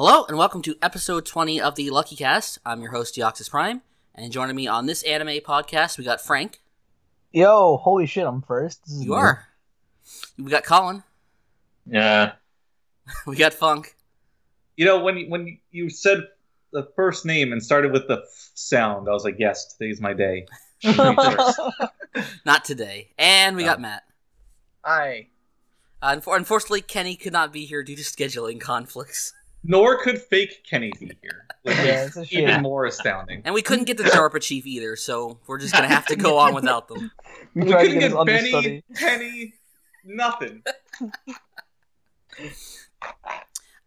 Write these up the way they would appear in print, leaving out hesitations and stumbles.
Hello, and welcome to episode 20 of the Luckycast. I'm your host, DeoxysPrime, and joining me on this anime podcast, we got Frank. Yo, holy shit, I'm first. You are. We got Collin. Yeah. We got Funk. You know, when you said the first name and started with the f sound, I was like, yes, today's my day. Not today. And we got Matt. Hi. Unfortunately, Kenny could not be here due to scheduling conflicts. Nor could fake Kenny be here. Yeah, it's a shame. Even more astounding. And we couldn't get the DARPA chief either, so we're just going to have to go on without them. We couldn't get Benny, Penny, nothing.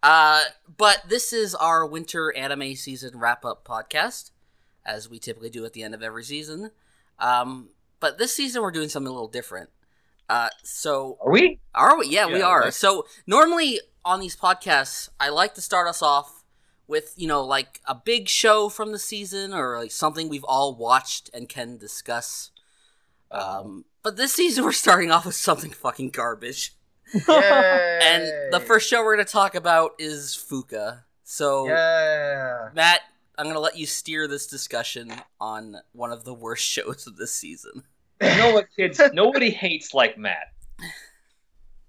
But this is our winter anime season wrap-up podcast, as we typically do at the end of every season. But this season we're doing something a little different. So Are we? Are we? Yeah, we are. Okay. So normally on these podcasts, I like to start us off with, like a big show from the season or like something we've all watched and can discuss. But this season we're starting off with something fucking garbage. Yay! And the first show we're going to talk about is Fuuka. So, Yeah. Matt, I'm going to let you steer this discussion on one of the worst shows of this season. You know what, kids? Nobody hates like Matt.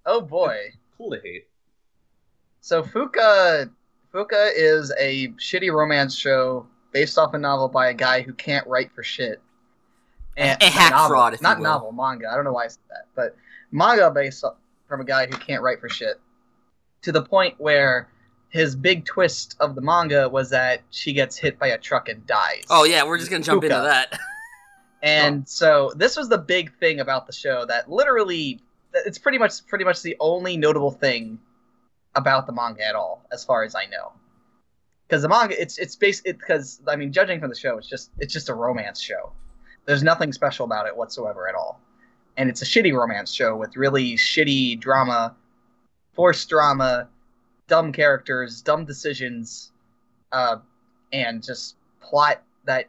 Oh boy. Cool to hate. So Fuuka is a shitty romance show based off a novel by a guy who can't write for shit. A hack novel, fraud, if not you will. novel, manga. I don't know why I said that, but manga based from a guy who can't write for shit. To the point where his big twist of the manga was that she gets hit by a truck and dies. Oh yeah, we're just going to jump into that. And so this was the big thing about the show that literally, it's pretty much the only notable thing about the manga at all, as far as I know. Because the manga, it's because I mean, judging from the show, it's just a romance show. There's nothing special about it whatsoever at all, and it's a shitty romance show with really shitty drama, forced drama, dumb characters, dumb decisions, and just plot that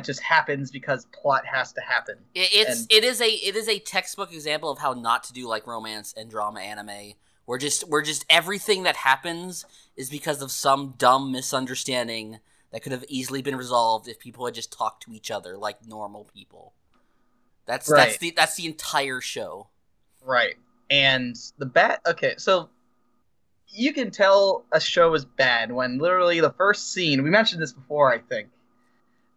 just happens because plot has to happen. It is a textbook example of how not to do like romance and drama anime. We're just everything that happens is because of some dumb misunderstanding that could have easily been resolved if people had just talked to each other like normal people. That's the entire show. Right. And okay, so you can tell a show is bad when literally the first scene, we mentioned this before, I think.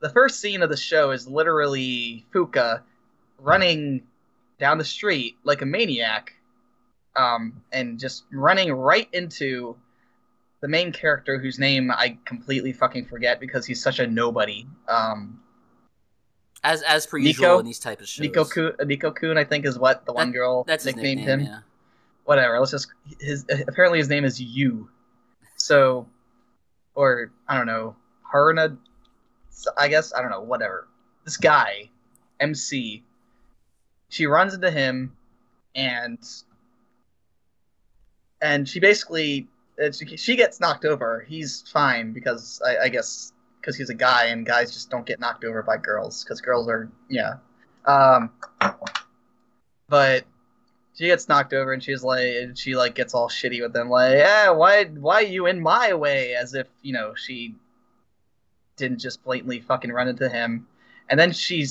The first scene of the show is literally Fuuka running down the street like a maniac, and just running right into the main character whose name I completely fucking forget because he's such a nobody. As per usual in these type of shows. Nico-kun, I think, is what the one girl that's nicknamed his name, him. Yeah. Whatever. Apparently his name is Yu. So, or I don't know, Haruna. I guess, I don't know, whatever. This guy, MC, she runs into him, and she basically, she gets knocked over. He's fine, because, I guess, because he's a guy, and guys just don't get knocked over by girls, because girls are, yeah. But she gets knocked over, and she gets all shitty with them, like, yeah, why are you in my way? As if, she didn't just blatantly fucking run into him. And then she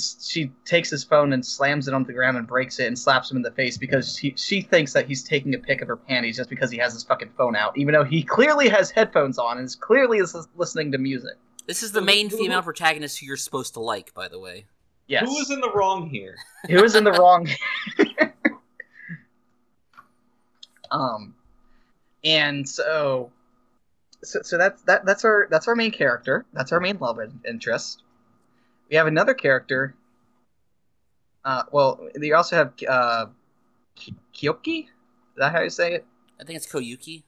takes his phone and slams it onto the ground and breaks it and slaps him in the face because she thinks that he's taking a pic of her panties just because he has his fucking phone out, even though he clearly has headphones on and is clearly listening to music. This is the main female protagonist who you're supposed to like, by the way. Yes. Who is in the wrong here? Who is in the wrong? And so that's our main character. That's our main love interest. We have another character. Well, you also have Kyoki. Is that how you say it? I think it's Koyuki.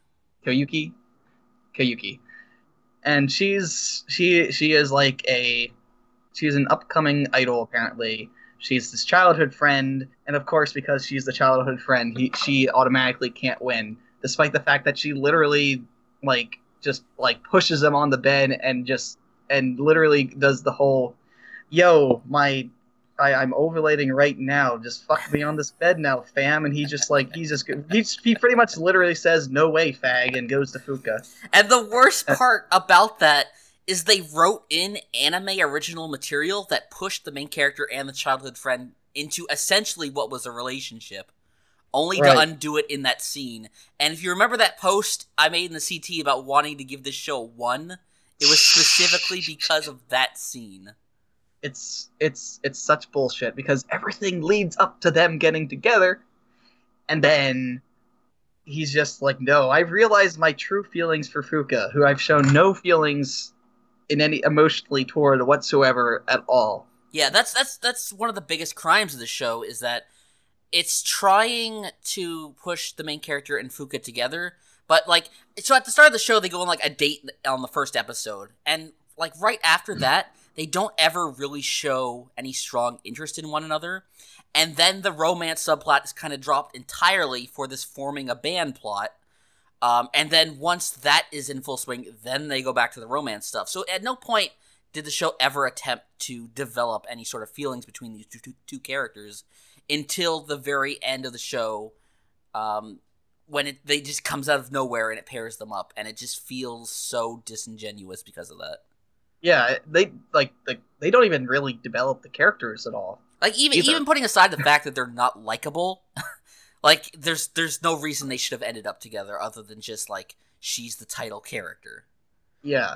Koyuki. And she's an upcoming idol apparently. She's this childhood friend, and of course, because she's the childhood friend, she automatically can't win, despite the fact that she literally just pushes him on the bed and literally does the whole, yo, my I'm ovulating right now. Just fuck me on this bed now, fam. And he pretty much literally says, no way, fag, and goes to Fuuka. And the worst part about that is they wrote in anime original material that pushed the main character and the childhood friend into essentially what was a relationship, only to undo it in that scene. And if you remember that post I made in the CT about wanting to give this show 1, it was specifically because of that scene. It's such bullshit, because everything leads up to them getting together, and then he's just like, no, I've realized my true feelings for Fuuka, who I've shown no feelings in any emotionally toward whatsoever at all. Yeah, that's one of the biggest crimes of the show, is that it's trying to push the main character and Fuuka together, but like, so at the start of the show they go on like a date on the first episode, and like right after that they don't ever really show any strong interest in one another, and then the romance subplot is kind of dropped entirely for this forming a band plot, and then once that is in full swing, then they go back to the romance stuff. So at no point did the show ever attempt to develop any sort of feelings between these two characters until the very end of the show, when they just comes out of nowhere and it pairs them up, and it just feels so disingenuous because of that. Yeah, they don't even really develop the characters at all. Like even putting aside the fact that they're not likable, like there's no reason they should have ended up together other than just like she's the title character. Yeah.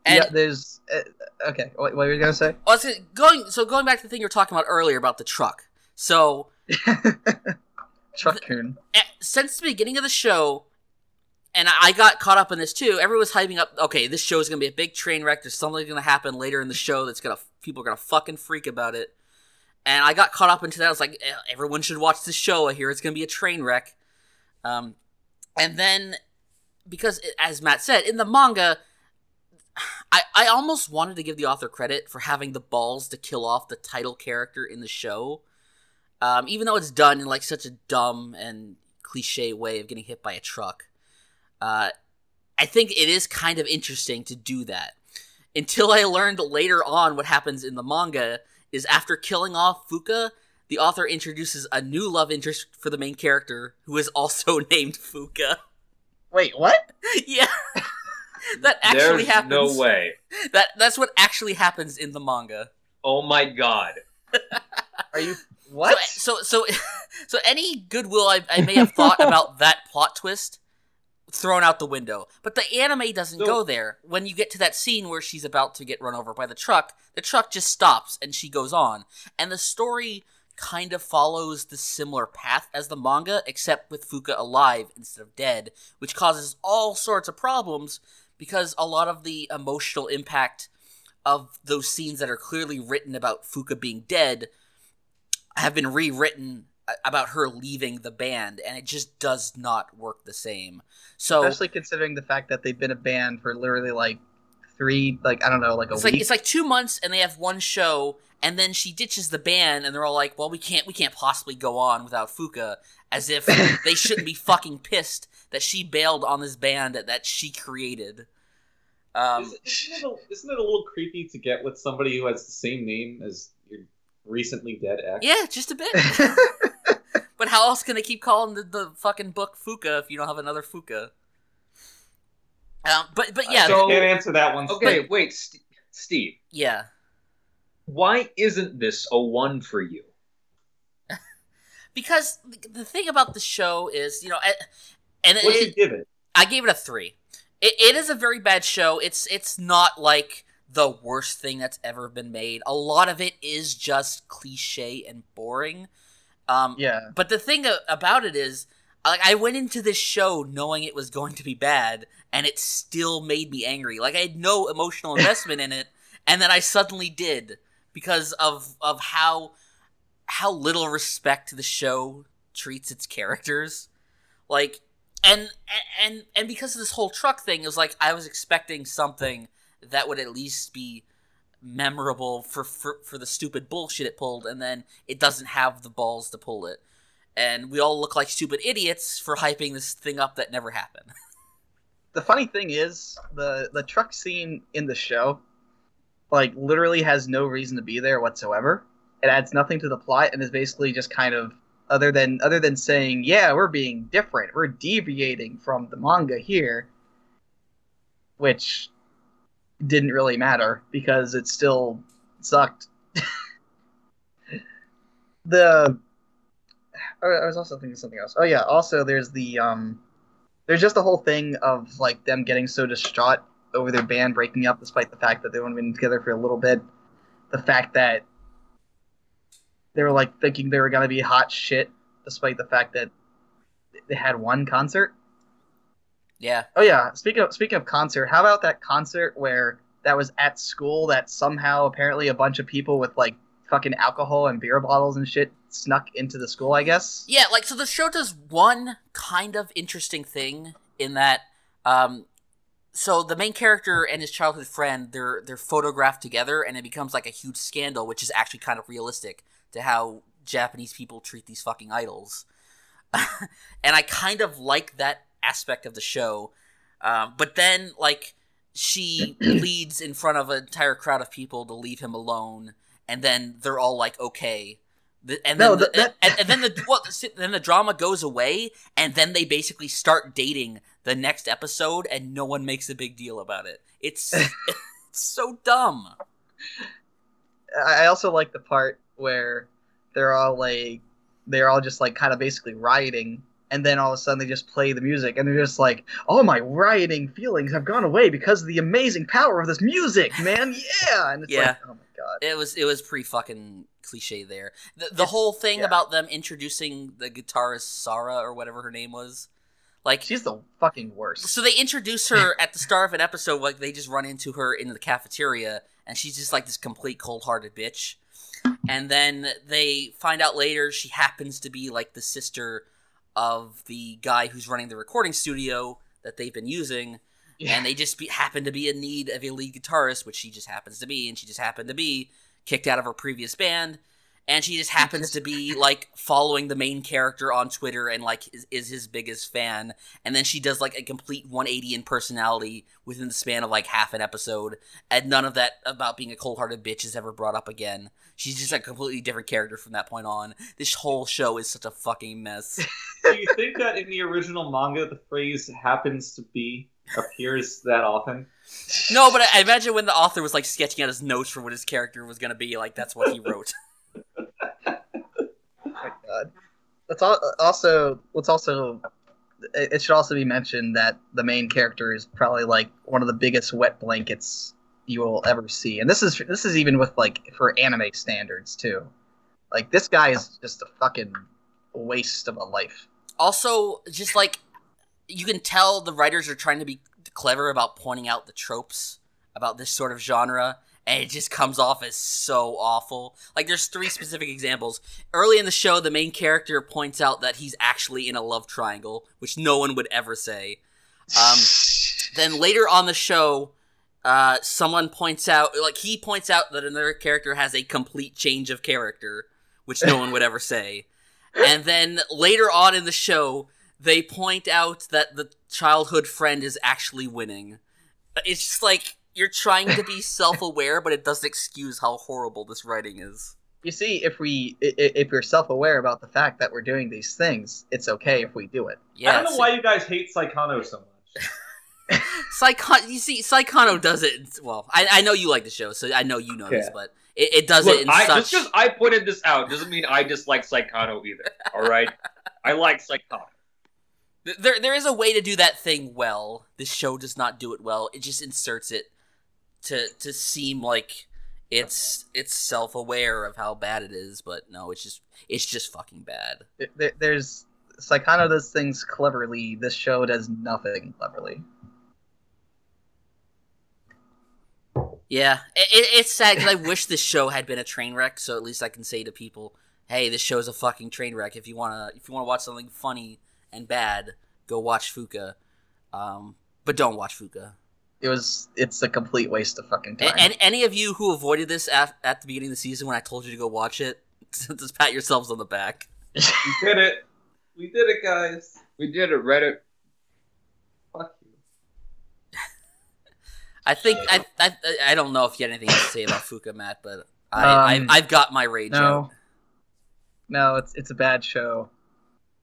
And, yeah, there's okay. What were you gonna say? Going back to the thing you were talking about earlier about the truck. So, Truck-kun. Since the beginning of the show, and I got caught up in this too, everyone was hyping up, okay, this show is going to be a big train wreck, there's something going to happen later in the show people are going to fucking freak about it. And I got caught up into that. I was like, everyone should watch this show, I hear it's going to be a train wreck. And then, because, as Matt said, in the manga, I almost wanted to give the author credit for having the balls to kill off the title character in the show. Even though it's done in like such a dumb and cliche way of getting hit by a truck. I think it is kind of interesting to do that. Until I learned later on what happens in the manga is after killing off Fuuka, the author introduces a new love interest for the main character who is also named Fuuka. Wait, what? Yeah. That actually happens. No way. That's what actually happens in the manga. Oh my god. Are you... What? So any goodwill I may have thought about that plot twist, thrown out the window. But the anime doesn't go there. When you get to that scene where she's about to get run over by the truck just stops and she goes on. And the story kind of follows the similar path as the manga, except with Fuuka alive instead of dead, which causes all sorts of problems because a lot of the emotional impact of those scenes that are clearly written about Fuuka being dead have been rewritten about her leaving the band, and it just does not work the same. So, especially considering the fact that they've been a band for literally like a week. It's like 2 months, and they have one show, and then she ditches the band, and they're all like, "Well, we can't possibly go on without Fuuka," as if they shouldn't be fucking pissed that she bailed on this band that she created. Isn't it a little creepy to get with somebody who has the same name as your recently dead ex? Yeah, just a bit. But how else can they keep calling the fucking book Fuuka if you don't have another Fuuka? But yeah. I can't answer that one. Okay, wait, Steve. Yeah. Why isn't this a 1 for you? Because the thing about the show is, What'd you give it? I gave it a 3. It is a very bad show. It's not like the worst thing that's ever been made. A lot of it is just cliche and boring. Yeah. But the thing about it is, I went into this show knowing it was going to be bad, and it still made me angry. Like, I had no emotional investment in it, and then I suddenly did because of how little respect the show treats its characters. Like, and because of this whole truck thing, it was like I was expecting something that would at least be memorable for the stupid bullshit it pulled, and then it doesn't have the balls to pull it. And we all look like stupid idiots for hyping this thing up that never happened. The funny thing is, the truck scene in the show, like, literally has no reason to be there whatsoever. It adds nothing to the plot and is basically just kind of other than saying, yeah, we're being different, we're deviating from the manga here, which didn't really matter because it still sucked. I was also thinking something else. Oh yeah, also there's there's just the whole thing of like them getting so distraught over their band breaking up despite the fact that they've only been together for a little bit. The fact that they were like thinking they were gonna be hot shit despite the fact that they had one concert. Yeah. Oh yeah, speaking of concert, how about that concert where that was at school that somehow apparently a bunch of people with like fucking alcohol and beer bottles and shit snuck into the school, I guess? Yeah, like, so the show does one kind of interesting thing in that, so the main character and his childhood friend, they're photographed together, and it becomes like a huge scandal, which is actually kind of realistic to how Japanese people treat these fucking idols. And I kind of like that aspect of the show. But then, like, she pleads in front of an entire crowd of people to leave him alone, and then they're all like, okay. And then, then the drama goes away, and then they basically start dating the next episode, and no one makes a big deal about it. It's so dumb. I also like the part where they're all just like kind of basically rioting, and then all of a sudden they just play the music, and they're just like, "Oh, my rioting feelings have gone away because of the amazing power of this music, man!" Yeah, and it's like, oh my god, it was pretty fucking cliche there. The whole thing about them introducing the guitarist Sarah or whatever her name was, like, she's the fucking worst. So they introduce her at the start of an episode, like they just run into her in the cafeteria, and she's just like this complete cold-hearted bitch. And then they find out later she happens to be like the sister of the guy who's running the recording studio that they've been using, and they just happen to be in need of a lead guitarist, which she just happens to be, and she just happened to be kicked out of her previous band, and she just happens to be like following the main character on Twitter and like is his biggest fan, and then she does like a complete 180 in personality within the span of like half an episode, and none of that about being a cold-hearted bitch is ever brought up again. She's just a completely different character from that point on. This whole show is such a fucking mess. Do you think that in the original manga the phrase "happens to be" appears that often? No, but I imagine when the author was like sketching out his notes for what his character was going to be, like that's what he wrote. Oh my god. It should also be mentioned that the main character is probably like one of the biggest wet blankets you will ever see, and this is even with like for anime standards too. Like, this guy is just a fucking waste of a life. Also, just like, you can tell the writers are trying to be clever about pointing out the tropes about this sort of genre, and it just comes off as so awful. Like, there's 3 specific examples. Early in the show, the main character points out that he's actually in a love triangle, which no one would ever say. Then later on the show, someone points out, like, he points out that another character has a complete change of character, which no one would ever say. And then later on in the show, they point out that the childhood friend is actually winning. It's just like, you're trying to be self-aware, but it doesn't excuse how horrible this writing is. You see, if we're self-aware about the fact that we're doing these things, it's okay if we do it. Yeah, I don't know why you guys hate Saikano so much. You see, Saikano does it. Well, I know you like the show, so I know you know this, but it does it in such. Just because I pointed this out doesn't mean I dislike Saikano either. All right, I like Saikano. There is a way to do that thing well. This show does not do it well. It just inserts it to seem like it's self-aware of how bad it is, but no, it's just fucking bad. There's Saikano does things cleverly. This show does nothing cleverly. Yeah, it's sad because I wish this show had been a train wreck, so at least I can say to people, "Hey, this show's a fucking train wreck. If you wanna watch something funny and bad, go watch Fuuka." But don't watch Fuuka. It's a complete waste of fucking time. And any of you who avoided this at the beginning of the season when I told you to go watch it, just pat yourselves on the back. We did it. We did it, guys. We did it, Reddit. Fuck you. I think I don't know if you had anything to say about Fuuka, Matt, but I've got my rage out. No, it's a bad show.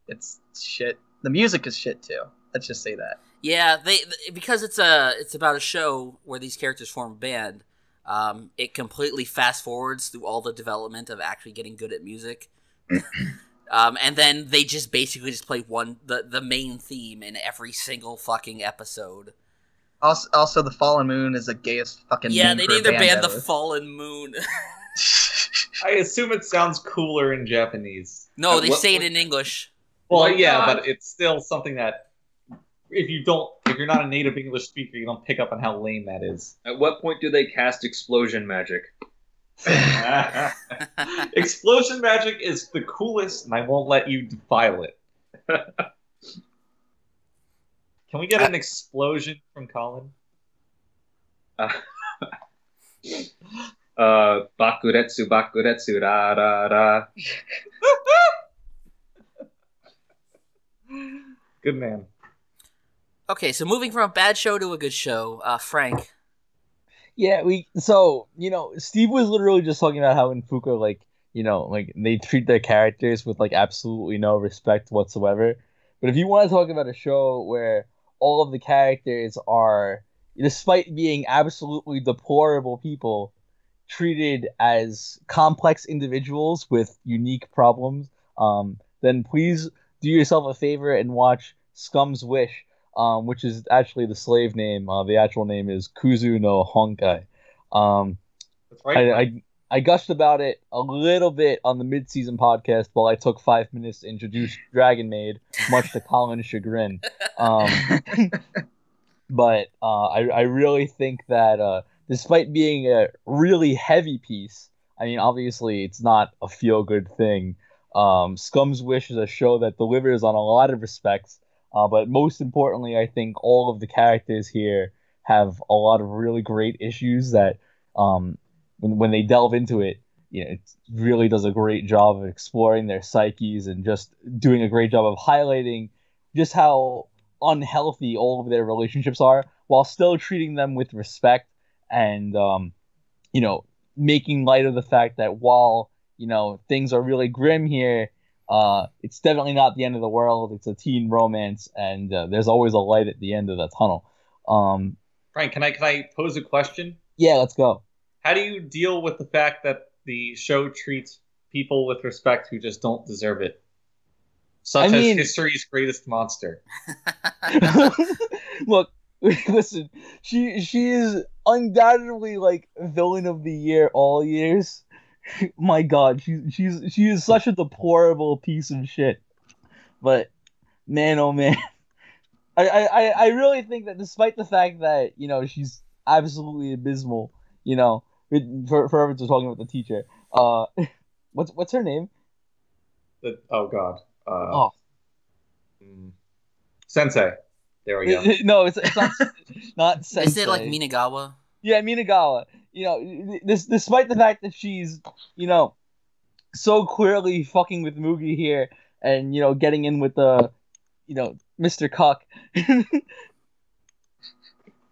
It's shit. The music is shit too. Let's just say that. Yeah, because it's about a show where these characters form a band. It completely fast forwards through all the development of actually getting good at music. And then they just basically just play the main theme in every single fucking episode. Also, the Fallen Moon is the gayest fucking yeah. name They for named a their band the ever. Fallen Moon. I assume it sounds cooler in Japanese. No, they say it in English. Well, My yeah, God. but it's still something that if you're not a native English speaker, you don't pick up on how lame that is. At what point do they cast explosion magic? Explosion magic is the coolest, and I won't let you defile it. Can we get an explosion from Collin? Bakuretsu, ra ra ra. Good man. Okay, so moving from a bad show to a good show, Frank. Yeah, Steve was literally just talking about how in Fuuka, they treat their characters with, absolutely no respect whatsoever. But if you want to talk about a show where all of the characters are, despite being absolutely deplorable people, treated as complex individuals with unique problems, then please do yourself a favor and watch Scum's Wish, which is actually the slave name. The actual name is Kuzu no Honkai. That's right. I gushed about it a little bit on the mid-season podcast while I took 5 minutes to introduce Dragon Maid, much to Collin's chagrin. But I really think that despite being a really heavy piece, I mean, obviously it's not a feel-good thing. Scum's Wish is a show that delivers on a lot of respects, but most importantly, I think all of the characters here have a lot of really great issues that when they delve into it, it really does a great job of exploring their psyches and just doing a great job of highlighting just how unhealthy all of their relationships are, while still treating them with respect and making light of the fact that while things are really grim here, it's definitely not the end of the world. It's a teen romance, and there's always a light at the end of the tunnel. Frank, can I pose a question? Yeah, let's go. How do you deal with the fact that the show treats people with respect who just don't deserve it? Such as history's greatest monster. Look, listen, she is undoubtedly villain of the year all years. My God, she is such a deplorable piece of shit. But man, oh man, I really think that despite the fact that she's absolutely abysmal, forever just talking about the teacher. What's her name? Oh God. Sensei. There we go. No, it's not Sensei. Is it like Minagawa? Yeah, Minagawa. Despite the fact that she's, so clearly fucking with Mugi here and, getting in with the, Mr. Cuck.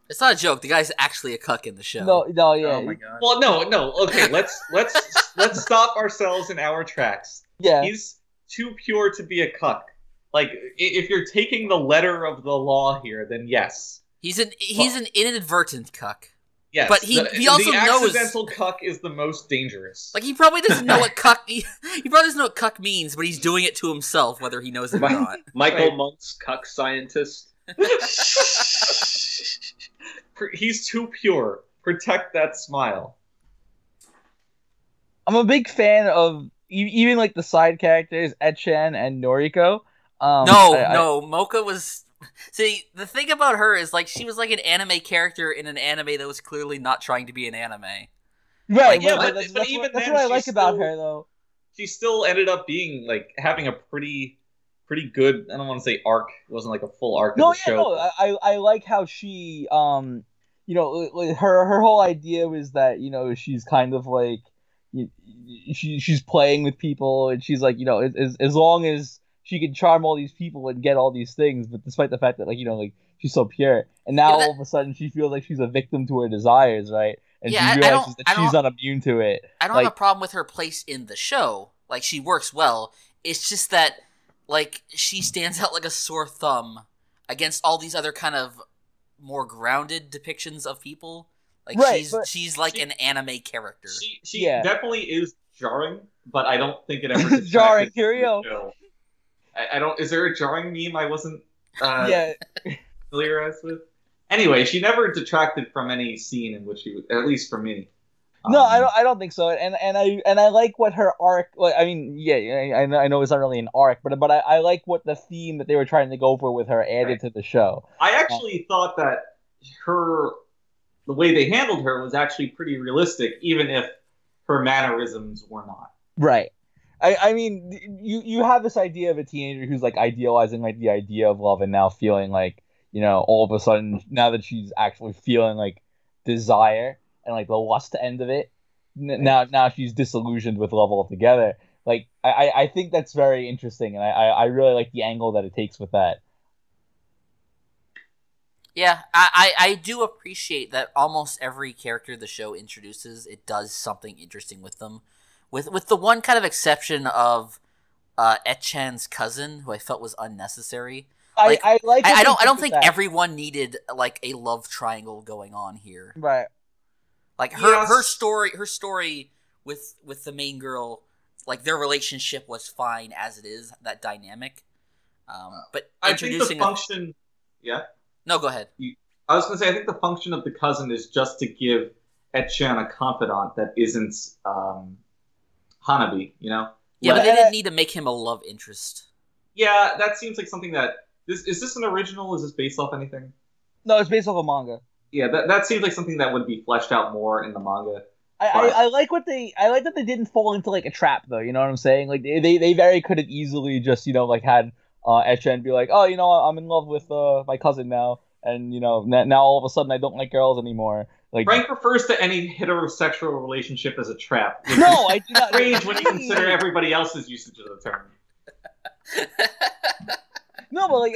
It's not a joke. The guy's actually a cuck in the show. No, yeah. Oh my God. Well, no. Okay, let's stop ourselves in our tracks. Yeah. He's too pure to be a cuck. If you're taking the letter of the law here, then yes. He's an inadvertent cuck. Yes. But he also the knows accidental cuck is the most dangerous. he probably doesn't know what cuck he probably doesn't know what cuck means, but he's doing it to himself whether he knows it or not. Michael Monk's cuck scientist. He's too pure. Protect that smile. I'm a big fan of even the side characters, Etchan and Noriko. No, Mocha was. See, the thing about her is she was an anime character in an anime that was clearly not trying to be an anime. Right, but that's even what then, I like about her, though. She still ended up being having a pretty good. I don't want to say arc. It wasn't a full arc of the show. No, I like how she her whole idea was that she's kind of she's playing with people, and she's as long as she can charm all these people and get all these things, but despite the fact that she's so pure, and now all of a sudden she feels like she's a victim to her desires, right? and she realizes that she's not immune to it. I don't have a problem with her place in the show. Like, she works well. It's just that, like, she stands out like a sore thumb against all these other kind of more grounded depictions of people. Like, she's like an anime character. She definitely is jarring, but I don't think it ever jarring. Curio. I don't. Is there a jarring meme I wasn't familiarized with? Anyway, she never detracted from any scene in which she was, at least for me. No, I don't think so. And I like what her arc. Like, I mean, I know it's not really an arc, but I like what the theme that they were trying to go for with her added to the show. I actually thought that the way they handled her was actually pretty realistic, even if her mannerisms were not. Right. I mean, you have this idea of a teenager who's like idealizing like the idea of love, and now feeling like, you know, all of a sudden now that she's actually feeling like desire and like the lust end of it, now she's disillusioned with love altogether. Like, I think that's very interesting, and I really like the angle that it takes with that. Yeah, I do appreciate that almost every character the show introduces, it does something interesting with them. With the one kind of exception of Etchan's cousin, who I felt was unnecessary. Like, I don't think everyone needed like a love triangle going on here. Right. Like her story with the main girl, like their relationship was fine as it is, that dynamic. But introducing I think the function. No, go ahead. I was going to say, I think the function of the cousin is just to give Etchan a confidant that isn't Hanabi, you know? Yeah, but they didn't need to make him a love interest. Yeah, that seems like something that... Is this an original? Is this based off anything? No, it's based off a manga. Yeah, that seems like something that would be fleshed out more in the manga. I like that they didn't fall into like a trap, though. You know what I'm saying? Like they very could have easily just, you know, like had Etchan be like, oh, you know, I'm in love with my cousin now, and you know, now all of a sudden I don't like girls anymore. Like, Frank refers to any heterosexual relationship as a trap. No, I do not. Strange when you consider everybody else's usage of the term. No, but like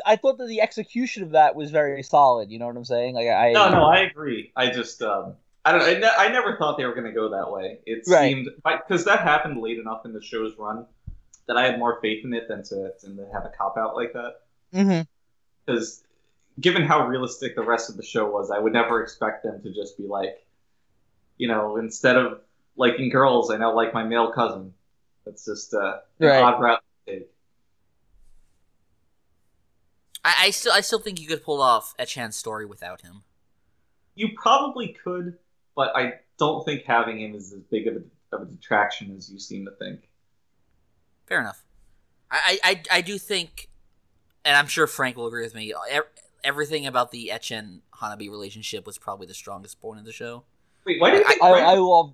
I thought that the execution of that was very solid. You know what I'm saying? Like No, I agree. I just I never thought they were going to go that way. It seemed, because that happened late enough in the show's run that I had more faith in it than to have a cop out like that. Mm-hmm. Because given how realistic the rest of the show was, I would never expect them to just be like, you know, instead of liking girls, I now like my male cousin. That's just an odd route to take. I still think you could pull off Etchan's story without him. You probably could, but I don't think having him is as big of a detraction as you seem to think. Fair enough. I do think, and I'm sure Frank will agree with me, everything about the Etchan Hanabi relationship was probably the strongest point of the show. Wait, why do you think I love...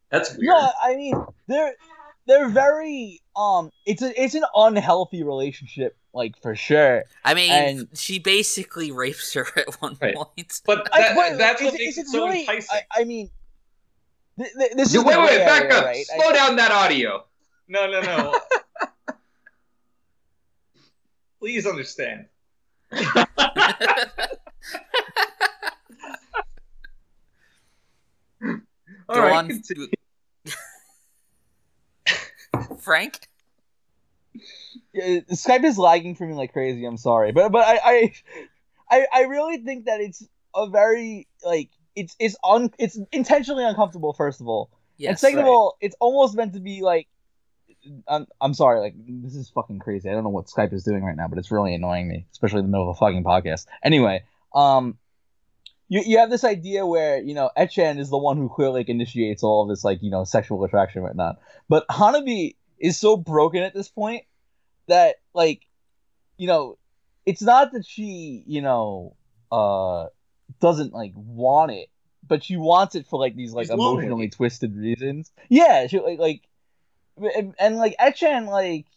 That's weird. No, I mean, they're very it's an unhealthy relationship, like, for sure. I mean, she basically rapes her at one point. But that's what makes it so really enticing. I mean, this is wait, back area, up. Right? Slow down that audio. No. Please understand. Go on. Frank? Yeah, Skype is lagging for me like crazy. I'm sorry, but I really think that it's a very, like, it's intentionally uncomfortable, first of all. Yes, and second of all, it's almost meant to be like, I'm sorry, like, this is fucking crazy. I don't know what Skype is doing right now, but it's really annoying me, especially in the middle of a fucking podcast. Anyway, you have this idea where, you know, Etchan is the one who clearly, like, initiates all of this, like, you know, sexual attraction and whatnot. But Hanabi is so broken at this point that, like, you know, it's not that she, you know, doesn't, like, want it, but she wants it for, like, these, like, emotionally twisted reasons. Yeah, she, like, and like, Etchan, like,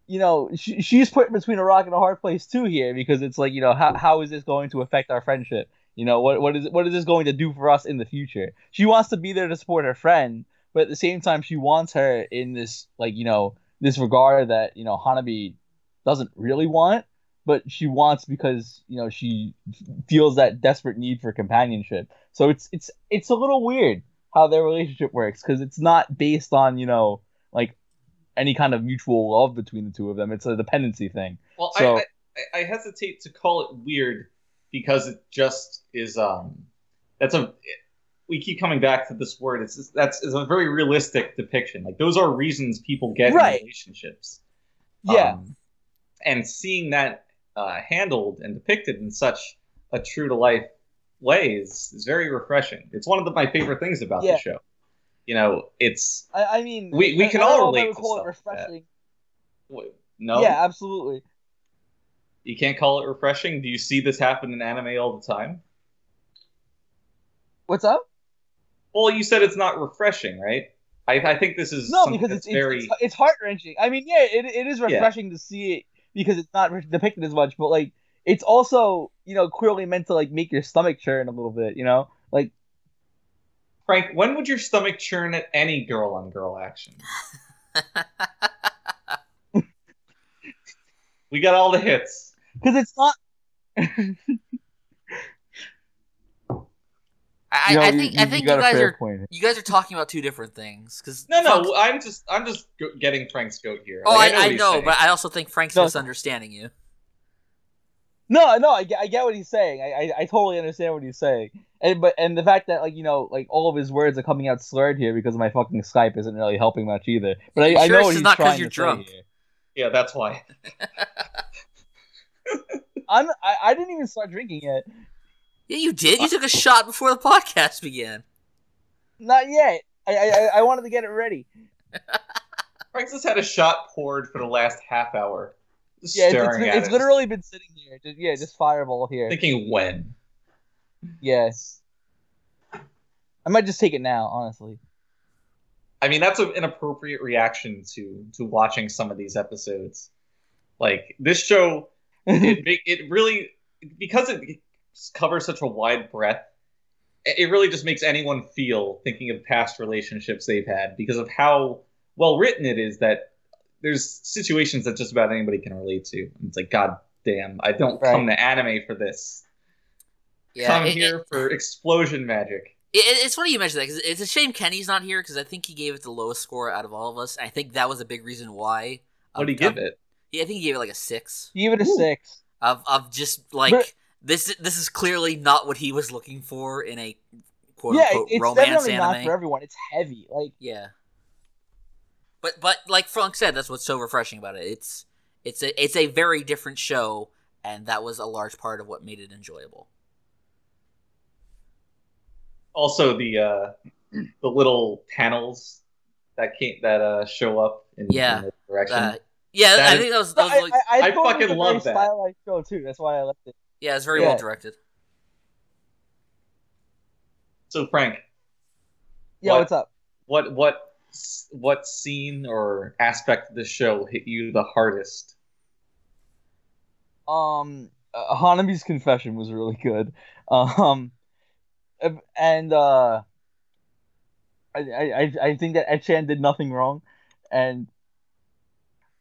you know, she's put between a rock and a hard place too here, because it's like, you know, how is this going to affect our friendship? You know, what is this going to do for us in the future? She wants to be there to support her friend, but at the same time, she wants her in this, like, you know, this regard that, you know, Hanabi doesn't really want, but she wants because she feels that desperate need for companionship. So it's a little weird how their relationship works, because it's not based on like any kind of mutual love between the two of them. It's a dependency thing. Well, so I hesitate to call it weird because it just is. We keep coming back to this word. It's a very realistic depiction. Like, those are reasons people get in relationships. Yeah. And seeing that handled and depicted in such a true to life way is very refreshing. It's one of my favorite things about the show. It's. I mean, we can all relate to call stuff it refreshing. No. Yeah, absolutely. You can't call it refreshing. Do you see this happen in anime all the time? What's up? Well, you said it's not refreshing, right? I think this is because it's heart wrenching. I mean, it is refreshing to see it because it's not depicted as much, but like it's also clearly meant to like make your stomach churn a little bit, like. Frank, when would your stomach churn at any girl on girl action? We got all the hits. Because it's not. I think you guys are talking about two different things. No, I'm just getting Frank's goat here. Oh, like, I know, but I also think Frank's misunderstanding you. No, I get what he's saying. I totally understand what he's saying. And the fact that like all of his words are coming out slurred here because my fucking Skype isn't really helping much either. But I know what he's not trying you're to drunk. say here. Yeah, that's why. I didn't even start drinking yet. Yeah, you did. You took a shot before the podcast began. Not yet. I wanted to get it ready. Frank's just had a shot poured for the last half hour. It's literally been sitting here. Just fireball here. Thinking when. Yes. I might just take it now, honestly. I mean, that's an appropriate reaction to watching some of these episodes. Like, this show, it really, because it covers such a wide breadth, it really just makes anyone feel thinking of past relationships they've had because of how well written it is, that there's situations that just about anybody can relate to. It's like, God damn, I don't come to anime for this. Yeah, come here for explosion magic. It's funny you mentioned that, because it's a shame Kenny's not here, because I think he gave it the lowest score out of all of us. I think that was a big reason why. What did he give it? Yeah, I think he gave it like a 6. He gave it a 6. Of just like this is clearly not what he was looking for in a quote unquote it's romance definitely anime. Not for everyone. It's heavy, like But like Frank said, that's what's so refreshing about it. It's a very different show, and that was a large part of what made it enjoyable. Also, the little panels that show up in the direction. I think that was like, I fucking love that. Stylized show too. That's why I left it. Yeah, it's very well directed. So Frank, what's up? What scene or aspect of the show hit you the hardest? Hanami's confession was really good. And I think that Echan did nothing wrong, and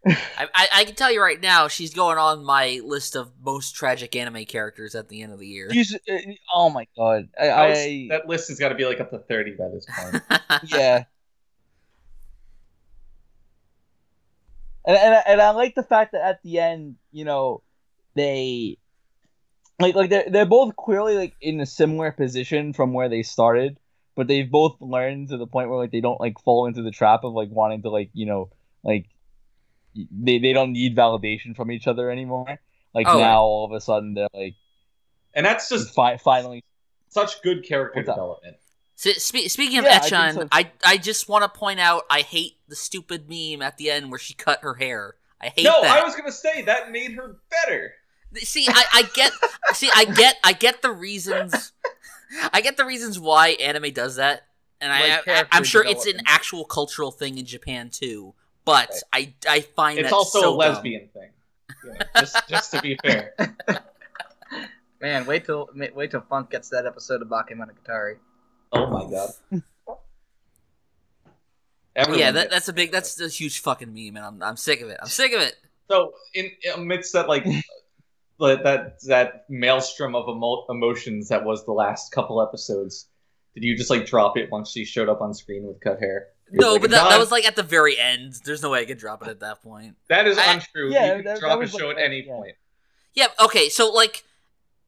I can tell you right now, she's going on my list of most tragic anime characters at the end of the year. Oh my god, that list has got to be like up to 30 by this point. Yeah. And I like the fact that at the end, they like they're both clearly like in a similar position from where they started, but they've both learned to the point where like they don't like fall into the trap of like wanting to like like they don't need validation from each other anymore. Like now all of a sudden they're like, and that's just finally such good character development. So, speaking of Echan, I just want to point out I hate the stupid meme at the end where she cut her hair. I hate that. No, I was gonna say that made her better. See, I get the reasons. I get the reasons why anime does that, and I'm sure it's an actual cultural thing in Japan too. But I find it's that also so a lesbian thing. Yeah, just to be fair. Man, wait till Funk gets that episode of Bakemonogatari. Oh my god. That's a huge fucking meme, and I'm sick of it. I'm sick of it. So in amidst that, like, that maelstrom of emotions that was the last couple episodes, did you just like drop it once she showed up on screen with cut hair? No, like, but that was like at the very end. There's no way I could drop it at that point. That is untrue. Yeah, you can drop a show at any point. Yeah. Okay. So like,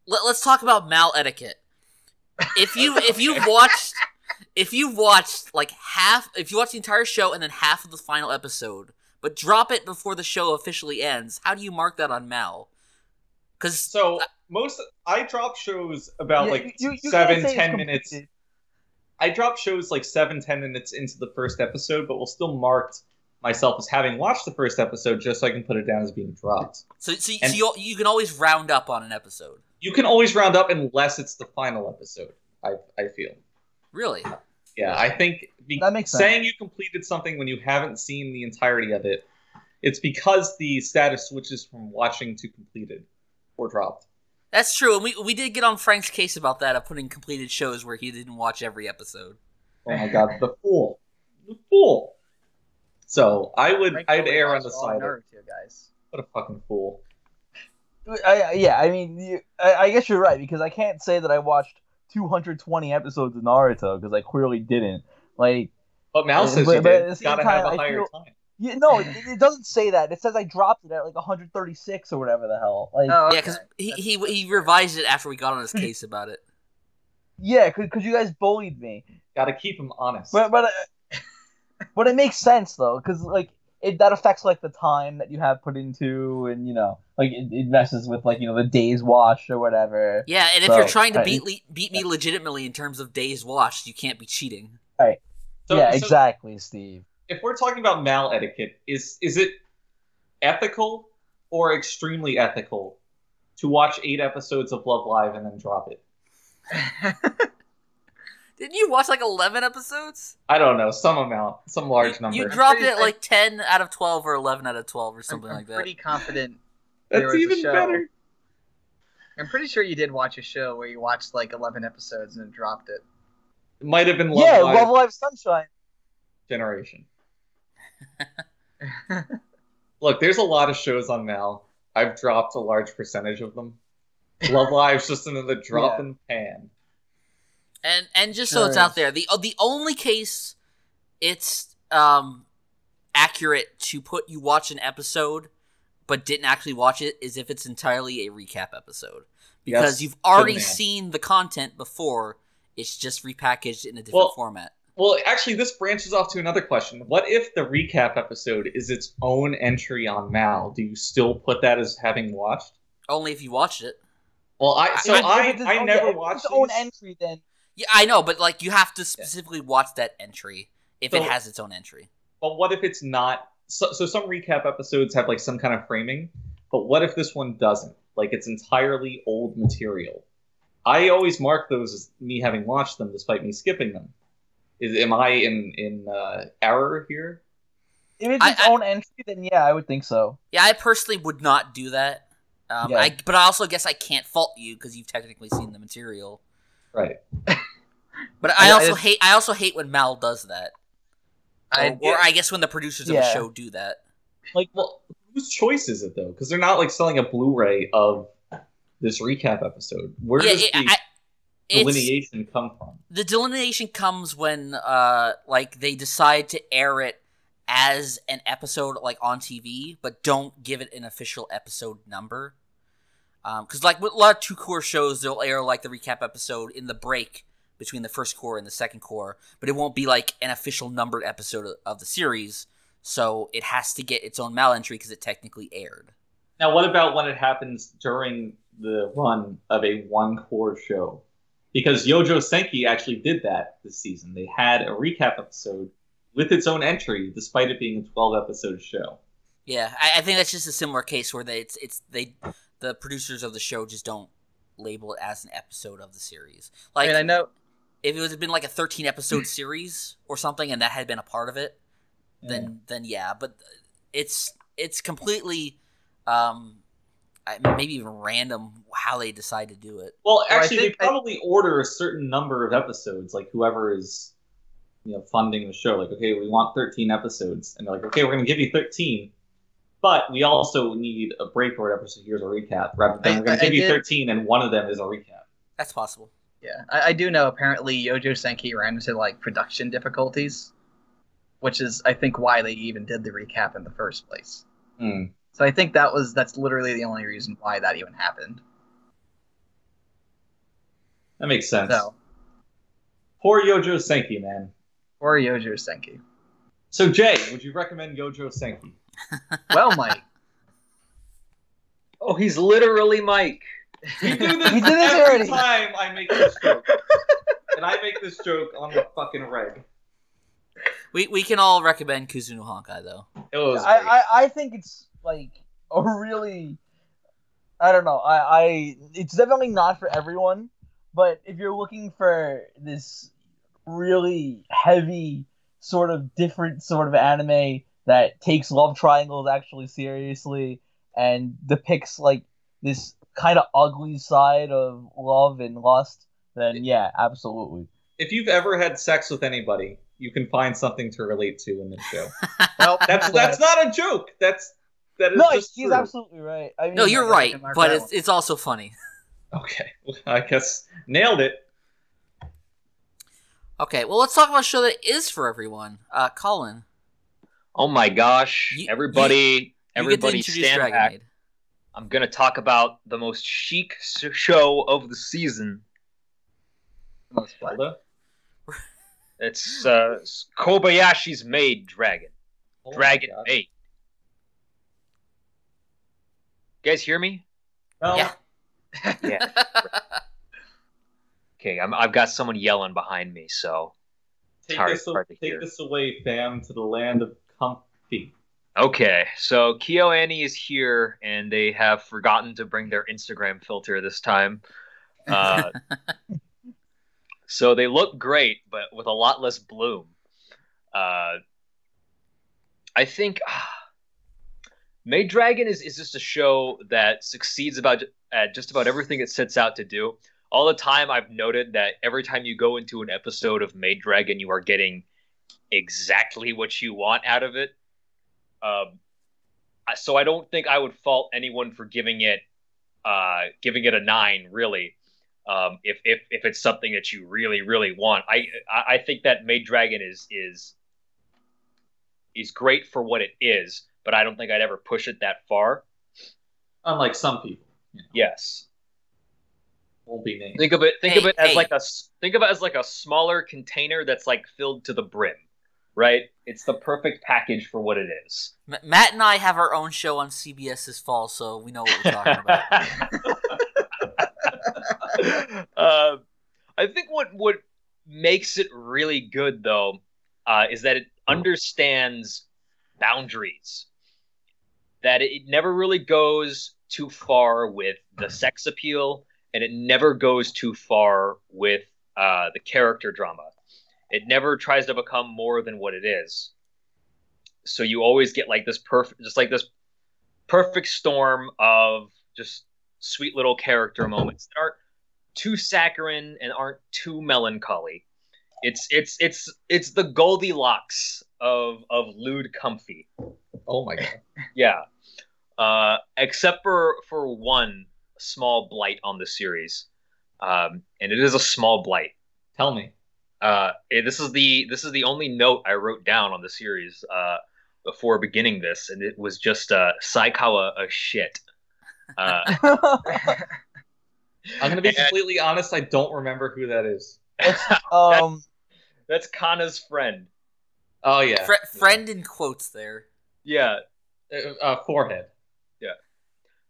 let's talk about mal etiquette. If you've watched like if you watch the entire show and then half of the final episode, but drop it before the show officially ends, how do you mark that on mal? Because I drop shows about you 7-10 minutes. I drop shows like 7-10 minutes into the first episode, but will still mark myself as having watched the first episode just so I can put it down as being dropped. So you can always round up on an episode. You can always round up unless it's the final episode. I feel. Really? Yeah, I think that makes sense. Saying you completed something when you haven't seen the entirety of it, it's because the status switches from watching to completed or dropped. That's true, and we did get on Frank's case about that, of putting completed shows where he didn't watch every episode. Oh my god, the fool. The fool. So, I'd err on the side of Naruto, guys. What a fucking fool. I guess you're right, because I can't say that I watched 220 episodes of Naruto, because I clearly didn't. Like, but Mal says you did. Gotta have a higher time. Yeah, no, it doesn't say that. It says I dropped it at like 136 or whatever the hell. Like, okay. Yeah, because he revised it after we got on his case about it. Yeah, because you guys bullied me. Gotta keep him honest. But it makes sense though, because like that affects like the time that you have put into, and like it messes with like the days watched or whatever. Yeah, and if you're trying to beat me legitimately in terms of days watched, you can't be cheating. Right. Exactly, Steve. If we're talking about mal etiquette, is it ethical or extremely ethical to watch 8 episodes of Love Live and then drop it? Didn't you watch like 11 episodes? I don't know, some large number. You dropped it at like 10 out of 12 or 11 out of 12 or something like that. I'm pretty confident. That's even better. I'm pretty sure you did watch a show where you watched like 11 episodes and then dropped it. It might have been Love Live Sunshine Generation. Look, there's a lot of shows on Mal. I've dropped a large percentage of them. Love Live's just another drop in pan. And just so it's out there, the only case it's accurate to put you watch an episode but didn't actually watch it is if it's entirely a recap episode. Because you've already seen the content before, it's just repackaged in a different format. Well, actually, this branches off to another question. What if the recap episode is its own entry on Mal? Do you still put that as having watched? Only if you watched it. Well, I never watched its own entry then. Yeah, I know, but like you have to specifically watch that entry if it has its own entry. But what if it's not? So some recap episodes have like some kind of framing, but what if this one doesn't? Like it's entirely old material. I always mark those as me having watched them, despite me skipping them. Am I in error here? If it's its own entry, then yeah, I would think so. Yeah, I personally would not do that. But I also guess I can't fault you because you've technically seen the material. Right. But I also hate when Mal does that. Or I guess when the producers of the show do that. Like, well, whose choice is it though? Because they're not like selling a Blu-ray of this recap episode. Where does the delineation come from? The delineation comes when like they decide to air it as an episode like on TV, but don't give it an official episode number. Because like with a lot of two-core shows, they'll air like the recap episode in the break between the first core and the second core, but it won't be like an official numbered episode of the series, so it has to get its own Mal entry because it technically aired. Now, what about when it happens during the run of a one-core show? Because Youjo Senki actually did that this season. They had a recap episode with its own entry, despite it being a 12-episode show. Yeah, I think that's just a similar case where the producers of the show just don't label it as an episode of the series. Like, I know if it had been like a 13-episode series or something, and that had been a part of it, then yeah. But it's completely maybe even random how they decide to do it. Well, actually, they probably order a certain number of episodes, like whoever is funding the show. Like, okay, we want 13 episodes, and they're like, okay, we're going to give you 13, But we also need a break or whatever, so here's a recap. Rather than we're going to give you 13, and one of them is a recap. That's possible. Yeah, I do know apparently Youjo Senki ran into like production difficulties, which is I think why they even did the recap in the first place. Mm. So I think that's literally the only reason why that even happened. That makes sense. So, Poor Youjo Senki, man. or Youjo Senki. So Jay, would you recommend Youjo Senki? Well, Mike. Oh, he's literally Mike. We do this He did this every already. time I make this joke. And I make this joke on the fucking reg. We can all recommend Kuzu no Honkai though. It was great. I think it's like a really, I don't know. It's definitely not for everyone, but if you're looking for this really heavy, sort of different sort of anime that takes love triangles actually seriously and depicts like this kind of ugly side of love and lust, then yeah, absolutely. If you've ever had sex with anybody, you can find something to relate to in this show. Well, That's not a joke. That is No, just he's true. absolutely right. I mean, No, you're I right, can mark but that it's also funny. Okay, well, I guess nailed it. Okay, well let's talk about a show that is for everyone. Collin, Oh my gosh! You- everybody you get to everybody introduce stand Dragon back. Maid. I'm gonna talk about the most chic show of the season. Zelda? It's Kobayashi's Maid Dragon. Oh my Dragon God. Maid. You guys hear me? No. Yeah. Yeah. Okay, I've got someone yelling behind me, so Take, hard- this, hard to hear. take this away, fam, to the land of comfy. okay. So KyoAni is here, and they have forgotten to bring their Instagram filter this time. So they look great, but with a lot less bloom. I think Maid Dragon is just a show that succeeds at just about everything it sets out to do. All the time, I've noted that every time you go into an episode of Maid Dragon, you are getting exactly what you want out of it. So I don't think I would fault anyone for giving it a 9, really. If it's something that you really, really want, I think that Maid Dragon is great for what it is, but I don't think I'd ever push it that far. Unlike some people. You know, Yes. won't be named. Think of it as Hey. like a smaller container that's like filled to the brim, right? It's the perfect package for what it is. Matt and I have our own show on CBS this fall, so we know what we're talking about. I think what makes it really good though is that it understands boundaries. That it never really goes too far with the sex appeal, and it never goes too far with the character drama. It never tries to become more than what it is. So you always get like this perfect storm of just sweet little character moments that aren't too saccharine and aren't too melancholy. It's the Goldilocks of lewd comfy. Oh my God. Yeah. Except for one small blight on the series. And it is a small blight. Tell me. This is the only note I wrote down on the series before beginning this, and it was just Saikawa a shit. I'm going to be completely honest, I don't remember who that is. That's Kana's friend. Oh, yeah. Friend in quotes there. Yeah. Forehead. Yeah.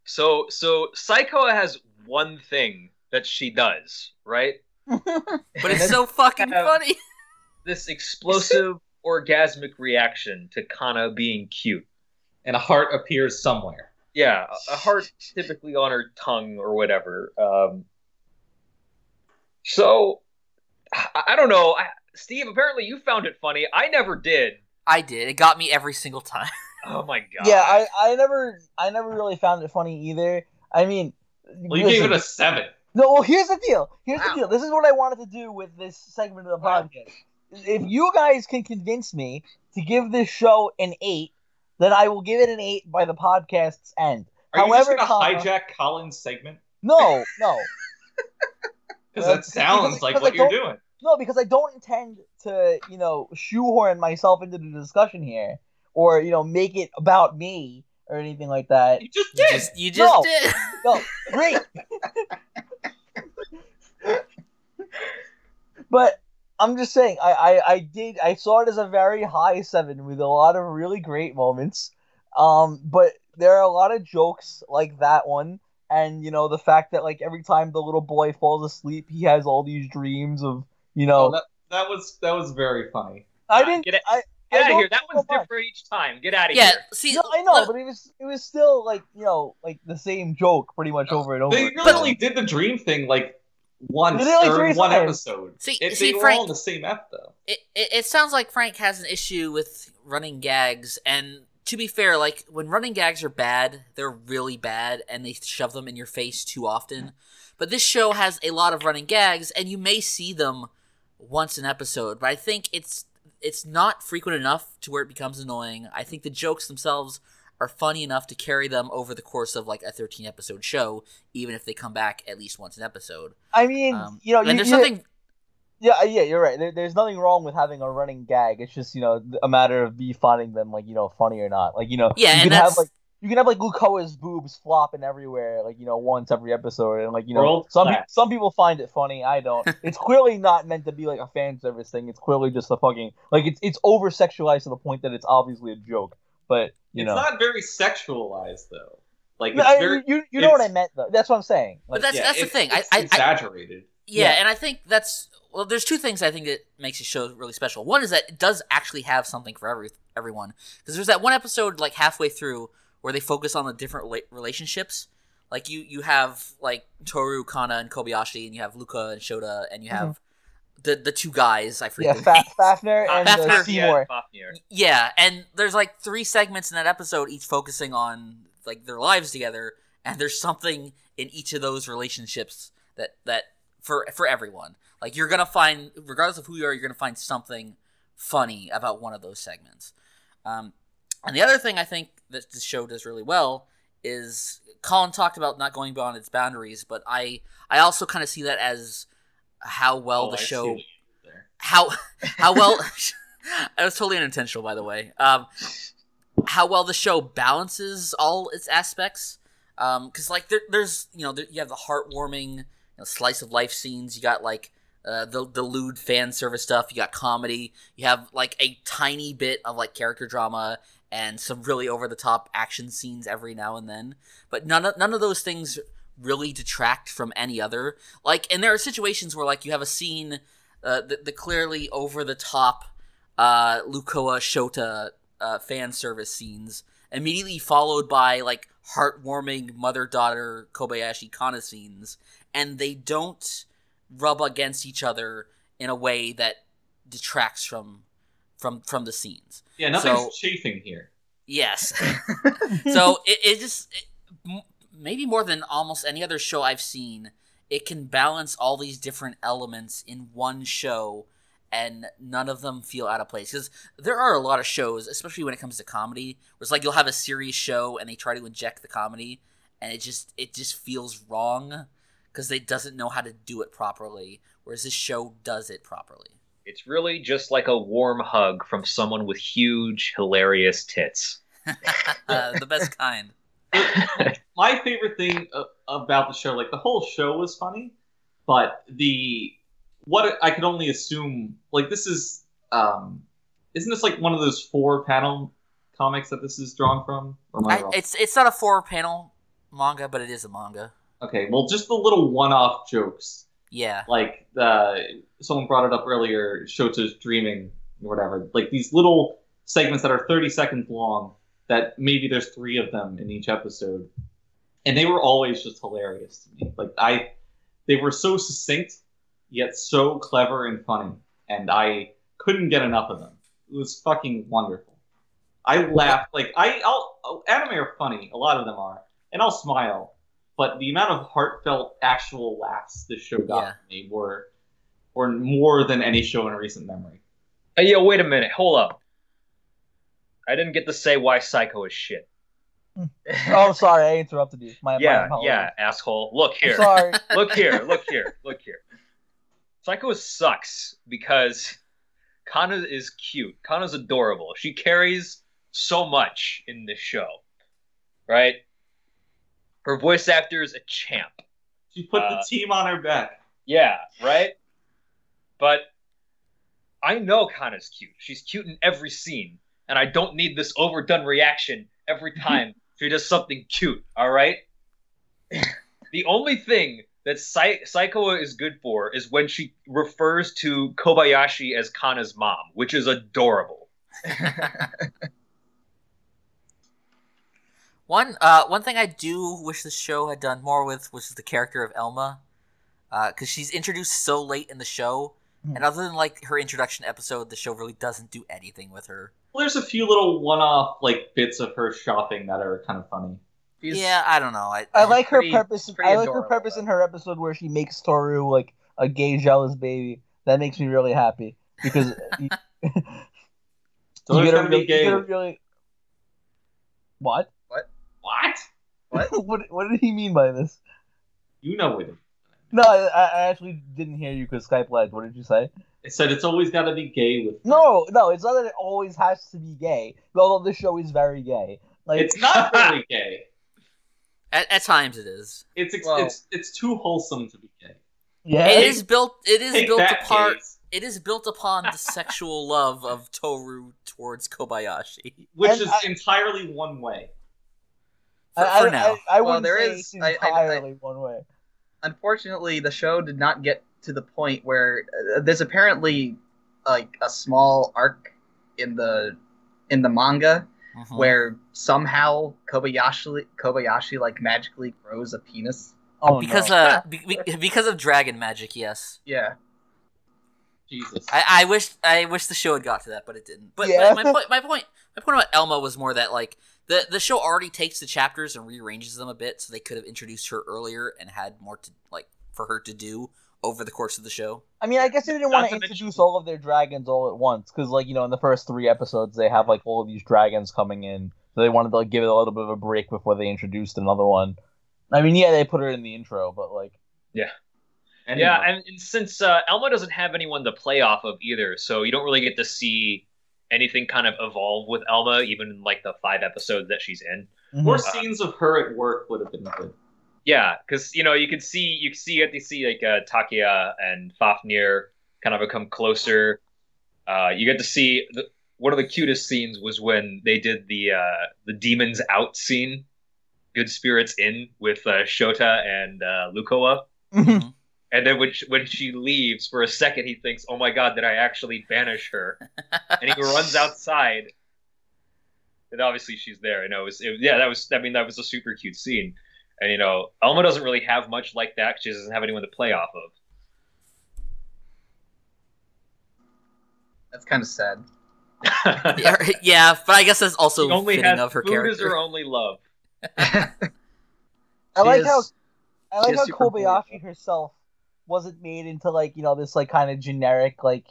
So Saikawa has one thing that she does, right? But it's so fucking funny. This explosive orgasmic reaction to Kana being cute. And a heart appears somewhere. Yeah, a heart typically on her tongue or whatever. So, I don't know. Steve, apparently you found it funny. I never did. I did. It got me every single time. Oh my god. Yeah, I never really found it funny either. I mean, Well, you gave it a 7. No, well, here's the deal. Here's Wow. the deal. This is what I wanted to do with this segment of the podcast. If you guys can convince me to give this show an 8, then I will give it an 8 by the podcast's end. Are you just However, going to hijack Collin's segment? No. Because that sounds like what you're doing. No, because I don't intend to, shoehorn myself into the discussion here, or make it about me or anything like that. You just did. You just did. No, great. But I'm just saying, I saw it as a very high 7 with a lot of really great moments. But there are a lot of jokes like that one, and the fact that like every time the little boy falls asleep, he has all these dreams of that was very funny. I didn't. Get out of here. That one's different each time. Get out of here. Yeah, see, no, I know, but it was still like like the same joke pretty much over and over. They really did the dream thing like once or one episode. They were Frank, all in the same F though. It sounds like Frank has an issue with running gags, and to be fair, like when running gags are bad, they're really bad, and they shove them in your face too often. But this show has a lot of running gags, and you may see them once an episode, but I think it's not frequent enough to where it becomes annoying. I think the jokes themselves are funny enough to carry them over the course of like a 13-episode show, even if they come back at least once an episode. I mean, and there's something. Yeah, you're right. There's nothing wrong with having a running gag. It's just a matter of me finding them like funny or not. Like yeah, you and can have like Lukoa's boobs flopping everywhere, like once every episode, and like some people find it funny. I don't. It's clearly not meant to be like a fan service thing. It's clearly just a fucking like it's over sexualized to the point that it's obviously a joke. But it's not very sexualized though. Like you know what I meant though. That's what I'm saying. Like, but that's the thing. It's exaggerated. Yeah, and I think there's two things I think that makes the show really special. One is that it does actually have something for everyone. Because there's that one episode like halfway through where they focus on the different relationships. Like you have like Toru, Kana, and Kobayashi, and you have Luka and Shota, and you have the two guys. I forget. Yeah, Fafnir and Seymour. Yeah, and there's like 3 segments in that episode, each focusing on like their lives together, and there's something in each of those relationships that for everyone. Like you're gonna find, regardless of who you are, you're gonna find something funny about one of those segments. And the other thing I think that this show does really well is Collin talked about not going beyond its boundaries, but I also kind of see that as how well the show, how well it was totally unintentional, by the way. How well the show balances all its aspects, because like there's you have the heartwarming slice of life scenes. You got like the lewd fan service stuff. You got comedy. You have like a tiny bit of like character drama and some really over the top action scenes every now and then. But none of those things really detract from any other. Like, and there are situations where like you have a scene, the clearly over the top Lukoa Shota fan service scenes, immediately followed by like heartwarming mother-daughter Kobayashi Kana scenes, and they don't rub against each other in a way that detracts from the scenes. Yeah, nothing's chafing here. Yes. So it just maybe more than almost any other show I've seen, it can balance all these different elements in one show, and none of them feel out of place. Because there are a lot of shows, especially when it comes to comedy, where it's like you'll have a serious show and they try to inject the comedy, and it just feels wrong because it doesn't know how to do it properly, whereas this show does it properly. It's really just like a warm hug from someone with huge, hilarious tits. The best kind. My favorite thing about the show, like the whole show was funny, but what I could only assume, like this is, isn't this like one of those 4-panel comics that this is drawn from? Or am I wrong? It's not a 4-panel manga, but it is a manga. Okay, well, just the little one-off jokes. Yeah. Like, someone brought it up earlier, Shota's dreaming, or whatever. Like, these little segments that are 30 seconds long, that maybe there's 3 of them in each episode. And they were always just hilarious to me. Like, they were so succinct, yet so clever and funny. And I couldn't get enough of them. It was fucking wonderful. I laughed. Like, anime are funny. A lot of them are. And I'll smile. But the amount of heartfelt, actual laughs this show got me were more than any show in recent memory. Yo, wait a minute. Hold up. I didn't get to say why Psycho is shit. Oh, sorry, I interrupted you. My Yeah, asshole. Look here. Sorry. Look here. Psycho sucks because Kana is cute. Kana's adorable. She carries so much in this show, right? Her voice actor is a champ. She put the team on her back. Yeah, right? But I know Kana's cute. She's cute in every scene, and I don't need this overdone reaction every time she does something cute, all right? The only thing that Psycho is good for is when she refers to Kobayashi as Kana's mom, which is adorable. One thing I do wish the show had done more with was the character of Elma, because she's introduced so late in the show, and other than like her introduction episode, the show really doesn't do anything with her. Well, there's a few little one-off like bits of her shopping that are kind of funny. Yeah, I don't know. I like her purpose. I like her adorable, purpose though. in her episode where she makes Toru like a gay jealous baby. That makes me really happy because you Toru's gonna be gay. really. What? What did he mean by this? You know it. No, I actually didn't hear you because Skype lagged. What did you say? It said it's always got to be gay with. No, it's not that it always has to be gay. Although this show is very gay. Like It's not very gay. At times it is. It's too wholesome to be gay. Yeah, It is built Take that, apart. gays. It is built upon the sexual love of Toru towards Kobayashi. Which is entirely one way. For now. I Well, wouldn't there say is- it's I- entirely one way. Unfortunately, the show did not get to the point where there's apparently like a small arc in the manga where somehow Kobayashi like magically grows a penis. Oh, because no. because of dragon magic, yes. Yeah. Jesus. I wish the show had got to that, but it didn't. But Yeah. my point about Elma was more that like the show already takes the chapters and rearranges them a bit, so they could have introduced her earlier and had more to like for her to do over the course of the show. I mean, I guess they didn't Not want to to mention- introduce all of their dragons all at once, because, like, you know, in the first 3 episodes, they have, like, all of these dragons coming in, so they wanted to, like, give it a little bit of a break before they introduced another one. I mean, yeah, they put her in the intro, but, like... Anyway. Yeah, and since Elma doesn't have anyone to play off of either, so you don't really get to see anything kind of evolve with Elma, even in, like, the 5 episodes that she's in. More scenes of her at work would have been good. Yeah, because you get to see like Takia and Fafnir kind of become closer. You get to see one of the cutest scenes was when they did the demons out scene, good spirits in with Shota and Lukoa, and then when she leaves for a second, he thinks, "Oh my God, did I actually banish her?" And he runs outside, and obviously she's there. And that was a super cute scene. And, Elma doesn't really have much like that because she doesn't have anyone to play off of. That's kind of sad. Yeah, but I guess that's also She only fitting has of her food character. is her only love. I like how super Kobayashi herself wasn't made into, like, this, like, kind of generic, like,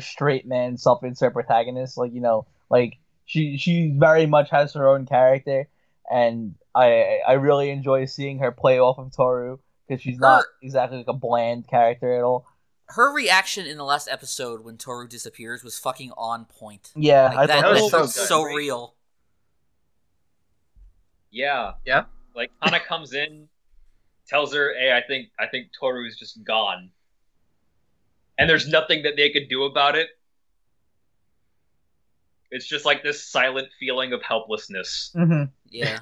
straight man self-insert protagonist. Like, like, she very much has her own character, and I really enjoy seeing her play off of Toru, because she's not exactly, like, a bland character at all. Her reaction in the last episode when Toru disappears was fucking on point. Yeah, Like, that was was so so good. real. Yeah. Yeah. Like, Hana comes in, tells her, "Hey, I think Toru's just gone," and there's nothing that they could do about it. It's just like this silent feeling of helplessness. Mm-hmm. Yeah.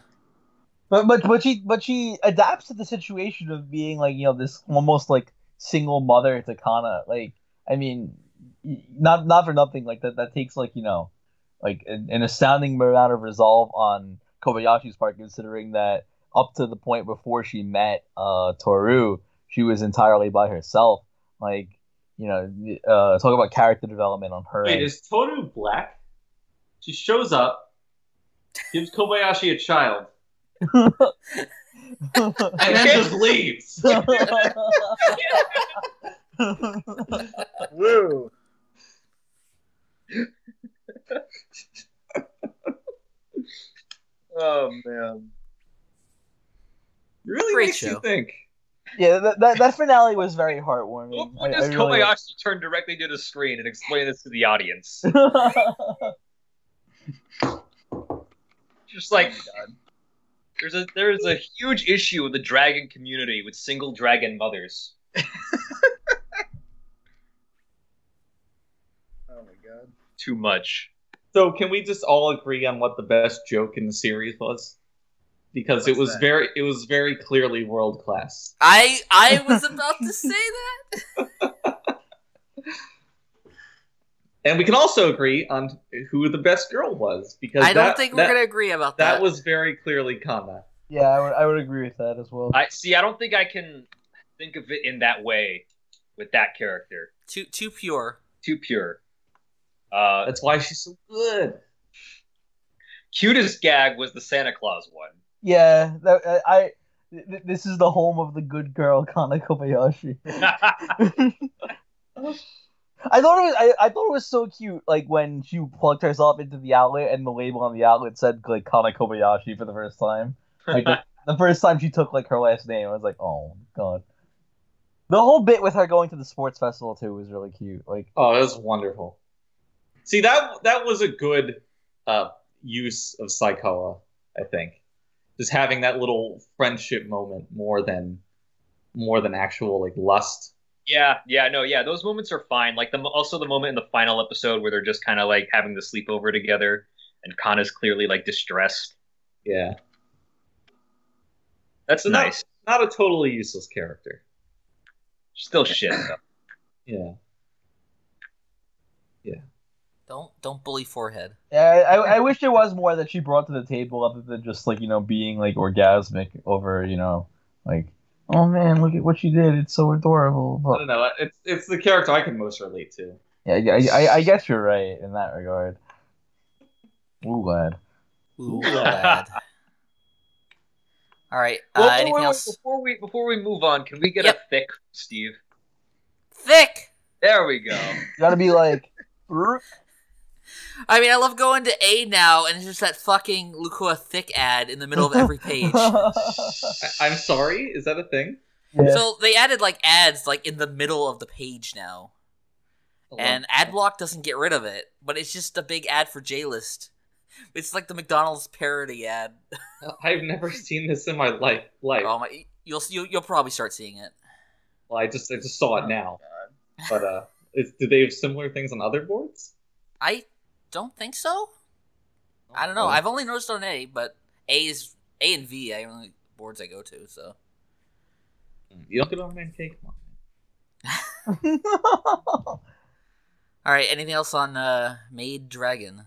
But she adapts to the situation of being, like, this almost, like, single mother to Kana. Like, I mean, not for nothing, like, that takes, like, like an astounding amount of resolve on Kobayashi's part, considering that up to the point before she met Toru, she was entirely by herself. Like, talk about character development on her Wait, end. is Toru black? She shows up, gives Kobayashi a child, and then just leaves. Woo. Oh man. Really Great makes show. you think. Yeah, that finale was very heartwarming. When I does really Kobayashi turn directly to the screen and explain this to the audience? Just like there's a huge issue with the dragon community with single dragon mothers. Oh my god. Too much. So can we just all agree on what the best joke in the series was? Because it What's was that? very clearly world class. I was about to say that. And we can also agree on who the best girl was, because I don't think we're gonna agree about that. That was very clearly Kana. Yeah, I would agree with that as well. I don't think I can think of it in that way with that character. Too pure. Too pure. That's why she's so good. Cutest gag was the Santa Claus one. Yeah, this is the home of the good girl, Kana Kobayashi. I thought it was so cute, like when she plugged herself into the outlet and the label on the outlet said like Kana Kobayashi for the first time. Like the first time she took like her last name, I was like, oh god. The whole bit with her going to the sports festival too was really cute. Like, oh, it was wonderful. See, that was a good use of Saikawa, I think. Just having that little friendship moment more than actual like lust. Yeah, those moments are fine. Like also the moment in the final episode where they're just kind of like having the sleepover together, and Kana's clearly like distressed. Yeah, that's nice. Not a totally useless character. Still shit though. Yeah. Don't bully forehead. yeah, I wish there was more that she brought to the table other than just like being like orgasmic over like, oh man, look at what she did, it's so adorable. But, I don't know. It's the character I can most relate to. yeah, I guess you're right in that regard. Ooh, lad. Ooh, lad. All right. Well, Anything else? Before we move on, can we get Yep. a thick, Steve? Thick. There we go. You gotta be like. I mean, I love going to A now, and it's just that fucking Lukua thick ad in the middle of every page. I'm sorry. Is that a thing? Yeah. So they added like ads like in the middle of the page now, and AdBlock doesn't get rid of it, but it's just a big ad for J-List. It's like the McDonald's parody ad. I've never seen this in my life. Oh my! You'll probably start seeing it. Well, I just saw it now. But do they have similar things on other boards? I don't think so. I don't know. I've only noticed on A, but A and V are the only boards I go to. So You don't get on NK. Come all right. Anything else on Maid Dragon?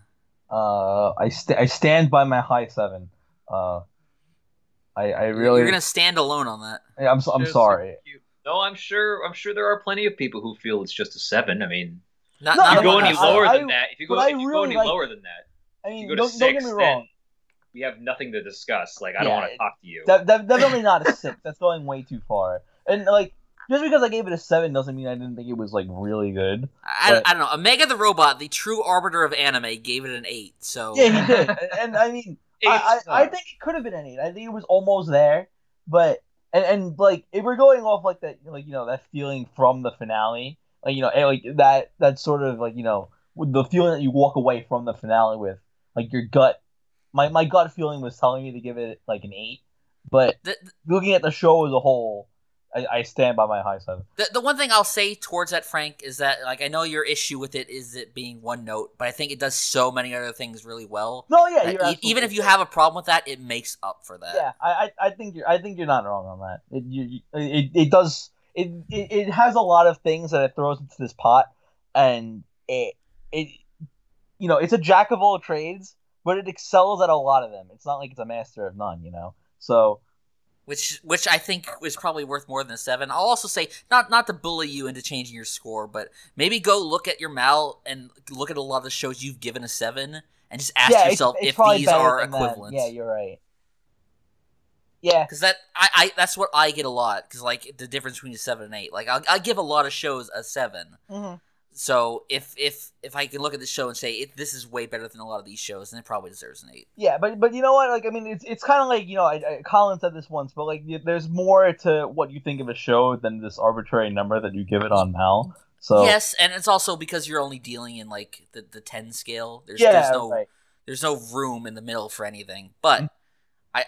I stand by my high 7. I really. You're gonna stand alone on that. I'm sorry. No, I'm sure there are plenty of people who feel it's just a 7. I mean, Not if you go among any us. lower than that, if you go really any like lower it. than that, I if mean, you go to don't 6, get me then wrong. we have nothing to discuss. Like, I don't want to talk to you. Definitely not a 6. That's going way too far. And like, just because I gave it a 7 doesn't mean I didn't think it was like really good. I don't know. Omega the Robot, the true arbiter of anime, gave it an 8. So Yeah, he did. And I mean, I think it could have been an 8. I think it was almost there, but and like if we're going off like that, like that feeling from the finale, like and, like that sort of like with the feeling that you walk away from the finale with, like your gut, my gut feeling was telling me to give it like an 8, but looking at the show as a whole, I stand by my high 7. The one thing I'll say towards that, Frank, is that like I know your issue with it is it being one note, but I think it does so many other things really well. No, yeah, you're even if you have a problem with that, it makes up for that. Yeah, I think you're not wrong on that. It does it has a lot of things that it throws into this pot, and it it's a jack of all trades, but it excels at a lot of them. It's not like it's a master of none, So. Which I think was probably worth more than a 7. I'll also say, not to bully you into changing your score, but maybe go look at your Mal and look at a lot of the shows you've given a 7, and just ask yourself it's if probably these better are than that. equivalent. Yeah, you're right. Yeah, because that's what I get a lot. Because like the difference between a 7 and 8, like I give a lot of shows a 7. Mm-hmm. So if I can look at the show and say this is way better than a lot of these shows, then it probably deserves an 8. Yeah, but you know what? Like, I mean, it's kind of like, you know, Collin said this once, but like, there's more to what you think of a show than this arbitrary number that you give it on Mal. So yes, and it's also because you're only dealing in like the 10 scale. There's no room in the middle for anything. But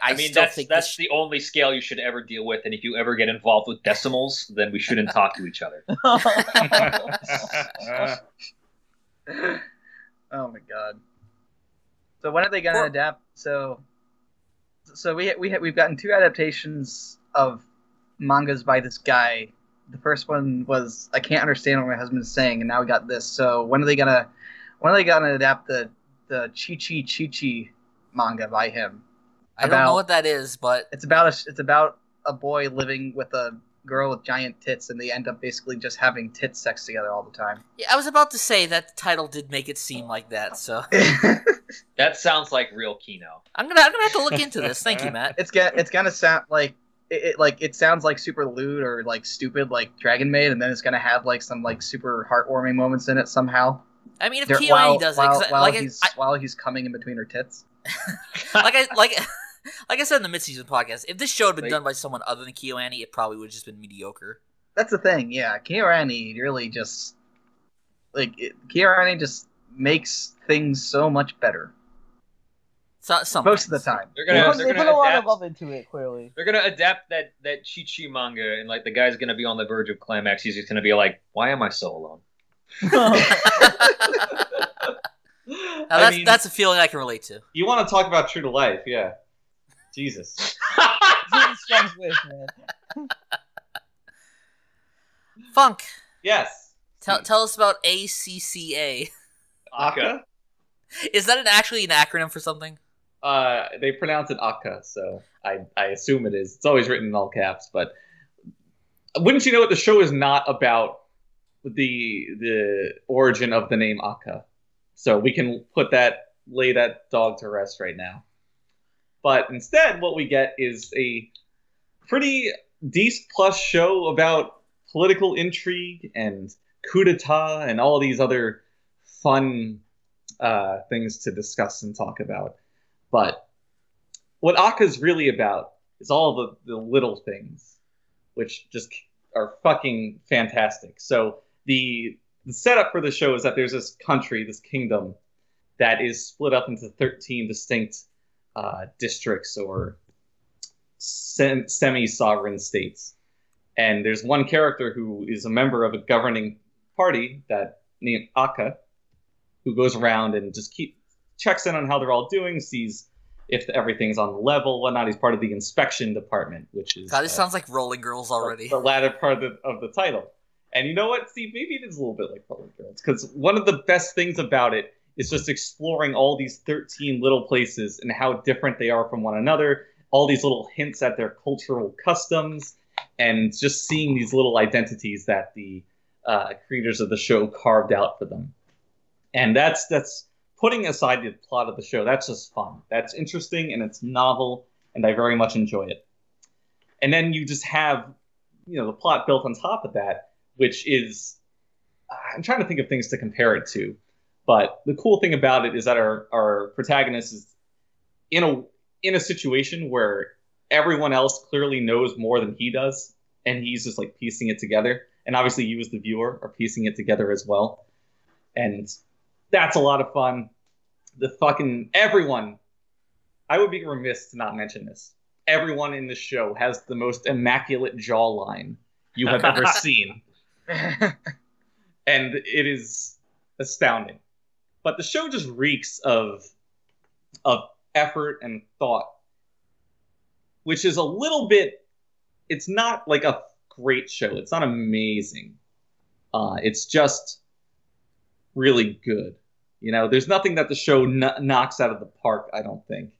I mean, that's the only scale you should ever deal with, and if you ever get involved with decimals, then we shouldn't talk to each other. Oh my god! So when are they gonna adapt? So we've gotten 2 adaptations of mangas by this guy. The first one was I can't understand what my husband's saying, and now we got this. So when are they gonna adapt the Chi manga by him? I don't know what that is, but it's about a boy living with a girl with giant tits, and they end up basically just having tit sex together all the time. Yeah, I was about to say that the title did make it seem like that. So that sounds like real Kino. I'm gonna have to look into this. Thank you, Matt. It's gonna sound like it sounds like super lewd or like stupid like Dragon Maid, and then it's gonna have like some like super heartwarming moments in it somehow. I mean, if KyoAni does it, while he's coming in between her tits, like I said in the mid-season podcast, if this show had been done by someone other than KyoAni, it probably would have just been mediocre. That's the thing, yeah. KyoAni really just KyoAni just makes things so much better. Most of the time, they're gonna put a lot of love into it. Clearly, they're gonna adapt that Chi manga, and like the guy's gonna be on the verge of climax. He's just gonna be like, "Why am I so alone?" Now that's a feeling I can relate to. You want to talk about true to life, yeah. Jesus. Funk. Yes. Tell us about ACCA. ACCA? Is that actually an acronym for something? They pronounce it ACCA, so I assume it is. It's always written in all caps, but wouldn't you know what the show is not about the origin of the name ACCA. So we can lay that dog to rest right now. But instead, what we get is a pretty decent plus show about political intrigue and coup d'etat and all these other fun things to discuss and talk about. But what ACCA is really about is all the little things, which just are fucking fantastic. So the setup for the show is that there's this country, this kingdom, that is split up into 13 distinct districts or semi-sovereign states. And there's one character who is a member of a governing party named ACCA, who goes around and just checks in on how they're all doing, sees if everything's on the level, whatnot. He's part of the inspection department, which is... God, this sounds like Rolling Girls already. The latter part of the title. And you know what, Steve? Maybe it is a little bit like Rolling Girls, because one of the best things about it is just exploring all these 13 little places and how different they are from one another, all these little hints at their cultural customs, and just seeing these little identities that the creators of the show carved out for them. And that's putting aside the plot of the show, that's just fun. That's interesting, and it's novel, and I very much enjoy it. And then you just have, the plot built on top of that, which is, I'm trying to think of things to compare it to. But the cool thing about it is that our protagonist is in a situation where everyone else clearly knows more than he does, and he's just like piecing it together. And obviously you as the viewer are piecing it together as well. And that's a lot of fun. Everyone, I would be remiss to not mention this. Everyone in the show has the most immaculate jawline you have ever seen. And it is astounding. But the show just reeks of effort and thought, which is a little bit, it's not like a great show. It's not amazing. It's just really good. There's nothing that the show knocks out of the park, I don't think.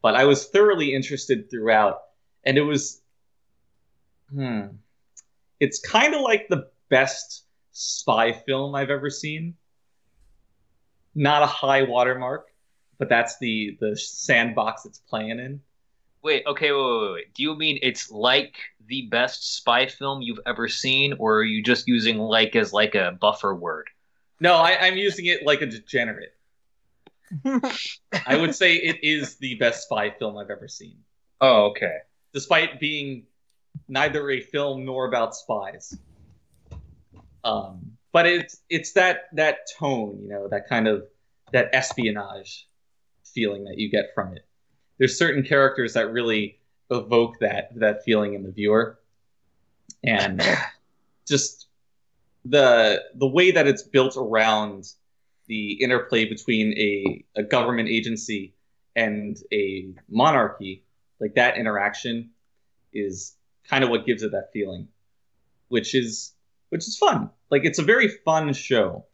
But I was thoroughly interested throughout. And it was, it's kind of like the best spy film I've ever seen. Not a high watermark, but that's the sandbox it's playing in. Wait. Do you mean it's like the best spy film you've ever seen, or are you just using like as like a buffer word? No, I'm using it like a degenerate. I would say it is the best spy film I've ever seen. Oh, okay. Despite being neither a film nor about spies. But it's that tone, you know, that kind of that espionage feeling that you get from it. There's certain characters that really evoke that feeling in the viewer. And just the way that it's built around the interplay between a government agency and a monarchy, like that interaction is kind of what gives it that feeling, which is fun. Like, it's a very fun show,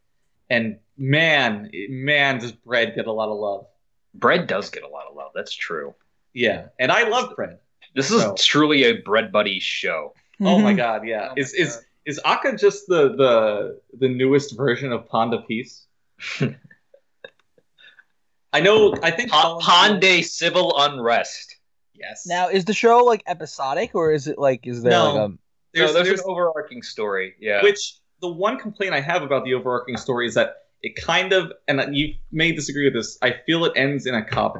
and man, does Bread get a lot of love. Bread does get a lot of love. That's true. Yeah, and I love Bread. This is truly a Bread Buddy show. Oh my god, yeah. Is ACCA just the newest version of Panda Peace? I think Pande Civil Unrest. Yes. Now, is the show like episodic, or is it like there's an overarching story? Yeah. Which the one complaint I have about the overarching story is that it kind of, and you may disagree with this, I feel it ends in a cop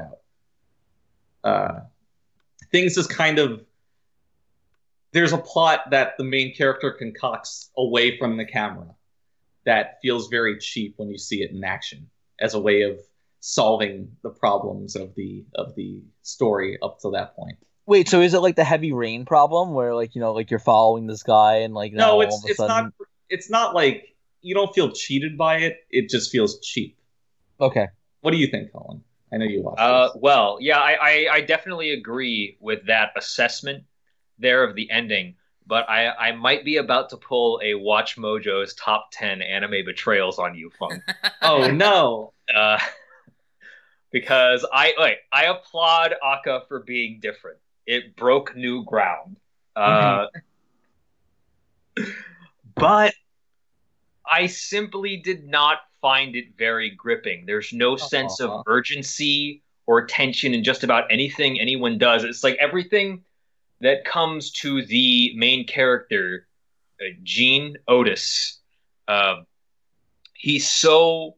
out. Things just kind of, there's a plot that the main character concocts away from the camera that feels very cheap when you see it in action as a way of solving the problems of the story up to that point. Wait, so is it like the heavy rain problem where like, you know, like you're following this guy and like now all of a sudden... it's not like you don't feel cheated by it, it just feels cheap. Okay. What do you think, Collin? I know you watched this. Well, yeah, I definitely agree with that assessment there of the ending, but I might be about to pull a Watch Mojo's top 10 anime betrayals on you, Fung. Oh no. Because I applaud ACCA for being different. It broke new ground. But I simply did not find it very gripping. There's no sense of urgency or tension in just about anything anyone does. It's like everything that comes to the main character, Gene Otis. He's so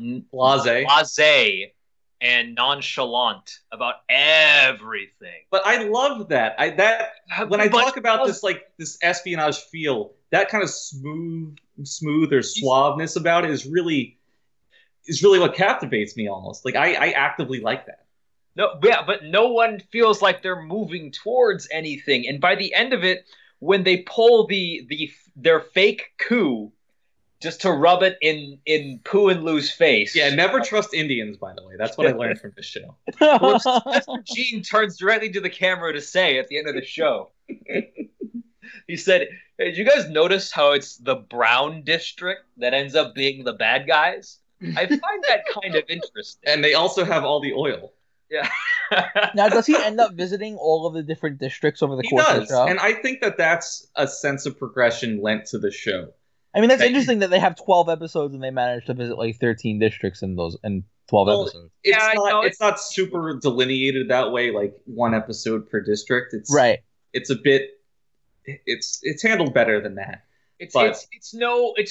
blasé and nonchalant about everything. But I love that. When I talk about this espionage feel, that kind of smooth or suaveness about it is really what captivates me almost. Like I actively like that. No, yeah, but no one feels like they're moving towards anything. And by the end of it, when they pull their fake coup just to rub it in Pooh and Lou's face. Yeah, never trust Indians, by the way. That's what I learned from this show. Well, that's what Gene turns directly to the camera to say at the end of the show. He said, "Hey, did you guys notice how it's the brown district that ends up being the bad guys? I find that kind of interesting." And they also have all the oil. Yeah. Now, does he end up visiting all of the different districts over the course of the show? And I think that's a sense of progression lent to the show. I mean, that's interesting that they have 12 episodes and they managed to visit like 13 districts in 12 episodes. It's not super delineated that way, like one episode per district. It's a bit. It's handled better than that. It's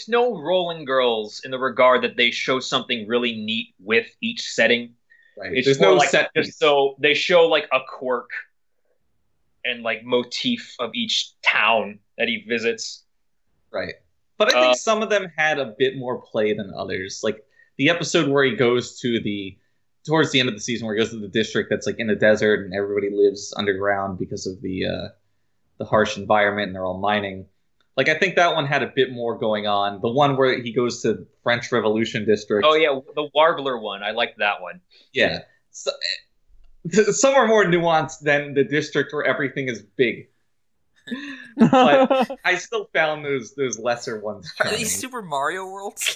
no Rolling Girls in the regard that they show something really neat with each setting. Right. There's no set piece. So they show like a quirk and like motif of each town that he visits. Right. But I think some of them had a bit more play than others. Like the episode where he goes towards the end of the season, where he goes to the district that's like in the desert and everybody lives underground because of the harsh environment and they're all mining. Like, I think that one had a bit more going on. The one where he goes to French Revolution District. Oh, yeah, the Warbler one. I liked that one. Yeah. So, some are more nuanced than the district where everything is big. But I still found those lesser ones charming. Are these Super Mario Worlds?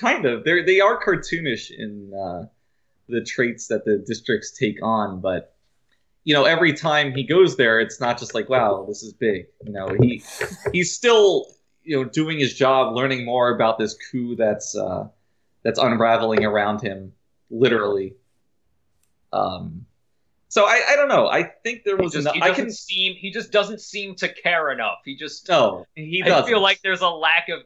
Kind of. They are cartoonish in the traits that the districts take on, but you know, every time he goes there, it's not just like, wow, this is big. You know, he's still, you know, doing his job, learning more about this coup that's unraveling around him, literally. So I don't know. I think there was enough. He just doesn't seem to care enough. He just he doesn't. I feel like there's a lack of.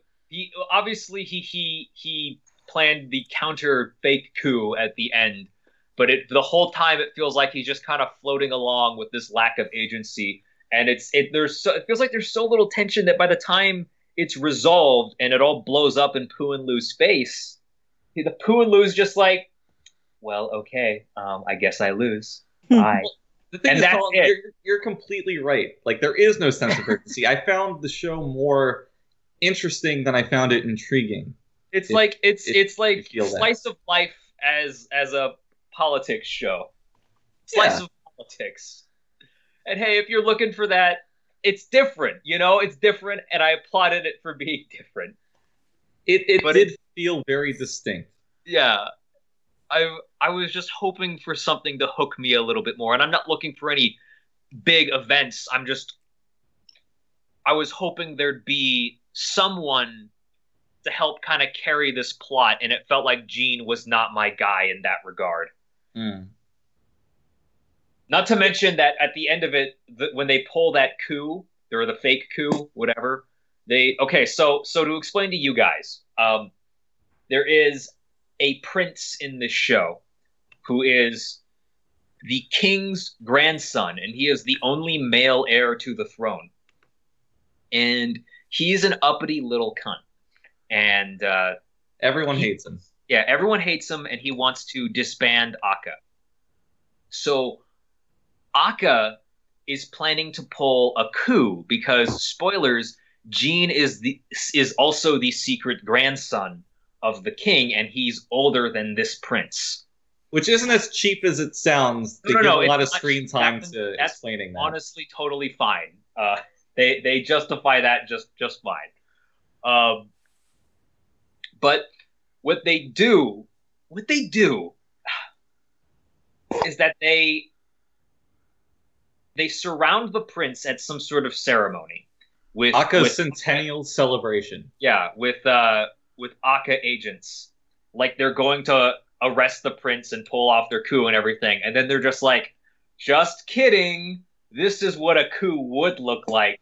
Obviously he planned the counter fake coup at the end, but the whole time it feels like he's just kind of floating along with this lack of agency, and it feels like there's so little tension that by the time it's resolved and it all blows up in Poo and Lu's face, the Poo and Lu's just like, well, okay, I guess I lose. Bye. The thing is, Colin, you're completely right. Like, there is no sense of urgency. I found the show more interesting than I found it intriguing. It's like slice of life as a politics show. Slice of politics. And hey, if you're looking for that, it's different. It's different, and I applauded it for being different. It did feel very distinct. Yeah. I was just hoping for something to hook me a little bit more, and I'm not looking for any big events. I was hoping there'd be someone to help kind of carry this plot, and it felt like Gene was not my guy in that regard. Not to mention that at the end of it, when they pull that coup, or the fake coup, whatever, so to explain to you guys, there is a prince in this show who is the king's grandson, and he is the only male heir to the throne. And he's an uppity little cunt. And everyone hates him. Yeah, everyone hates him, and he wants to disband ACCA. So ACCA is planning to pull a coup because, spoilers, Gene is also the secret grandson of the king, and he's older than this prince. Which isn't as cheap as it sounds. They give a lot of screen time to explaining that. Honestly, totally fine. They justify that just fine. But what they do is that they surround the prince at some sort of ceremony with ACCA's centennial celebration. Yeah, with ACCA agents. Like, they're going to arrest the prince and pull off their coup and everything. And then they're just like, just kidding. This is what a coup would look like.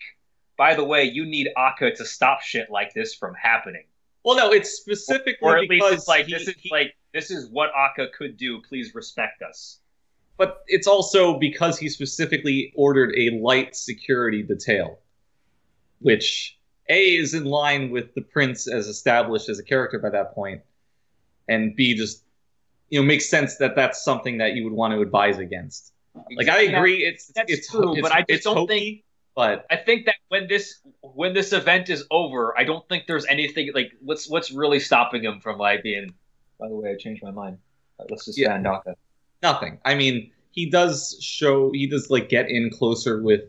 By the way, you need ACCA to stop shit like this from happening. Well, no, it's specifically or at because least it's like, this is what ACCA could do. Please respect us. But it's also because he specifically ordered a light security detail, which A, is in line with the prince as established as a character by that point, and B, just makes sense that that's something that you would want to advise against. Like, I agree, it's true, but I just don't hokey, think. But I think that when this event is over, I don't think there's anything like what's really stopping him from like being. By the way, I changed my mind. Let's just ban ACCA. Nothing. I mean, he does like get in closer with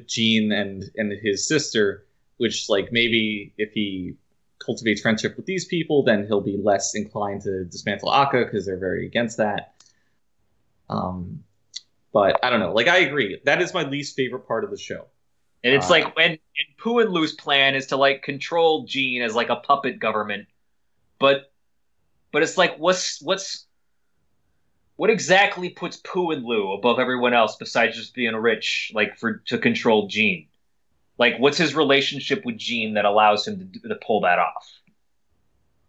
Gene and his sister, which, like, maybe if he cultivates friendship with these people, then he'll be less inclined to dismantle ACCA because they're very against that. But I don't know. Like, I agree. That is my least favorite part of the show. And it's like when Poo and Lu's plan is to like control Gene as like a puppet government, but it's like what exactly puts Poo and Lu above everyone else besides just being rich, like to control Gene? Like, what's his relationship with Gene that allows him to pull that off?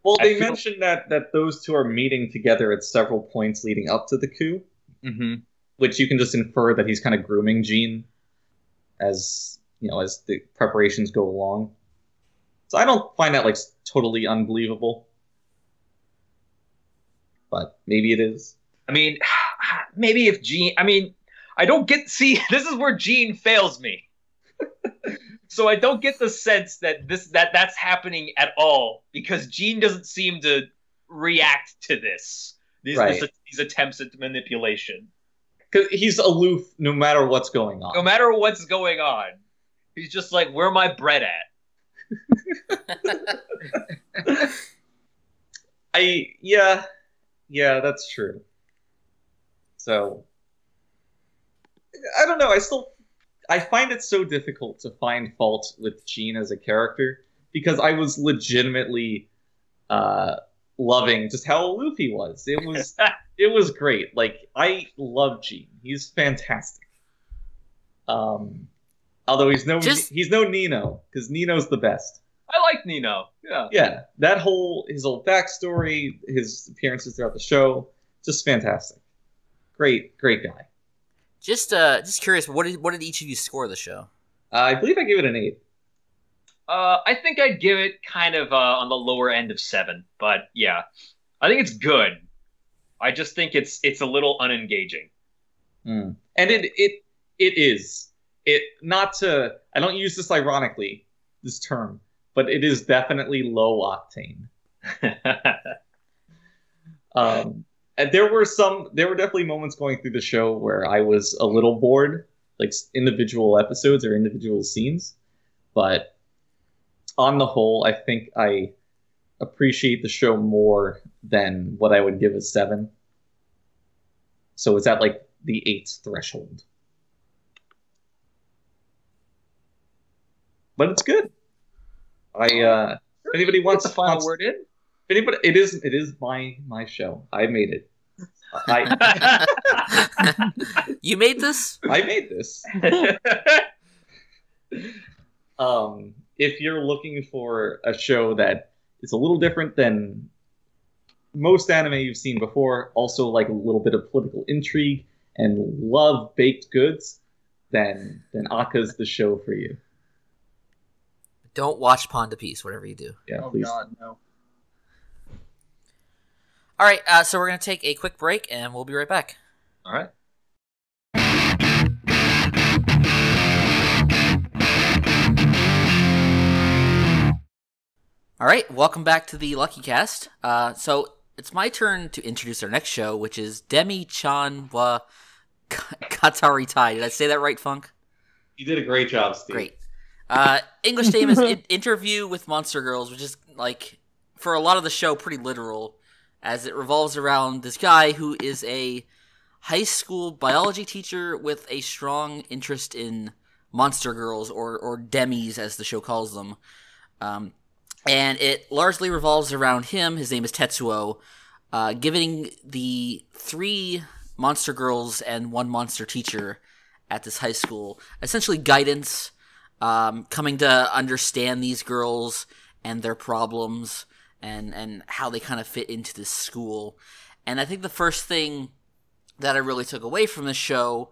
Well, they mentioned that those two are meeting together at several points leading up to the coup, which you can just infer that he's kind of grooming Gene as the preparations go along. So I don't find that like totally unbelievable, but maybe it is. I mean, maybe if Gene. I mean, I don't get. See, this is where Gene fails me. So I don't get the sense that that's happening at all because Gene doesn't seem to react to these attempts at manipulation. Because he's aloof no matter what's going on. No matter what's going on, he's just like, "Where my bread at?" Yeah, that's true. So I don't know. I find it so difficult to find fault with Gene as a character because I was legitimately loving just how aloof he was. It it was great. Like, I love Gene. He's fantastic. Although he's no Nino, because Nino's the best. I like Nino. Yeah. Yeah, his whole backstory, his appearances throughout the show, just fantastic. Great guy. Just curious, what did each of you score the show? I believe I gave it an 8. I think I'd give it kind of on the lower end of 7, but yeah, I think it's good. I just think it's a little unengaging. And it is. I don't use this ironically, this term, but it is definitely low octane. And there were definitely moments going through the show where I was a little bored, like individual episodes or individual scenes, but on the whole, I think I appreciate the show more than what I would give a 7. So it's at like the 8 threshold. But it's good. If anybody wants the final word in? Anybody, it is my show. I made it. You made this? I made this. If you're looking for a show that is a little different than most anime you've seen before, also like a little bit of political intrigue and love baked goods, then ACCA's the show for you. Don't watch Pond to Piece, whatever you do. Yeah, Oh please. God, no. All right, so we're going to take a quick break, and we'll be right back. All right. All right, welcome back to the Luckycast. So it's my turn to introduce our next show, which is Demi-chan wa Kataritai. Did I say that right, Funk? You did a great job, Steve. Great. English name is Interview with Monster Girls, which is, like, for a lot of the show, pretty literal, as it revolves around this guy who is a high school biology teacher with a strong interest in monster girls, or demis, as the show calls them. And it largely revolves around him, his name is Tetsuo, giving the 3 monster girls and 1 monster teacher at this high school essentially guidance, coming to understand these girls and their problems and how they kind of fit into this school. And I think the first thing that I really took away from the show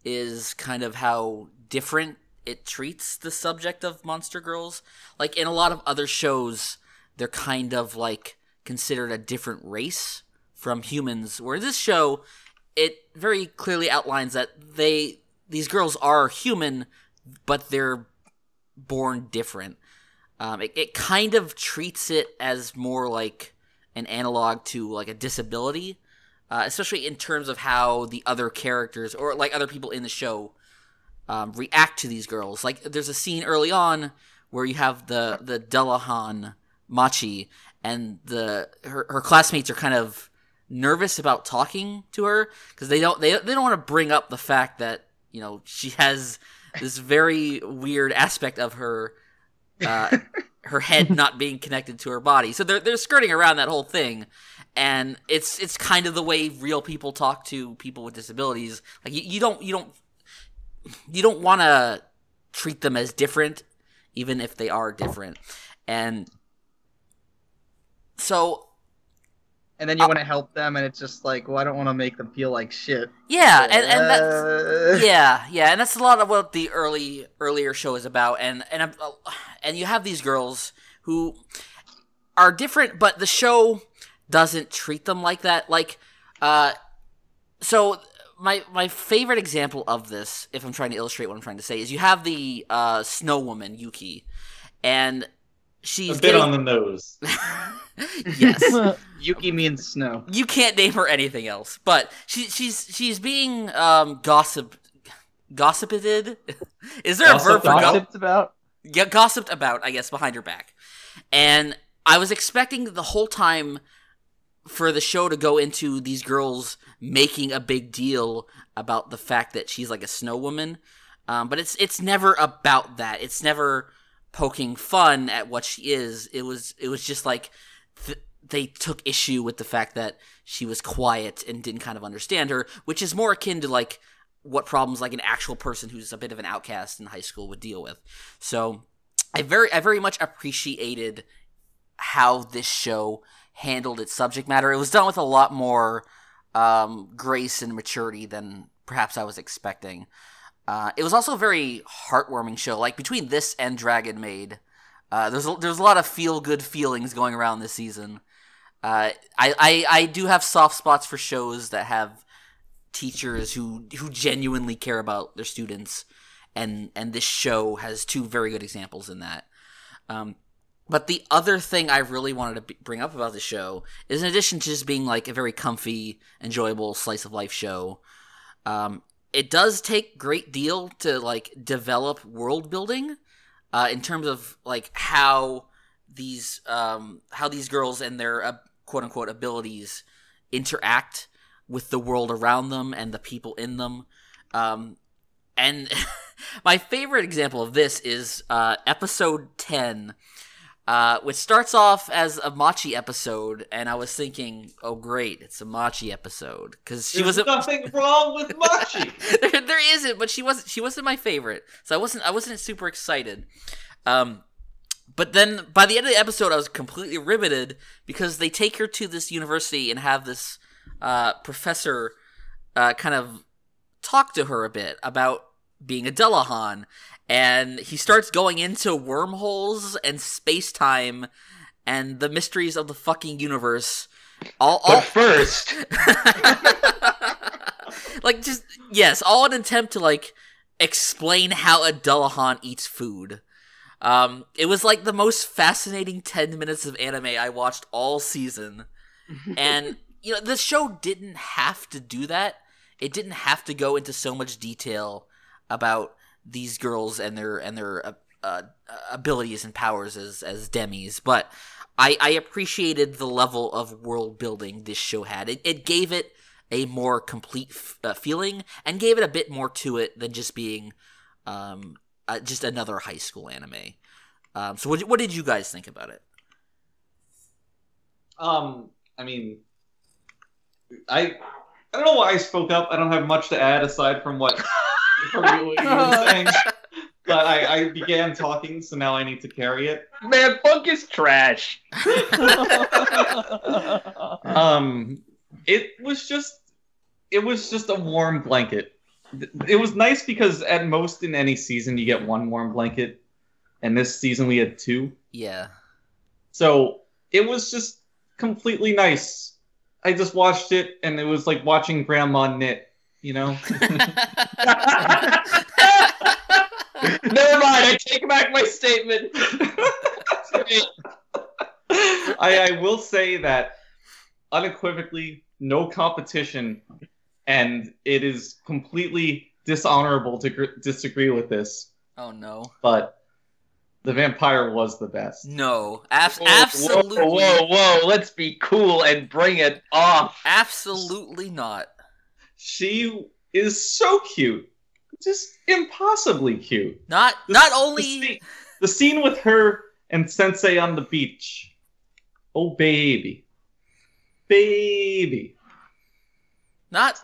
is kind of how different it treats the subject of monster girls. Like, in a lot of other shows, they're kind of, like, considered a different race from humans, where this show, it very clearly outlines that these girls are human, but they're born different. It kind of treats it as more like an analog to, like, a disability, especially in terms of how the other characters, or, like, other people in the show, react to these girls. Like, there's a scene early on where you have the Delahan Machi, and her classmates are kind of nervous about talking to her because they don't want to bring up the fact that, you know, she has this very weird aspect of her her head not being connected to her body. So they're skirting around that whole thing, and it's kind of the way real people talk to people with disabilities. Like, you don't want to treat them as different, even if they are different. And so... And then you want to help them, and it's just like, well, I don't want to make them feel like shit. Yeah, and that's... Yeah, and that's a lot of what the earlier show is about. And you have these girls who are different, but the show doesn't treat them like that. Like, so... My favorite example of this, if I'm trying to illustrate what I'm trying to say, is you have the snow woman, Yuki, and she's a bit on the nose. Yes. Yuki means snow. You can't name her anything else, but she's being gossipped. Is there a verb for gossiped about? Yeah, gossiped about, I guess, behind her back. And I was expecting the whole time for the show to go into these girls making a big deal about the fact that she's like a snow woman, but it's never about that. It's never poking fun at what she is. It was just like they took issue with the fact that she was quiet and didn't kind of understand her, which is more akin to like what problems like an actual person who's a bit of an outcast in high school would deal with. So I very much appreciated how this show handled its subject matter. It was done with a lot more grace and maturity than perhaps I was expecting. It was also a very heartwarming show. Like between this and Dragon Maid, there's a lot of feel-good feelings going around this season. I do have soft spots for shows that have teachers who genuinely care about their students, and this show has two very good examples in that. But the other thing I really wanted to bring up about the show is, in addition to just being like a very comfy, enjoyable slice of life show, it does take great deal to like develop world building in terms of like how these girls and their quote unquote abilities interact with the world around them and the people in them. And my favorite example of this is episode 10, which starts off as a Machi episode, and I was thinking, oh great, it's a Machi episode, because she wasn't. There's nothing wrong with Machi. there isn't, but she wasn't my favorite, so I wasn't super excited. But then by the end of the episode, I was completely riveted because they take her to this university and have this professor kind of talk to her a bit about being a Delahan, and he starts going into wormholes and space-time and the mysteries of the fucking universe. But first... like, just, yes, all in an attempt to, like, explain how a Delahan eats food. It was, like, the most fascinating 10 minutes of anime I watched all season. And, you know, the show didn't have to do that. It didn't have to go into so much detail about these girls and their abilities and powers as demis, but I appreciated the level of world building this show had. It gave it a more complete feeling and gave it a bit more to it than just being just another high school anime. So what did you guys think about it? I mean, I don't know why I spoke up. I don't have much to add aside from what you were saying. But I began talking, so now I need to carry it. Man, funk is trash. It was just a warm blanket. It was nice because at most in any season you get one warm blanket, and this season we had two. Yeah. So it was just completely nice. I just watched it, and it was like watching Grandma knit, you know? Never mind, I take back my statement. I will say that unequivocally, no competition, and it is completely dishonorable to disagree with this. Oh no. But the vampire was the best. No, absolutely. Whoa, let's be cool and bring it off. Absolutely not. She is so cute. Just impossibly cute. Not only the scene with her and Sensei on the beach. Oh baby. Not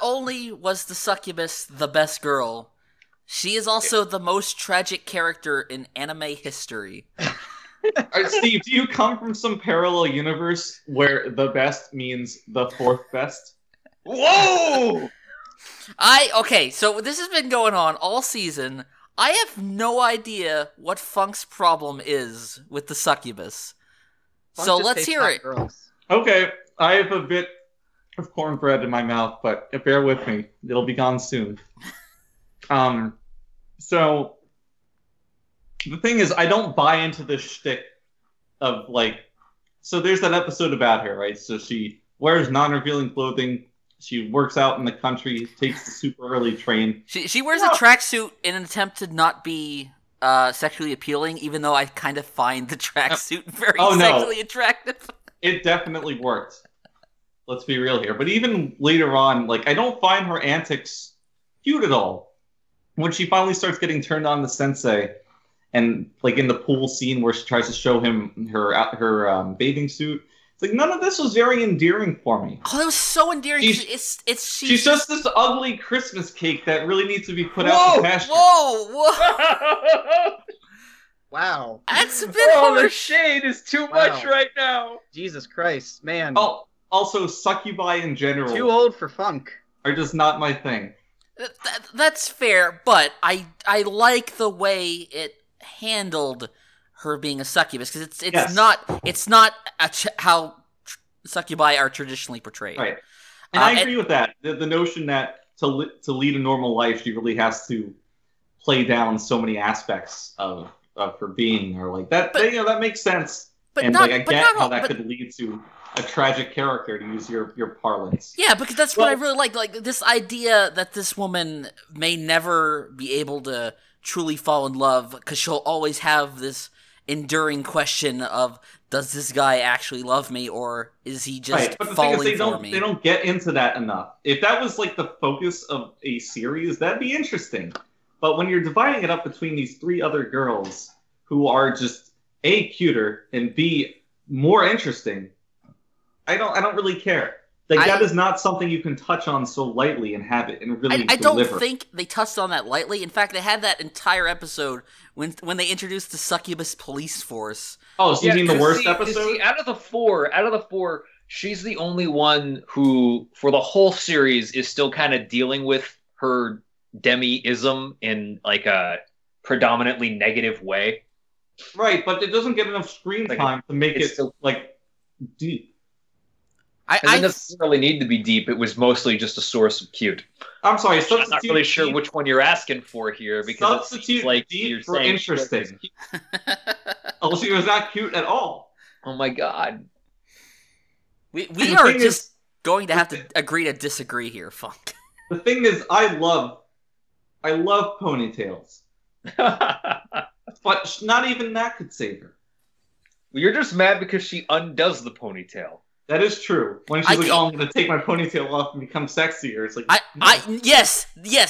only was the succubus the best girl, she is also the most tragic character in anime history. Steve, do you come from some parallel universe where the best means the fourth best? Whoa! Okay, so this has been going on all season. I have no idea what Funk's problem is with the succubus. So let's hear it. Girls. Okay, I have a bit of cornbread in my mouth, but bear with me. It'll be gone soon. So the thing is, I don't buy into the shtick of, like... So there's that episode about her, right? So she wears non-revealing clothing. She works out in the country, takes the super early train. She wears a tracksuit in an attempt to not be sexually appealing, even though I kind of find the tracksuit very sexually attractive. It definitely worked. Let's be real here. But even later on, like, I don't find her antics cute at all. When she finally starts getting turned on to Sensei, and like in the pool scene where she tries to show him her bathing suit, It's like none of this was very endearing for me. Oh, that was so endearing. She's just this ugly Christmas cake that really needs to be put out to pasture. Whoa! Wow. That's a bit the harsh. shade is too much right now. Jesus Christ, man. Oh, also, succubi in general Too old for funk. are just not my thing. That's fair, but I like the way it handled her being a succubus, because it's not how succubi are traditionally portrayed. Right. And I agree with that. The notion that to lead a normal life, she really has to play down so many aspects of her being, or like that. That makes sense. But and not, like I but get not how all, that but, could lead to a tragic character, to use your parlance. Yeah, because that's what I really like. Like this idea that this woman may never be able to truly fall in love, because she'll always have this enduring question of, does this guy actually love me, or is he just but the falling thing is, for me? They don't get into that enough. If that was like the focus of a series, that'd be interesting. But when you're dividing it up between these three other girls who are just A, cuter, and B, more interesting, I don't really care. Like, that is not something you can touch on so lightly and have it and really I deliver. don't think they touched on that lightly. In fact, they had that entire episode when they introduced the succubus police force. Oh, so you mean the worst episode? See, out of the four, she's the only one who, for the whole series, is still kind of dealing with her Demi-ism in like a predominantly negative way. Right, but it doesn't get enough screen time to make it still, like, deep. It doesn't necessarily need to be deep. It was mostly just a source of cute. I'm sorry, I'm not really sure which one you're asking for here, because substitute like deep you're for saying interesting. Oh, she was not cute at all. Oh my god. We are just going to have to agree to disagree here, Funk. The thing is, I love ponytails. But not even that could save her. Well, you're just mad because she undoes the ponytail. That is true. When she's like, "Oh, I'm going to take my ponytail off and become sexier," it's like, yes.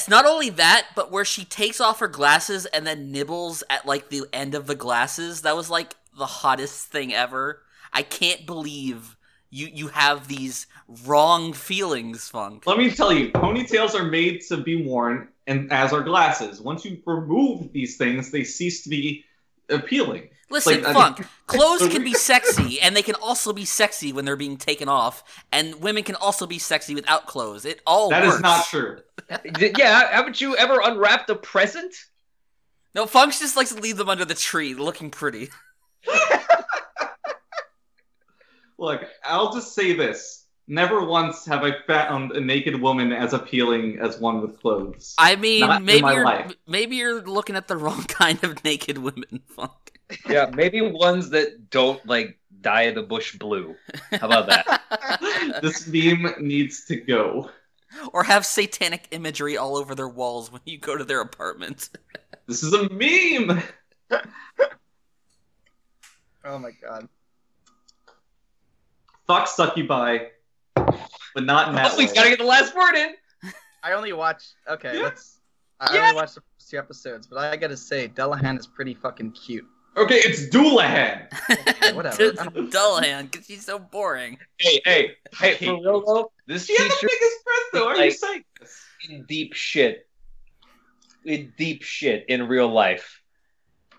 Not only that, but where she takes off her glasses and then nibbles at like the end of the glasses. That was like the hottest thing ever. I can't believe you have these wrong feelings, Funk. Let me tell you, ponytails are made to be worn, and as are glasses. Once you remove these things, they cease to be appealing. Listen, Funk, clothes can be sexy, and they can also be sexy when they're being taken off, and women can also be sexy without clothes. It all works. That is not true. Yeah, haven't you ever unwrapped a present? No, Funk just likes to leave them under the tree, looking pretty. Look, I'll just say this. Never once have I found a naked woman as appealing as one with clothes. I mean, Not maybe you're looking at the wrong kind of naked women, Funk. Yeah, maybe ones that don't, like, dye the bush blue. How about that? This meme needs to go. Or have satanic imagery all over their walls when you go to their apartment. This is a meme! Oh my god. Fuck succubi, but not in that way. He's gotta get the last word in! I only watched... Okay, I only watched the first 2 episodes, but I gotta say, Dullahan is pretty fucking cute. Okay, it's Doulahan. Okay, whatever. Dullahan, because she's so boring. Hey, for real though, this She had the teacher biggest breath, though. Are you saying this? in deep shit in real life.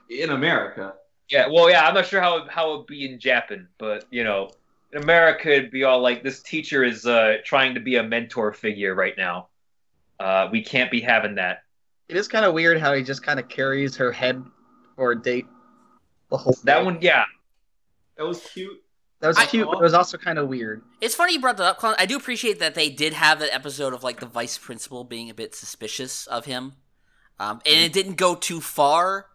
In America. Yeah, well, yeah, I'm not sure how it'd be in Japan, but you know, in America it'd be all like, this teacher is trying to be a mentor figure right now. We can't be having that. It is kind of weird how he just kind of carries her head for a date. The whole That one, yeah. That was cute. That was cute, but it was also kind of weird. It's funny you brought that up, Collin. I do appreciate that they did have that episode of like the vice principal being a bit suspicious of him. And it didn't go too far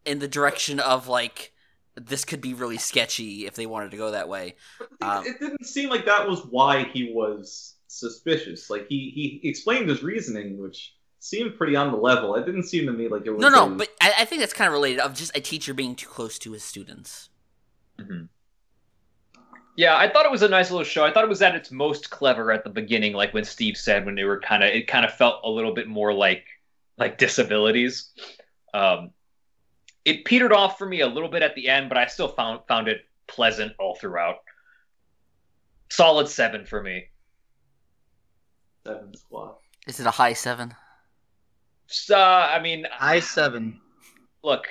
in the direction of like, this could be really sketchy if they wanted to go that way. It didn't seem like that was why he was suspicious. Like, he explained his reasoning, which seemed pretty on the level. It didn't seem to me like it was... No, but I think that's kind of related, of just a teacher being too close to his students. Mm-hmm. Yeah, I thought it was a nice little show. I thought it was at its most clever at the beginning, like when Steve said, when they were it kind of felt a little bit more like disabilities. It petered off for me a little bit at the end, but I still found it pleasant all throughout. Solid 7 for me. 7 squad. Is it a high 7? I mean, High 7. look,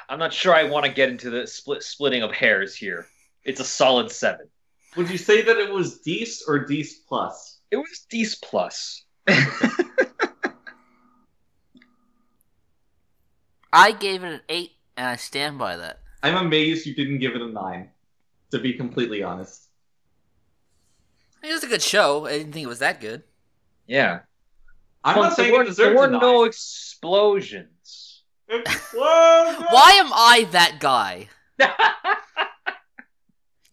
I'm not sure I want to get into the splitting of hairs here. It's a solid 7. Would you say that it was Dece or Dece plus? It was Dece plus. I gave it an 8, and I stand by that. I'm amazed you didn't give it a 9, to be completely honest. It was a good show. I didn't think it was that good. Yeah. I'm not saying it deserves there were a 9. no explosions. Why am I that guy?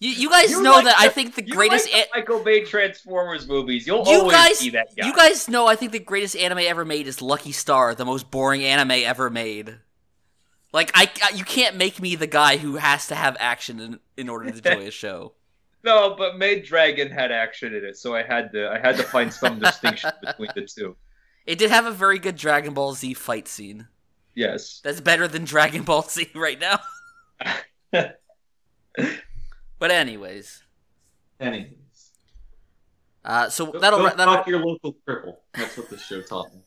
You guys know that I think the greatest... You like the Michael Bay Transformers movies. You'll always be that guy. You guys know I think the greatest anime ever made is Lucky Star, the most boring anime ever made. Like, you can't make me the guy who has to have action in order to enjoy a show. No, but Maid Dragon had action in it, so I had to find some distinction between the two. It did have a very good Dragon Ball Z fight scene. Yes. That's better than Dragon Ball Z right now. But anyways. So that'll fuck your local cripple. That's what this show taught me.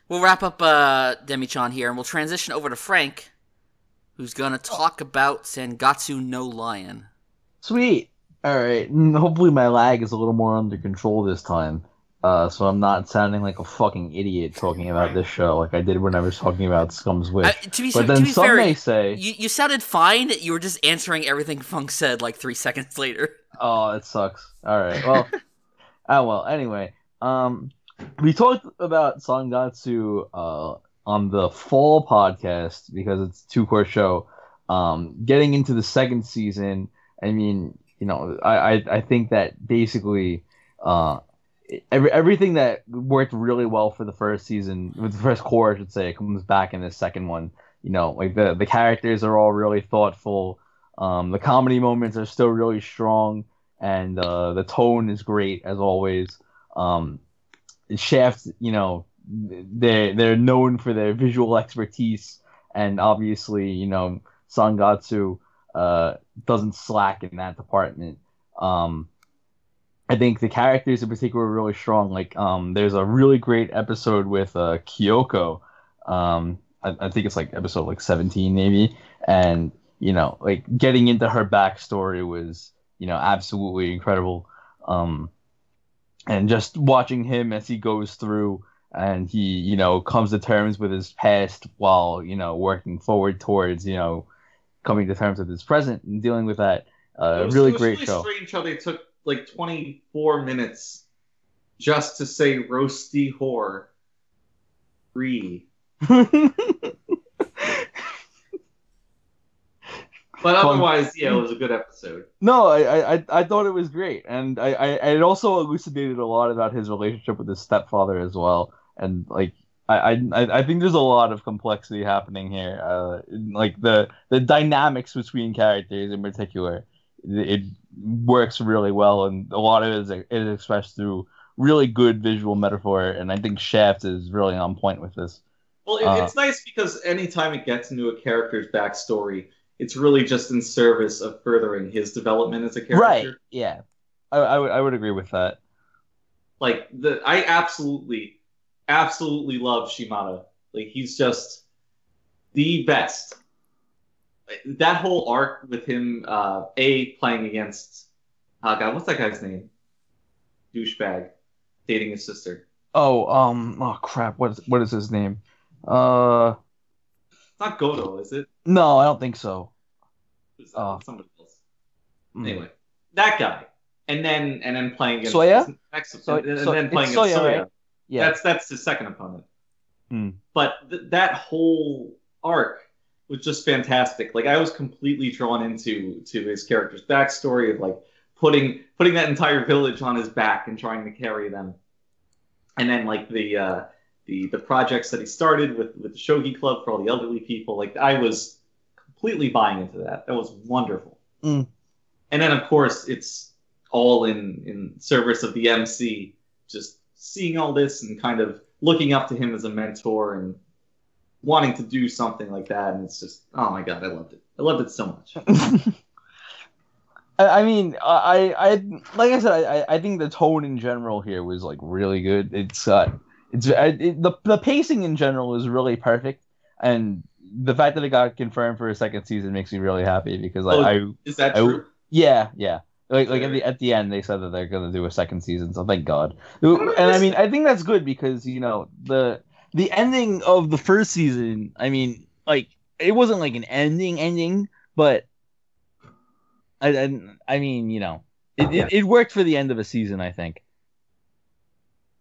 We'll wrap up Demi-chan here, and we'll transition over to Frank, who's gonna talk about Sangatsu no Lion. Sweet. All right. Hopefully my lag is a little more under control this time, so I'm not sounding like a fucking idiot talking about this show like I did when I was talking about Scum's Wish. To be some fair, may say you sounded fine. You were just answering everything Funk said like 3 seconds later. Oh, it sucks. All right. Well. Anyway, we talked about Sangatsu on the fall podcast because it's a 2-court show. Getting into the second season, I mean, I think that basically everything that worked really well for the first season, with the first core, I should say, comes back in the second one. Like the characters are all really thoughtful. The comedy moments are still really strong, and the tone is great as always. Shaft, they're known for their visual expertise, and obviously, Sangatsu doesn't slack in that department. I think the characters in particular are really strong. Like, there's a really great episode with Kyoko. I think it's like episode 17 maybe, and like getting into her backstory was absolutely incredible. And just watching him as he goes through and he comes to terms with his past while working forward towards coming to terms with his present and dealing with that. Really great show. It was really strange how they took like 24 minutes just to say roasty whore. But otherwise, yeah, it was a good episode. No, I thought it was great, and it also elucidated a lot about his relationship with his stepfather as well, and like I think there's a lot of complexity happening here, like the dynamics between characters in particular, it works really well, and a lot of it is expressed through really good visual metaphor, and I think Shaft is really on point with this. Well, it's nice because anytime it gets into a character's backstory, it's really just in service of furthering his development as a character. Right, yeah. I would agree with that. Like, I absolutely love Shimada. Like, he's just the best. That whole arc with him, playing against... God, what's that guy's name? Douchebag. Dating his sister. Oh crap, what is his name? It's not Goto, is it? No, I don't think so. Somebody else. Anyway, that guy, and then playing against Soya, and then playing against Soya. Right? Yeah, that's his second opponent. Mm. But that whole arc was just fantastic. Like, I was completely drawn into his character's backstory of like putting that entire village on his back and trying to carry them, and then like the projects that he started with the Shogi Club for all the elderly people. Like, I was completely buying into that. That was wonderful. Mm. And then, of course, it's all in service of the MC, just seeing all this and kind of looking up to him as a mentor and wanting to do something like that. And it's just, oh my God, I loved it. I loved it so much. I mean, I like I said, I think the tone in general here was like really good. The pacing in general is really perfect, and the fact that it got confirmed for a second season makes me really happy because Is that true? Yeah. Like Sure. at the end they said that they're gonna do a second season, so thank God. And I mean, I think that's good because the ending of the first season. I mean, like it wasn't like an ending, but I mean, it worked for the end of a season, I think.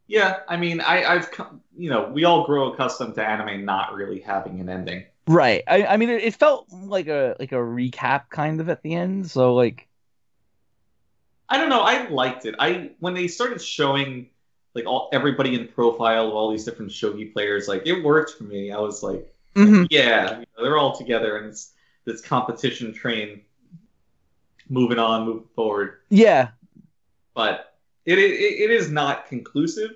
Yeah, I mean, I've we all grow accustomed to anime not really having an ending. Right. I mean, it felt like a recap kind of at the end. So like, I don't know. I liked it. When they started showing like everybody in profile of all these different shogi players, like it worked for me. I was like, yeah, they're all together, and it's this competition train moving forward. Yeah, but it is not conclusive,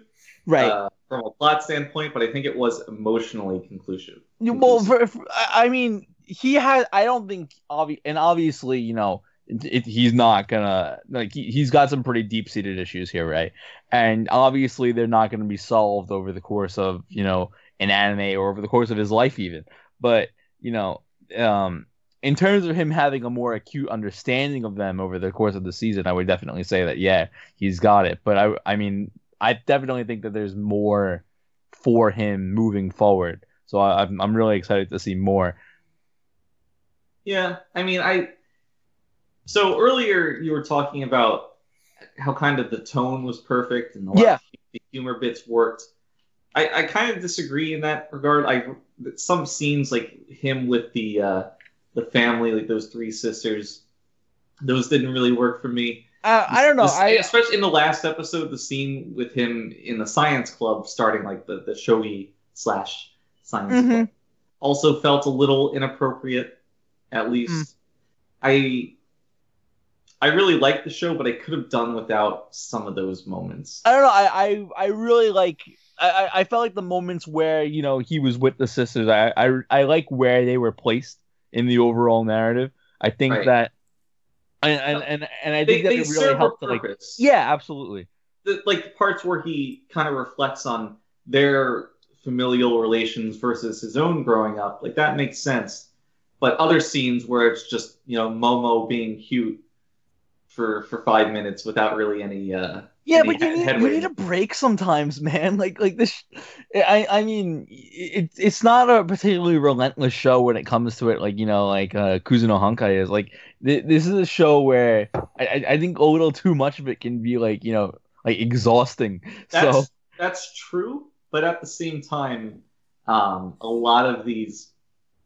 right? From a plot standpoint, but I think it was emotionally conclusive. Well, I mean, he has. I don't think obviously, he's not gonna like he's got some pretty deep-seated issues here, right? And obviously they're not going to be solved over the course of an anime or over the course of his life even. But in terms of him having a more acute understanding of them over the course of the season, I would definitely say that yeah, he's got it. But I mean, I definitely think that there's more for him moving forward. So I'm really excited to see more. Yeah, I mean, So earlier you were talking about how kind of the tone was perfect and the humor bits worked. I kind of disagree in that regard. Some scenes like him with the family, like those three sisters, those didn't really work for me. I don't know. Especially in the last episode, the scene with him in the science club, starting like the shogi / science club, also felt a little inappropriate. At least I really liked the show, but I could have done without some of those moments. I don't know. I really like. I felt like the moments where he was with the sisters. I like where they were placed in the overall narrative. I think that, and I think that it really helped. Yeah, absolutely. The parts where he kind of reflects on their familial relations versus his own growing up, like that makes sense. But other scenes where it's just Momo being cute for 5 minutes without really any but you need a break sometimes, man. Like this. I mean, it's not a particularly relentless show when it comes to it. Like Kuzu no Honkai is. Like this is a show where I think a little too much of it can be like exhausting. That's true, but at the same time, a lot of these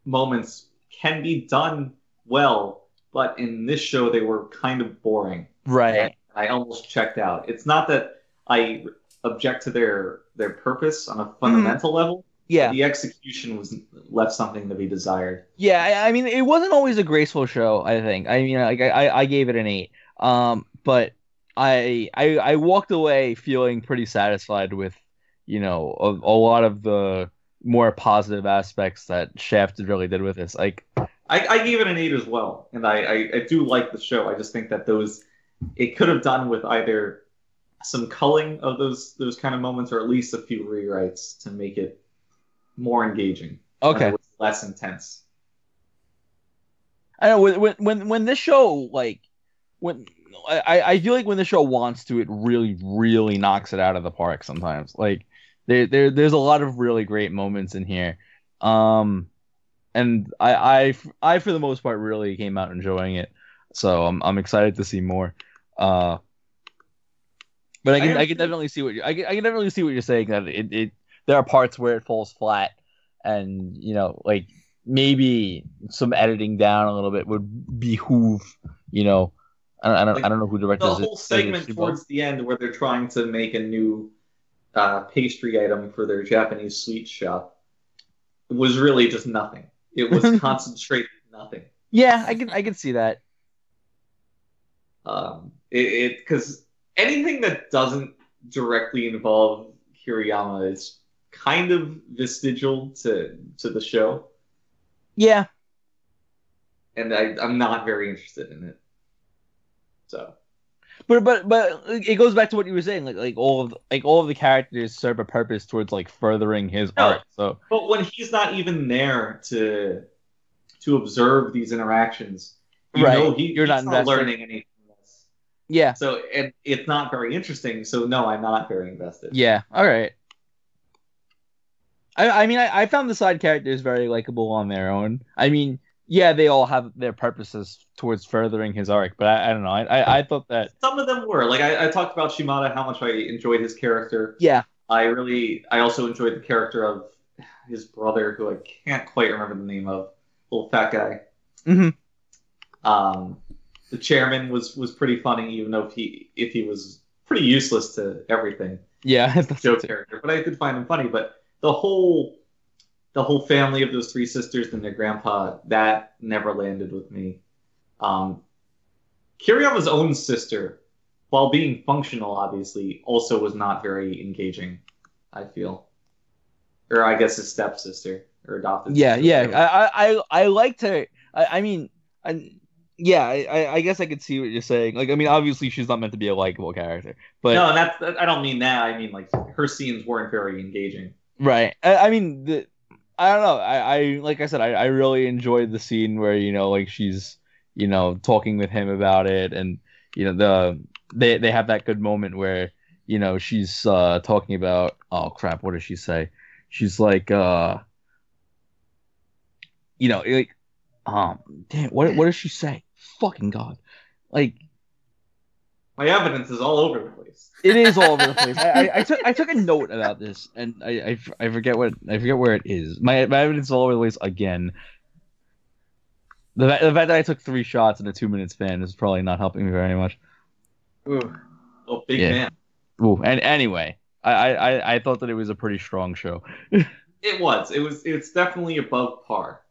moments can be done well, but in this show they were kind of boring. Right. I almost checked out. It's not that I object to their purpose on a fundamental level. Yeah. The execution left something to be desired. Yeah, I mean, it wasn't always a graceful show, I think. I mean, I gave it an 8. But I walked away feeling pretty satisfied with, a lot of the more positive aspects that Shaft really did with this. Like, I gave it an 8 as well, and I do like the show. I just think that it could have done with either some culling of those kind of moments, or at least a few rewrites to make it more engaging. Okay, less intense. I know when this show I feel like when the show wants to, it really really knocks it out of the park. Sometimes there's a lot of really great moments in here. And I for the most part really came out enjoying it, so I'm excited to see more. But I can definitely see what I can definitely see what you're saying, that there are parts where it falls flat, and maybe some editing down a little bit would behoove. I don't know who directed the whole segment towards the end where they're trying to make a new pastry item for their Japanese sweet shop was really just nothing. It was concentrated nothing. Yeah, I can see that. Because anything that doesn't directly involve Kiriyama is kind of vestigial to the show. Yeah. And I'm not very interested in it. So, but it goes back to what you were saying. Like all of the characters serve a purpose towards like furthering his arc. So, but when he's not even there to observe these interactions, you're not learning anything from this. Yeah. So and it's not very interesting. So no, I'm not very invested. Yeah. All right. I mean, I found the side characters very likable on their own. I mean, yeah, they all have their purposes towards furthering his arc, but I don't know. I thought that some of them were like I talked about Shimada, how much I enjoyed his character. Yeah. I also enjoyed the character of his brother, who I can't quite remember the name of, little fat guy. Mm-hmm. The chairman was pretty funny, even though if he was pretty useless to everything. Yeah, joke character, but I did find him funny. But the whole family of those three sisters and their grandpa, that never landed with me. Kiriyama's own sister, while being functional, obviously, also was not very engaging, I feel. Or I guess his stepsister, or adopted sister. Yeah. I liked her. I guess I could see what you're saying. Like, I mean, obviously she's not meant to be a likable character, but no, and I don't mean that. I mean, like, her scenes weren't very engaging. Right. I mean, I don't know. I like I said, I really enjoyed the scene where, like she's, talking with him about it, and they have that good moment where, she's talking about, oh crap, what does she say? She's like, damn, what does she say? Fucking God. Like, my evidence is all over the place. It is all over the place. I took a note about this, and I forget where it is. My evidence is all over the place again. The fact that I took 3 shots in a 2-minute span is probably not helping me very much. Ooh. Oh, big man. Ooh, and anyway, I thought that it was a pretty strong show. It was. It's definitely above par.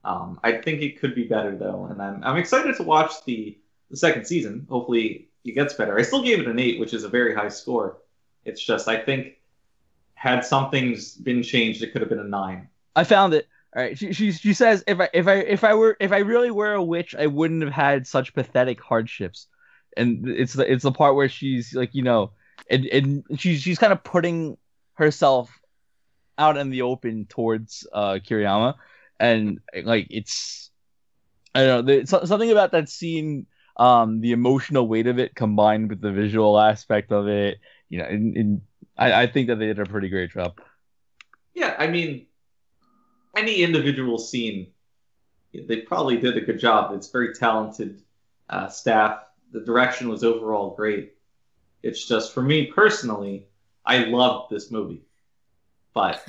I think it could be better though, and I'm excited to watch the second season. Hopefully it gets better. I still gave it an 8, which is a very high score. It's just, I think, had some things been changed, it could have been a 9. I found it. All right. She says, if I really were a witch, I wouldn't have had such pathetic hardships. And it's the part where she's like, and she's kind of putting herself out in the open towards Kiriyama, and like it's, I don't know, something about that scene. The emotional weight of it combined with the visual aspect of it, I think that they did a pretty great job. Yeah, I mean, any individual scene, they probably did a good job. It's very talented staff. The direction was overall great. It's just, for me personally, I loved this movie. But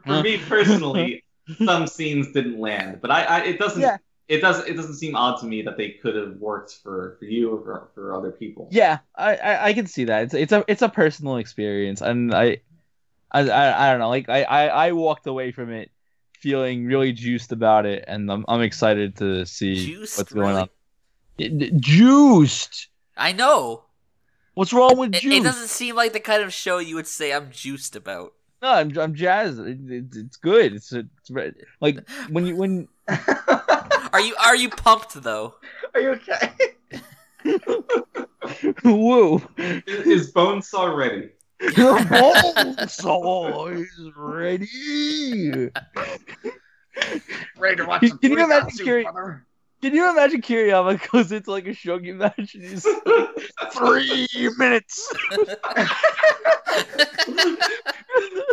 for me personally, some scenes didn't land, but it doesn't seem odd to me that they could have worked for you or for other people. Yeah, I can see that. It's a personal experience, and I don't know. Like I walked away from it feeling really juiced about it, and I'm excited to see what's going on. Juiced. I know. What's wrong with juice? It doesn't seem like the kind of show you would say I'm juiced about. No, I'm jazzed. It's good. It's like when. Are you pumped though? Are you okay? Woo! Is Bonesaw ready? Your Bonesaw is ready. Ready to watch some Katsu, brother. Can you imagine Kiriyama goes into like a shogi match and he's 3 minutes?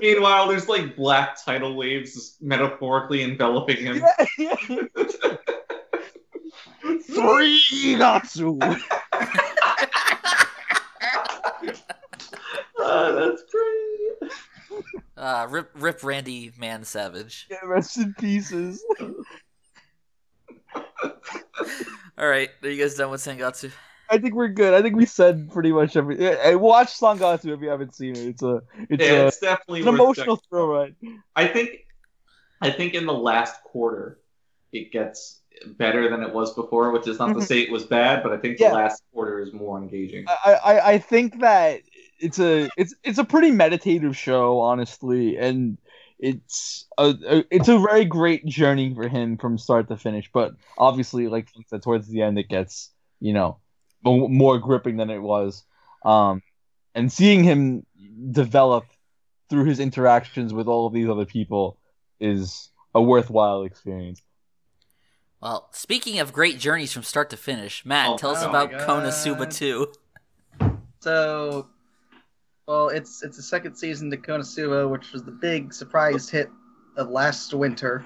Meanwhile, there's like black tidal waves metaphorically enveloping him. Yeah. 3 Natsu. That's great. Rip Randy Man Savage. Yeah, rest in pieces. All right, are you guys done with Sangatsu? I think we're good. I think we said pretty much everything. Watch Sangatsu if you haven't seen it. It's definitely an emotional thrill ride. I think in the last quarter it gets better than it was before, which is not to say it was bad, but I think the last quarter is more engaging. I think that it's a pretty meditative show, honestly, and it's a very great journey for him from start to finish. But obviously, like I said, towards the end, it gets more gripping than it was. And seeing him develop through his interactions with all of these other people is a worthwhile experience. Well, speaking of great journeys from start to finish, Matt, tell us about Konosuba 2. So, well, it's the second season to Konosuba, which was the big surprise hit of last winter.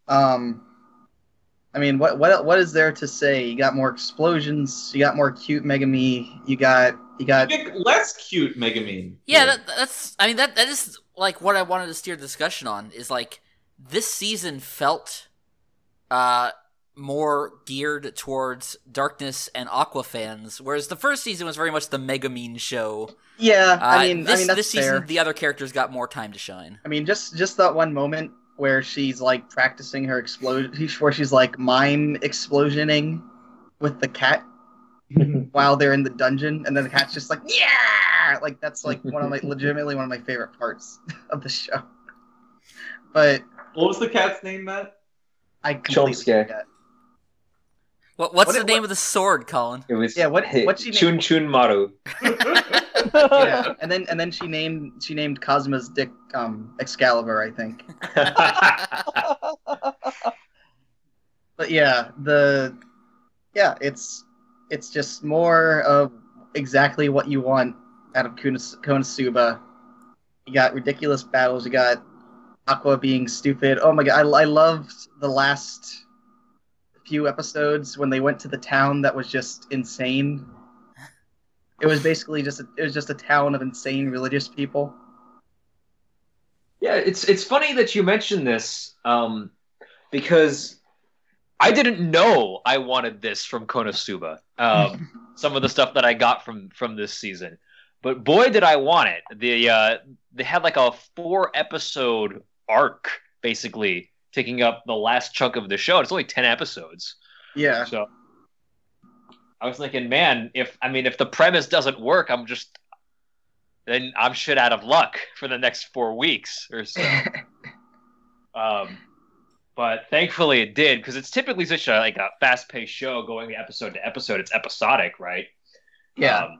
I mean, what is there to say? You got more explosions, you got more cute Megami, you got less cute Megami. Yeah, that is like what I wanted to steer the discussion on, is like this season felt more geared towards Darkness and Aqua fans, whereas the first season was very much the Megamine show. Yeah, I mean that's this season fair. the other characters got more time to shine. I mean, just that one moment where she's like practicing her explosion, where she's like mime explosioning with the cat while they're in the dungeon, and then the cat's just like, yeah, like that's like legitimately one of my favorite parts of the show. But what was the cat's name, Matt? I completely forget. What's the name of the sword, Collin? It was what's she Chun named? Chun Maru. Yeah, and then she named Cosmo's dick Excalibur, I think. But it's just more of exactly what you want out of Konosuba. You got ridiculous battles. You got Aqua being stupid. Oh my god, I loved the last few episodes when they went to the town that was just insane. It was basically just a town of insane religious people. Yeah, it's funny that you mentioned this, because I didn't know I wanted this from Konosuba. Some of the stuff that I got from this season, but boy did I want it. They had like a 4-episode arc, basically taking up the last chunk of the show. It's only 10 episodes. Yeah. So I was thinking, man, if the premise doesn't work, then I'm shit out of luck for the next 4 weeks or so. But thankfully it did, because it's typically such a fast-paced show going episode to episode. It's episodic, right? Yeah.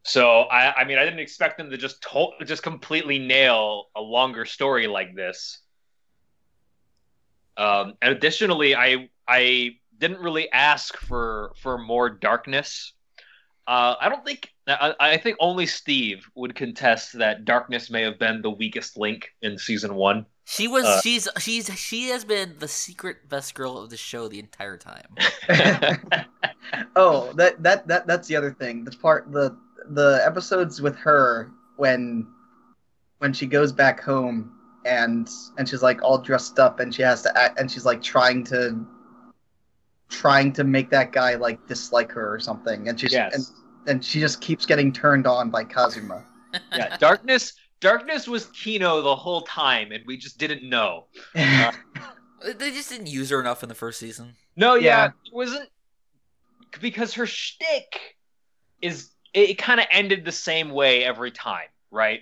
So I didn't expect them to just completely nail a longer story like this. And additionally, I didn't really ask for more darkness. I think only Steve would contest that Darkness may have been the weakest link in season 1. She has been the secret best girl of the show the entire time. Oh, that's the other thing. The episodes with her when she goes back home and she's like all dressed up and she has to act, and she's like trying to make that guy like dislike her or something, and and she just keeps getting turned on by Kazuma. Yeah, Darkness was Kino the whole time, and we just didn't know. They just didn't use her enough in the first season. No, yeah, it wasn't, because her shtick it kind of ended the same way every time, right?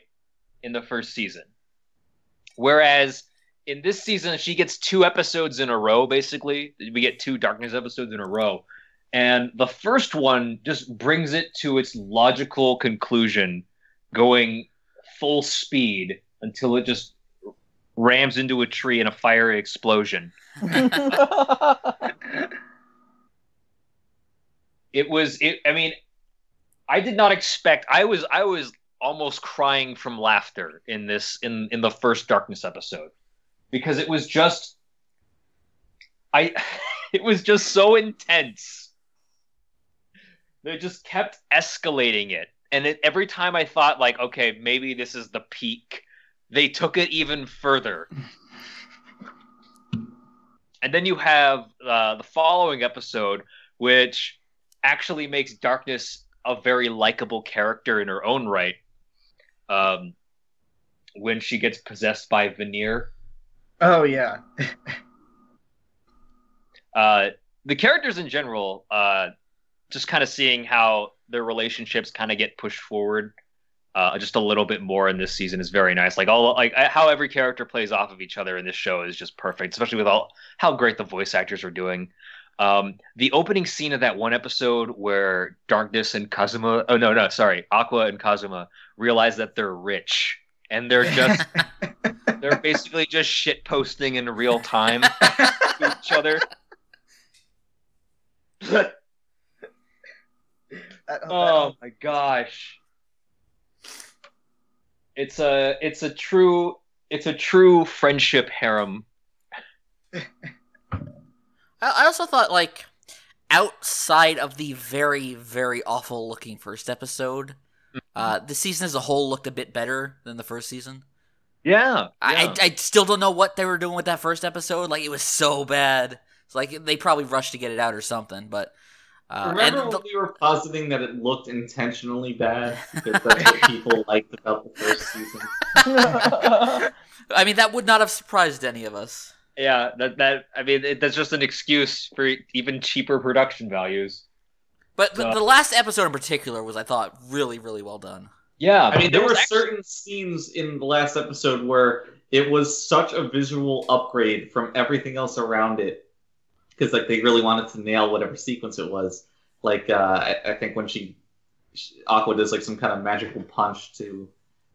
In the first season. Whereas in this season, she gets 2 episodes in a row, basically. We get 2 Darkness episodes in a row. And the first one just brings it to its logical conclusion, going full speed until it just rams into a tree in a fiery explosion. I did not expect. I was almost crying from laughter in the first Darkness episode, because it was just it was just so intense. They just kept escalating it, and every time I thought, like, okay, maybe this is the peak, they took it even further. And then you have the following episode, which actually makes Darkness a very likable character in her own right. When she gets possessed by Veneer. Oh yeah. The characters in general, just kind of seeing how their relationships kind of get pushed forward just a little bit more in this season is very nice. Like how every character plays off of each other in this show is just perfect, especially with how great the voice actors are doing. The opening scene of that one episode where Darkness and Kazuma, Aqua and Kazuma realize that they're rich and they're basically just shit posting in real time to each other. Oh my gosh. It's a true friendship harem. I also thought, like, outside of the very, very awful looking first episode, the season as a whole looked a bit better than the first season. Yeah. I still don't know what they were doing with that first episode. Like, it was so bad. It's like they probably rushed to get it out or something, but... Remember when we were positing that it looked intentionally bad? Because that's what people liked about the first season. I mean, that would not have surprised any of us. Yeah, that's just an excuse for even cheaper production values. But the last episode in particular was, I thought, really, really well done. Yeah, I mean, there were certain scenes in the last episode where it was such a visual upgrade from everything else around it. Because like they really wanted to nail whatever sequence it was. Like I think when Aqua does like some kind of magical punch to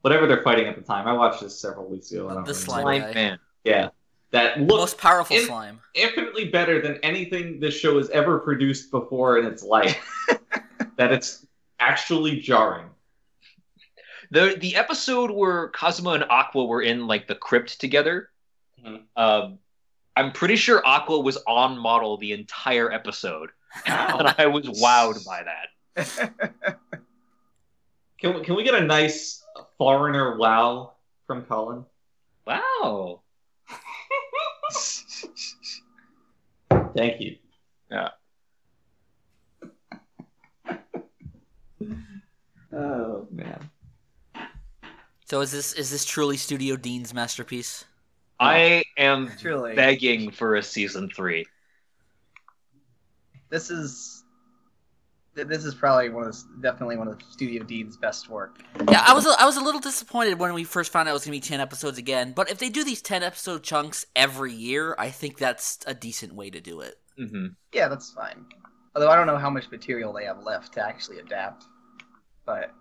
whatever they're fighting at the time. I watched this several weeks ago. I don't the remember. slime man. Yeah, that looks most powerful slime. Infinitely better than anything this show has ever produced before in its life. That it's actually jarring. The episode where Kazuma and Aqua were in like the crypt together. Mm-hmm. I'm pretty sure Aqua was on model the entire episode, and I was wowed by that. Can we get a nice foreigner wow from Collin? Wow. Thank you. Yeah. Oh man. So is this truly Studio Dean's masterpiece? I am Truly. begging for a season 3. This is probably definitely one of Studio Dean's best work. Yeah, I was a little disappointed when we first found out it was going to be 10 episodes again, but if they do these 10 episode chunks every year, I think that's a decent way to do it. Mm-hmm. Yeah, that's fine. Although I don't know how much material they have left to actually adapt. But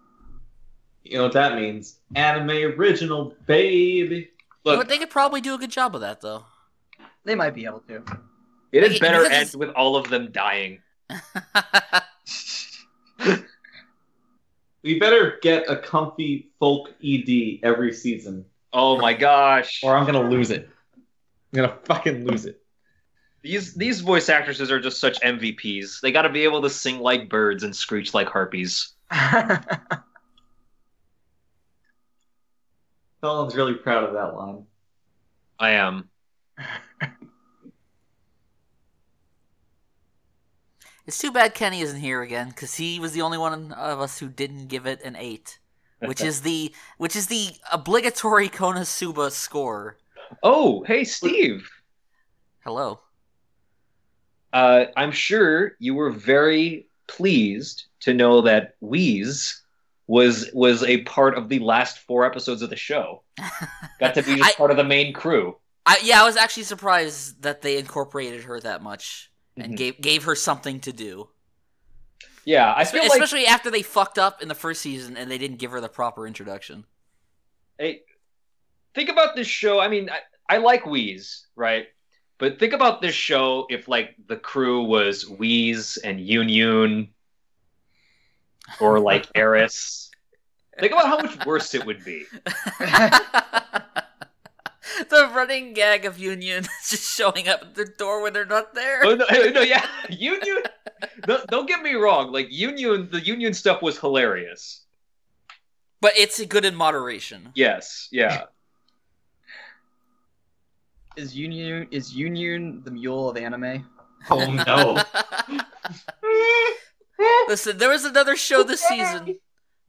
you know what that means? Anime original, baby. Look, but they could probably do a good job of that, though. They might be able to. It is better end with all of them dying. We better get a comfy folk ED every season. Oh my gosh. Or I'm gonna lose it. I'm gonna fucking lose it. These voice actresses are just such MVPs. They gotta be able to sing like birds and screech like harpies. Collin's really proud of that line. I am. It's too bad Kenny isn't here again, because he was the only one of us who didn't give it an 8, which is the obligatory Konosuba score. Oh, hey Steve. Hello. I'm sure you were very pleased to know that Wheeze was a part of the last 4 episodes of the show. Got to be just part of the main crew. I was actually surprised that they incorporated her that much and gave her something to do. Yeah, I feel especially after they fucked up in the first season and they didn't give her the proper introduction. Hey, think about this show. I mean, I like Wheeze, right? But think about this show if like the crew was Wheeze and Yun or like Eris. Think about how much worse it would be. The running gag of Union just showing up at their door when they're not there. Oh, no, yeah. Union. Don't get me wrong. Like the Union stuff was hilarious. But it's good in moderation. Yes, yeah. Is Union the mule of anime? Oh no. Listen, there was another show this season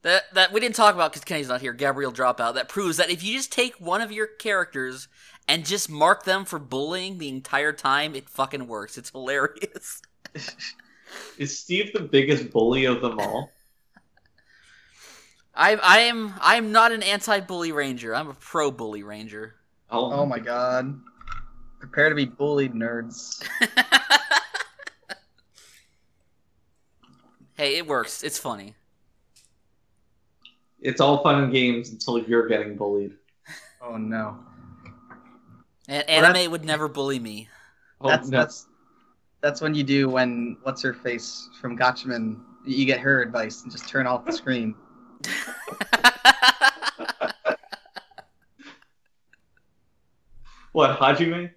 that we didn't talk about because Kenny's not here, Gabriel Dropout, that proves that if you just take one of your characters and just mark them for bullying the entire time, it fucking works. It's hilarious. Is Steve the biggest bully of them all? I'm not an anti-bully ranger. I'm a pro-bully ranger. Oh my god. Prepare to be bullied, nerds. Hey, it works. It's funny. It's all fun and games until you're getting bullied. Oh no. And anime would never bully me. That's when you do when what's her face from Gotchaman. You get her advice and just turn off the screen. What, Hajime?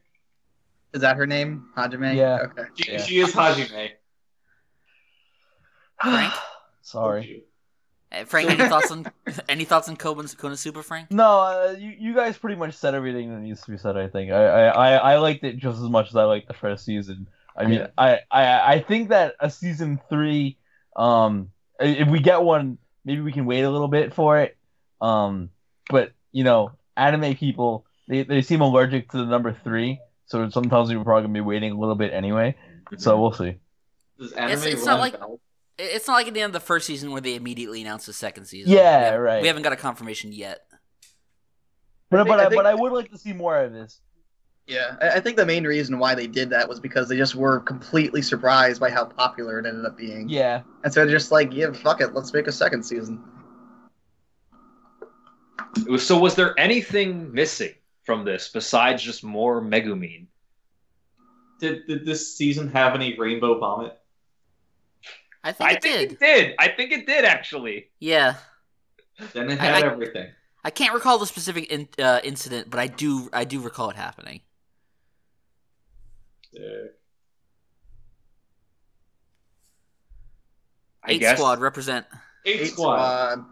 Is that her name? Hajime? Yeah. Okay. She is Hajime. Frank? Sorry. Frank, any thoughts on Konosuba, Frank? No, you guys pretty much said everything that needs to be said. I think I liked it just as much as I liked the first season. I mean, I think that a season 3, if we get one, maybe we can wait a little bit for it. But anime people they seem allergic to the number 3, so sometimes we're probably gonna be waiting a little bit anyway. So we'll see. Does anime It's not like at the end of the first season where they immediately announced the second season. Yeah, right. We haven't got a confirmation yet. But I would like to see more of this. Yeah, I think the main reason why they did that was because they just were completely surprised by how popular it ended up being. Yeah. And so they're just like, yeah, fuck it, let's make a second season. So was there anything missing from this besides just more Megumin? Did this season have any rainbow vomit? I think it did. I think it did, actually. Yeah. Then it had everything. I can't recall the specific incident, but I do recall it happening. I 8 guess. Squad represent. 8 Squad.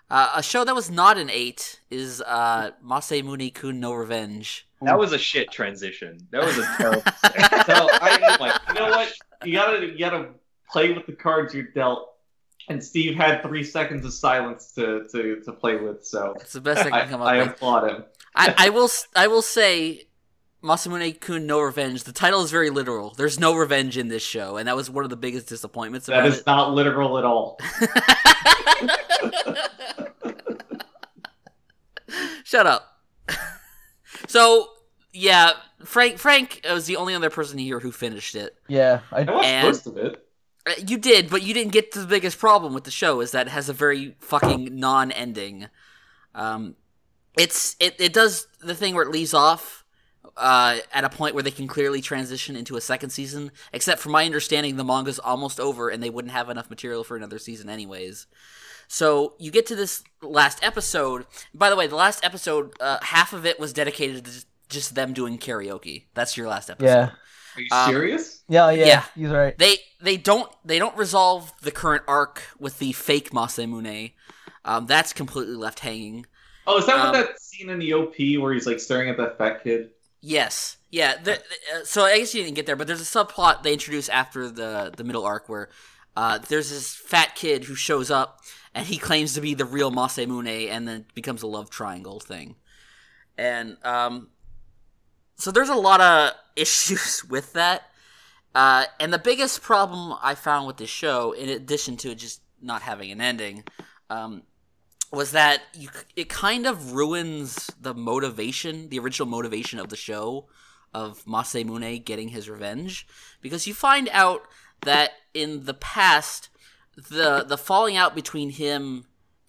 A show that was not an 8 is Masamune-kun no Revenge. That was a shit transition. That was a terrible. So I like, you know what? You gotta play with the cards you're dealt. And Steve had 3 seconds of silence to play with, so it's the best I can come up with. I applaud him. I will say, Masamune-kun no Revenge. The title is very literal. There's no revenge in this show, and that was one of the biggest disappointments about it. That is not literal at all. Shut up. So, yeah, Frank was the only other person here who finished it. Yeah, I watched most of it. You did, but you didn't get to the biggest problem with the show, is that it has a very fucking non-ending. It does the thing where it leaves off at a point where they can clearly transition into a second season, except from my understanding, the manga's almost over and they wouldn't have enough material for another season anyways. So you get to this last episode. By the way, the last episode, half of it was dedicated to just them doing karaoke. That's your last episode. Yeah. Are you serious? Yeah, he's right. They don't resolve the current arc with the fake Masamune. That's completely left hanging. Oh, is that what that scene in the OP where he's like staring at that fat kid? Yes. Yeah. So I guess you didn't get there, but there's a subplot they introduce after the middle arc where there's this fat kid who shows up and he claims to be the real Masamune, and then becomes a love triangle thing. And so there's a lot of issues with that. And the biggest problem I found with this show, in addition to it just not having an ending, was that it kind of ruins the original motivation of the show, of Masamune getting his revenge. Because you find out that in the past, the falling out between him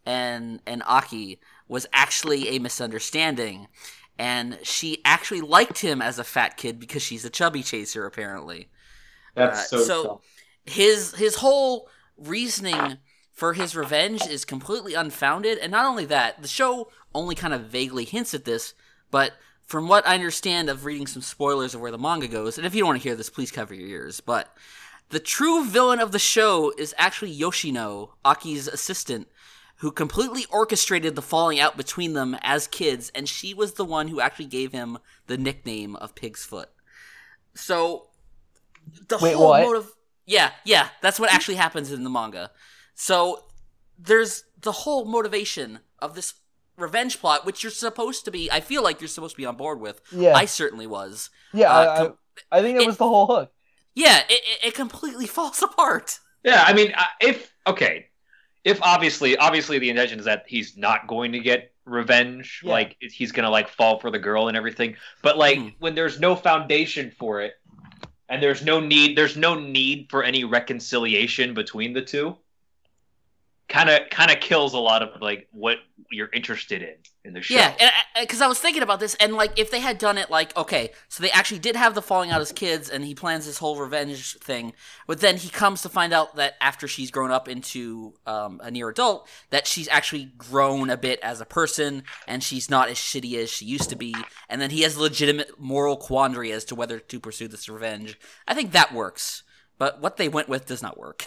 and Aki was actually a misunderstanding. And she actually liked him as a fat kid because she's a chubby chaser, apparently. That's so his whole reasoning for his revenge is completely unfounded. And not only that, the show only kind of vaguely hints at this, but from what I understand of reading some spoilers of where the manga goes, and if you don't want to hear this, please cover your ears, but the true villain of the show is actually Yoshino, Aki's assistant, who completely orchestrated the falling out between them as kids, and she was the one who actually gave him the nickname of Pig's Foot. So, the whole motive... Yeah, that's what actually happens in the manga. So, there's the whole motivation of this revenge plot, which you're supposed to be... I feel like you're supposed to be on board with. Yeah. I certainly was. Yeah, I think it was the whole hook. Yeah, it completely falls apart. Yeah, I mean, if okay, if obviously the intention is that he's not going to get revenge, like he's gonna like fall for the girl and everything, but like when there's no foundation for it, and there's no need for any reconciliation between the two, kind of kills a lot of like what you're interested in the show. Yeah, because I was thinking about this, and like if they had done it like, okay, so they actually did have the falling out as kids, and he plans this whole revenge thing, but then he comes to find out that after she's grown up into a near adult, that she's actually grown a bit as a person, and she's not as shitty as she used to be, and then he has a legitimate moral quandary as to whether to pursue this revenge. I think that works, but what they went with does not work.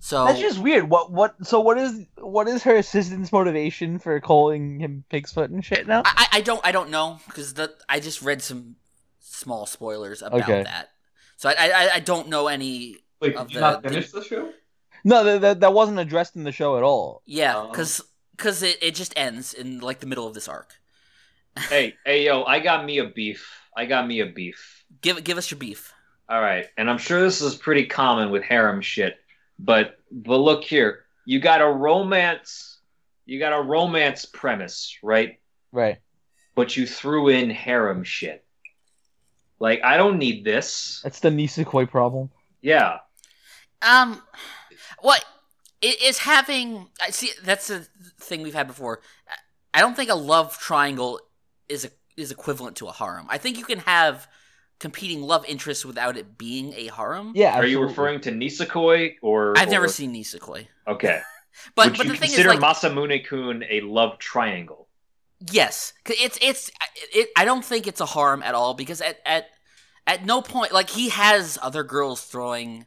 So that's just weird. What is her assistant's motivation for calling him pig's foot and shit now? I don't know, because I just read some small spoilers about that. So I don't know any. Wait, did you not finish the show? No, that wasn't addressed in the show at all. Yeah, because it just ends in like the middle of this arc. Hey yo, I got me a beef. Give us your beef. All right, and I'm sure this is pretty common with harem shit. But look here, you got a romance premise, right? Right. But you threw in harem shit. Like, I don't need this. That's the Nisekoi problem. Yeah. What is having? See, that's the thing we've had before. I don't think a love triangle is equivalent to a harem. I think you can have competing love interests without it being a harem. Yeah, absolutely. Are you referring to Nisekoi or? I've never seen Nisekoi. Okay, but Would the you thing consider is, like, Masamune-kun a love triangle? Yes, it's. I don't think it's a harem at all, because at no point, like, he has other girls throwing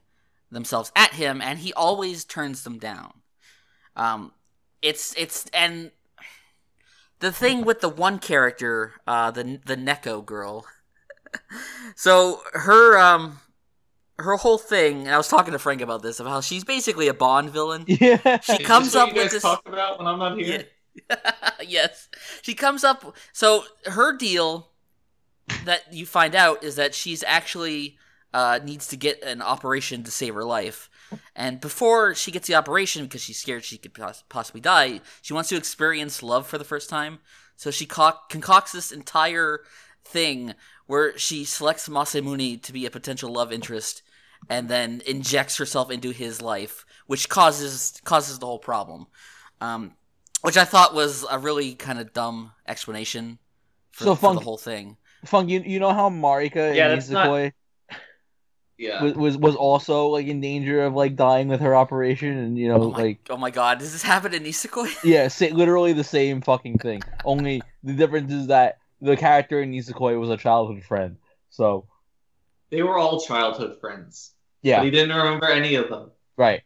themselves at him, and he always turns them down. It's and the thing with the one character, the Neko girl. So her whole thing, and I was talking to Frank about this, of how she's basically a Bond villain. Yeah, she comes up with this. Talk about when I'm not here. Yeah. Yes, she comes up. So her deal that you find out is that she's actually needs to get an operation to save her life, and before she gets the operation, because she's scared she could possibly die, she wants to experience love for the first time. So she concocts this entire thing where she selects Masamune to be a potential love interest, and then injects herself into his life, which causes the whole problem. Which I thought was a really kind of dumb explanation for the whole thing. Funk, you know how Marika in Nisekoi was also like in danger of like dying with her operation, and oh my god, does this happen in Nisekoi? Yeah, literally the same fucking thing. Only the difference is that the character in Nisekoi was a childhood friend. So they were all childhood friends. Yeah, but he didn't remember any of them. Right.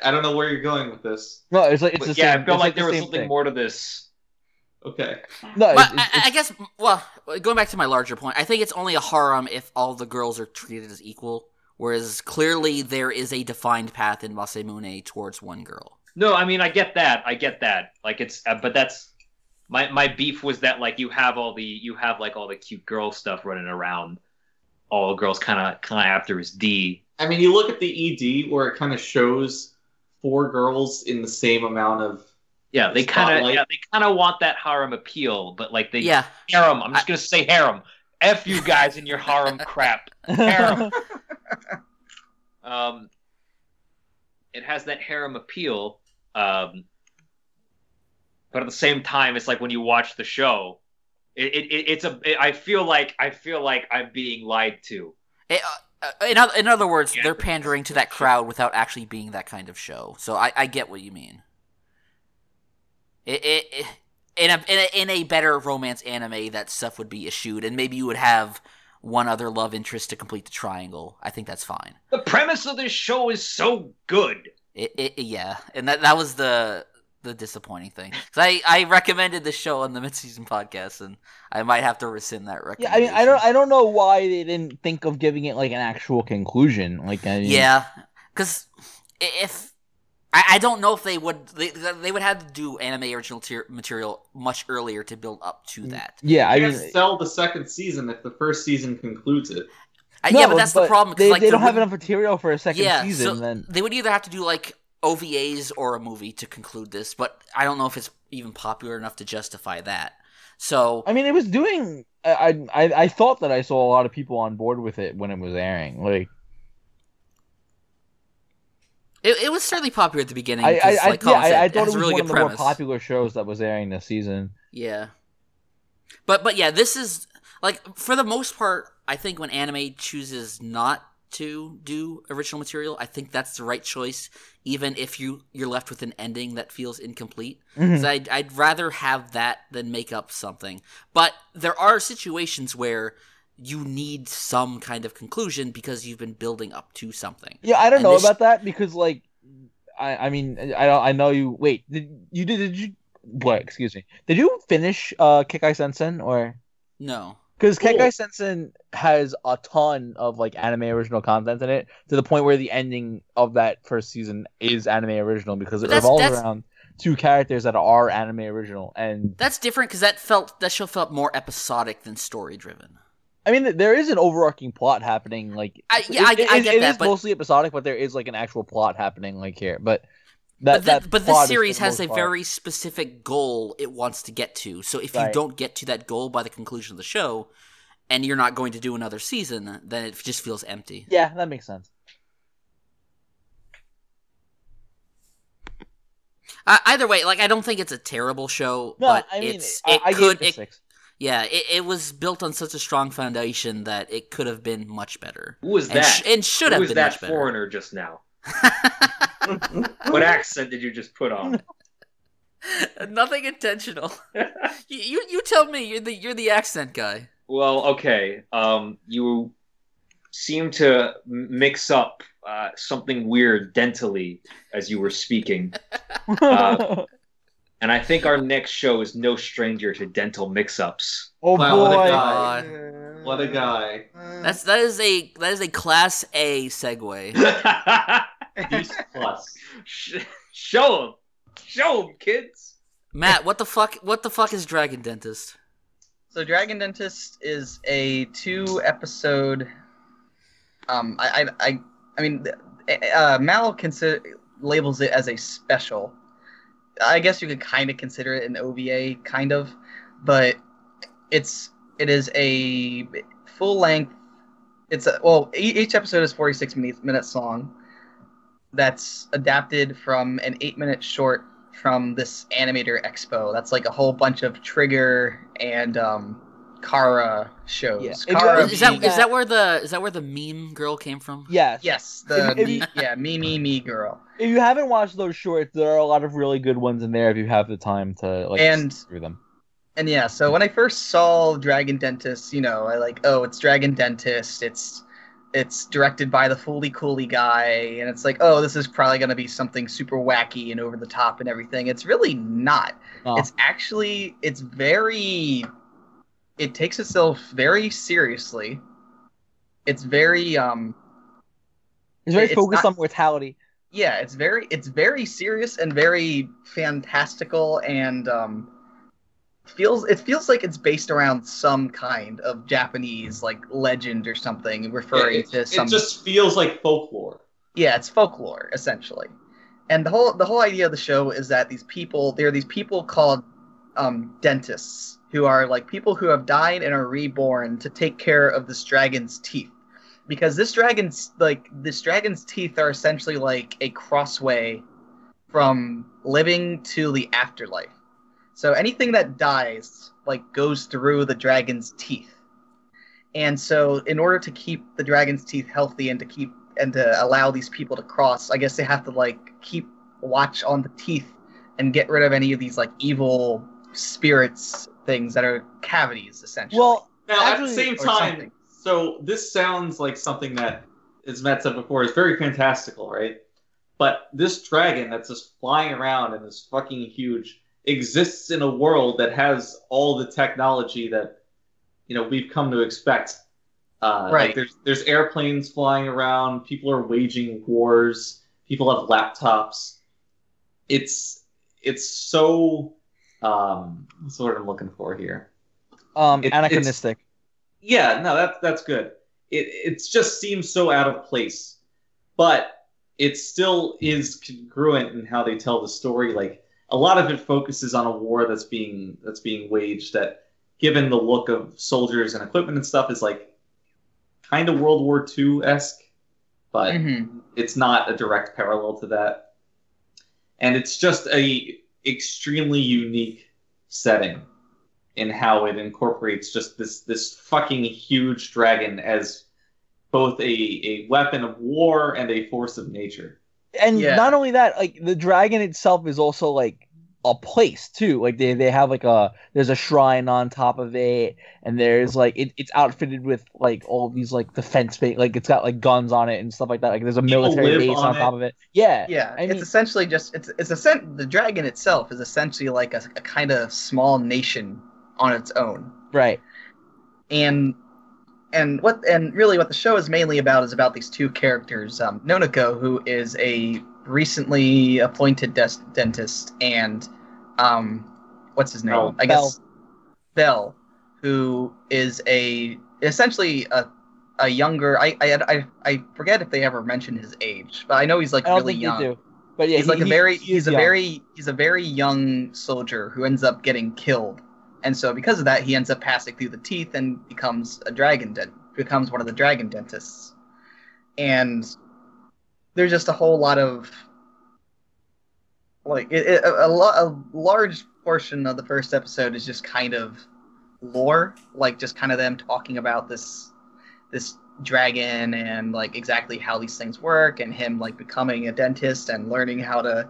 I don't know where you're going with this. No, it's like it's the same. I feel like there was something thing. more to this. Okay. No, I guess. Well, going back to my larger point, I think it's only a harem if all the girls are treated as equal. Whereas clearly there is a defined path in Masamune towards one girl. No, I mean I get that. Like it's, but that's my beef was that like you have all the cute girl stuff running around. All the girls kind of after his D. I mean, you look at the ED where it kind of shows 4 girls in the same amount of they kind of want that harem appeal, but like harem. I'm just gonna say harem. F you guys in your harem crap. Harem. It has that harem appeal, but at the same time, it's like when you watch the show, I feel like I'm being lied to. In other words, they're pandering to that crowd without actually being that kind of show. So I get what you mean. In a better romance anime, that stuff would be eschewed, and maybe you would have one other love interest to complete the triangle. I think that's fine. The premise of this show is so good. Yeah, and that was the disappointing thing. Because I recommended this show on the mid-season podcast, and I might have to rescind that recommendation. Yeah, I mean, I don't know why they didn't think of giving it like an actual conclusion. Yeah, because if I don't know if they would have to do anime original material much earlier to build up to that. Yeah, I mean, sell the second season if the first season concludes it. Yeah, but that's the problem. They, Like, they don't have enough material for a second season. So then they would either have to do like OVAs or a movie to conclude this, but I don't know if it's even popular enough to justify that. So I mean, it was doing. I thought that I saw a lot of people on board with it when it was airing. Like, it was certainly popular at the beginning. I Like Colin said, I it thought has it was a really one good of the premise. more popular shows that was airing this season. Yeah, but yeah, this is like for the most part. I think when anime chooses not to do original material, I think that's the right choice, even if you're left with an ending that feels incomplete. Mhm. So I'd rather have that than make up something. But there are situations where you need some kind of conclusion because you've been building up to something. Yeah, I don't And know this- about that because, like, I mean, I know you. Wait, did you? What? Excuse me. Did you finish Kekai Sensen or? No. Because Cool. Kekai Sensen has a ton of like anime original content in it, to the point where the ending of that first season is anime original because it But revolves that's- around two characters that are anime original. And That's different because that show felt more episodic than story driven. I mean, there is an overarching plot happening. Like, I get it that, is but mostly episodic, but there is like an actual plot happening like here. But but that this plot is, series for the has a most part- very specific goal it wants to get to. So if you Right. don't get to that goal by the conclusion of the show, and you're not going to do another season, then it just feels empty. Yeah, that makes sense. Either way, like I don't think it's a terrible show, No, but I mean, it I gave could. it a 6. Yeah, it was built on such a strong foundation that it could have been much better. Who was And that? and should Who have was been that much better. foreigner just now? What accent did you just put on? Nothing intentional. You tell me. You're the accent guy. Well, okay. You seem to mix up something weird dentally as you were speaking, and I think our next show is no stranger to dental mix-ups. Oh Wow, what a boy! guy. God. What a guy. That is a class A segue. Beast plus. Show them, kids. Matt, what the fuck is Dragon Dentist? So Dragon Dentist is a 2-episode. I mean, Mal labels it as a special. I guess you could kind of consider it an OVA, kind of, but it is a full length. Each episode is 46 minutes long. That's adapted from an 8-minute short from this Animator Expo. That's like a whole bunch of Trigger and Kara shows. Yeah. Kara If Is you- that where the meme girl came from? Yes. Yes, If me girl. If you haven't watched those shorts, there are a lot of really good ones in there if you have the time to like And- sit through them. And yeah, so when I first saw Dragon Dentist, I it's Dragon Dentist. It's directed by the Fooly Cooly guy, and it's like, oh, this is probably going to be something super wacky and over the top and everything. It's really not. No. It takes itself very seriously. It's very It's very it's focused not- on mortality. yeah, it's very serious and very fantastical, and it feels like it's based around some kind of Japanese like legend or something referring to some. It just feels like folklore. Yeah, it's folklore essentially, and the whole idea of the show is that there are these people called dentists who are like people who have died and are reborn to take care of this dragon's teeth, because this dragon's teeth are essentially like a crossway from living to the afterlife. So anything that dies goes through the dragon's teeth. And so in order to keep the dragon's teeth healthy and to allow these people to cross, I guess they have to keep watch on the teeth and get rid of any of these evil spirits things that are cavities essentially. Well, Now, at actually, the same or time, something. so this sounds like something that, as Matt said before, is very fantastical, right? But this dragon that's just flying around and is fucking huge exists in a world that has all the technology that we've come to expect. Right. There's airplanes flying around. People are waging wars. People have laptops. It's so what's the word I'm looking for here? It's- anachronistic. Yeah, no, that's good. it just seems so out of place. But it still is congruent in how they tell the story. Like, a lot of it focuses on a war that's being waged that, given the look of soldiers and equipment and stuff, is like kind of World War II-esque, but it's not a direct parallel to that. And it's just a extremely unique setting in how it incorporates just this fucking huge dragon as both a weapon of war and a force of nature. And not only that, like, the dragon itself is also like a place too. Like they have like there's a shrine on top of it, and there's like it's outfitted with like all these like defense like it's got like guns on it and stuff like that. Like there's a military base on top of it. Yeah. I mean, it's essentially just the dragon itself is essentially like a kind of small nation on its own. Right. And really what the show is mainly about is about these two characters, Nonoko, who is a recently appointed dentist, and what's his name? I guess Bell, who is essentially a younger. I forget if they ever mentioned his age, but I know he's like really young. They do. But yeah, he's a very young soldier who ends up getting killed, and so because of that, he ends up passing through the teeth and becomes becomes one of the dragon dentists, and there's just a whole lot of like a large portion of the first episode is just kind of lore, like just kind of them talking about this dragon and like exactly how these things work, and him like becoming a dentist and learning how to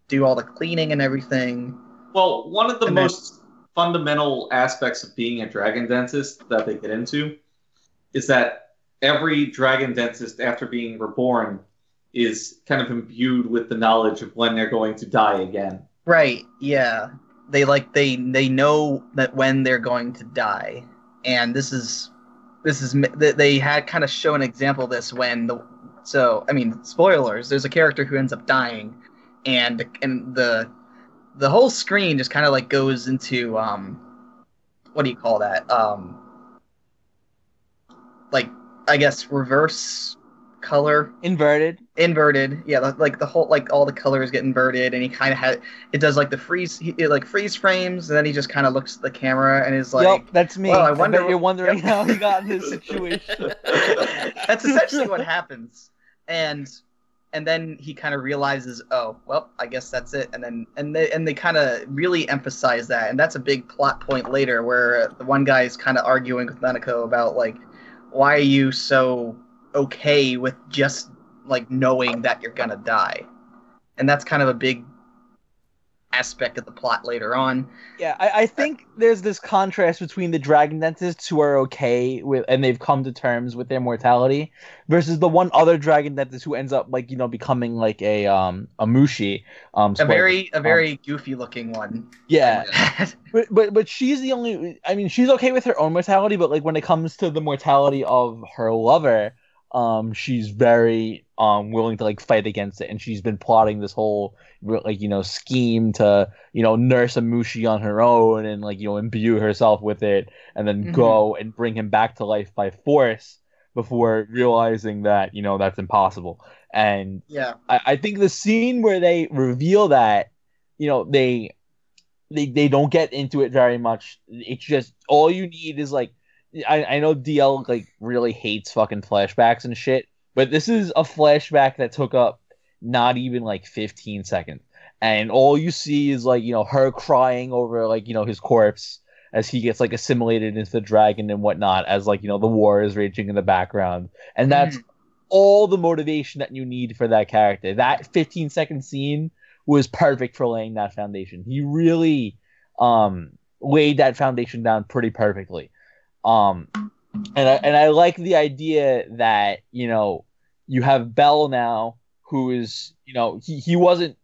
do all the cleaning and everything. Well, one of the most fundamental aspects of being a dragon dentist that they get into is that every dragon dentist, after being reborn, is kind of imbued with the knowledge of when they're going to die again. Right, yeah. They know that when they're going to die. And they had kind of shown an example of this when spoilers, there's a character who ends up dying, and the whole screen just kind of like goes into what do you call that? Like, I guess reverse color, inverted, yeah, like the whole, like all the colors get inverted, and he kind of it does like the freeze frames, and then he just kind of looks at the camera and is like, yep, that's me. Well, I wonder you're wondering how he got in this situation. That's essentially what happens, and then he kind of realizes, oh well, I guess that's it, and they kind of really emphasize that, and that's a big plot point later where the one guy is kind of arguing with Nanako about like, why are you so okay with just like knowing that you're gonna die? And that's kind of a big aspect of the plot later on. Yeah, I think there's this contrast between the dragon dentists who are okay with and they've come to terms with their mortality versus the one other dragon dentist who ends up like, you know, becoming like a mushi. A very goofy looking one. Yeah. but she's the only, I mean, she's okay with her own mortality, but like when it comes to the mortality of her lover, she's very willing to like fight against it, and she's been plotting this whole like, you know, scheme to, you know, nurse a mushi on her own and like, you know, imbue herself with it and then go and bring him back to life by force before realizing that, you know, that's impossible. And yeah, I think the scene where they reveal that, you know, they don't get into it very much. It's just all you need is like, I know DL like really hates fucking flashbacks and shit, but this is a flashback that took up not even like 15 seconds, and all you see is like, you know, her crying over like, you know, his corpse as he gets like assimilated into the dragon and whatnot, as like, you know, the war is raging in the background, and that's all the motivation that you need for that character. That 15-second scene was perfect for laying that foundation. He really laid that foundation down pretty perfectly. And I like the idea that, you know, you have Bell now, who is, you know, he wasn't,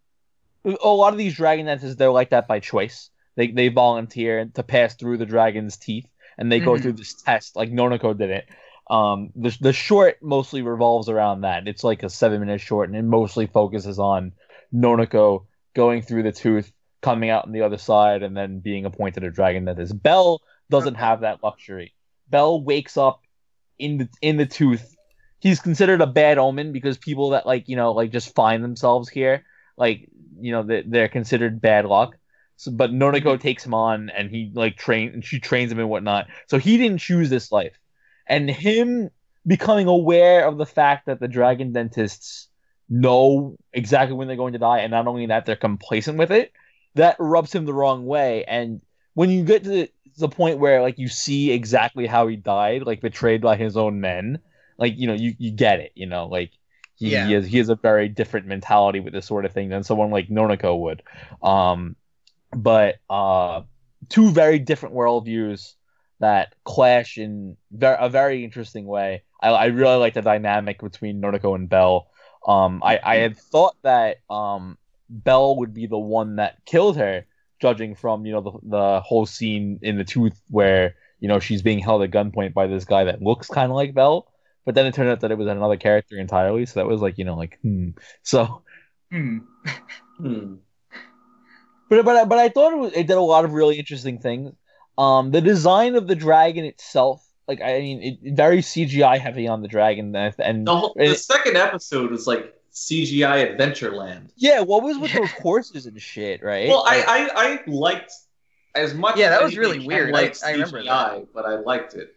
a lot of these dragon dentists, they're like that by choice. They volunteer to pass through the dragon's teeth, and they go through this test, like Nonoko did it. The short mostly revolves around that. It's like a 7-minute short, and it mostly focuses on Nonoko going through the tooth, coming out on the other side, and then being appointed a dragon dentist. Bell doesn't have that luxury. Bell wakes up in the tooth, he's considered a bad omen because people that like just find themselves here, like they're considered bad luck. So, but Nonoko takes him on, and he she trains him and whatnot. So he didn't choose this life, and him becoming aware of the fact that the dragon dentists know exactly when they're going to die, and not only that, they're complacent with it. That rubs him the wrong way. And when you get to the point where like you see exactly how he died, like betrayed by his own men, like you get it. Like he has a very different mentality with this sort of thing than someone like Nonoko would. But two very different worldviews that clash in a very interesting way. I really like the dynamic between Nonoko and Belle. I had thought that Belle would be the one that killed her, judging from the whole scene in the tooth where she's being held at gunpoint by this guy that looks kind of like Belle. But then it turned out that it was another character entirely. So that was So. But I thought it did a lot of really interesting things. The design of the dragon itself, like very CGI heavy on the dragon, and the second episode was like CGI Adventureland. Yeah, what was with those horses and shit, right? Well, I liked as much. Yeah, that was really weird. I remember that, but I liked it.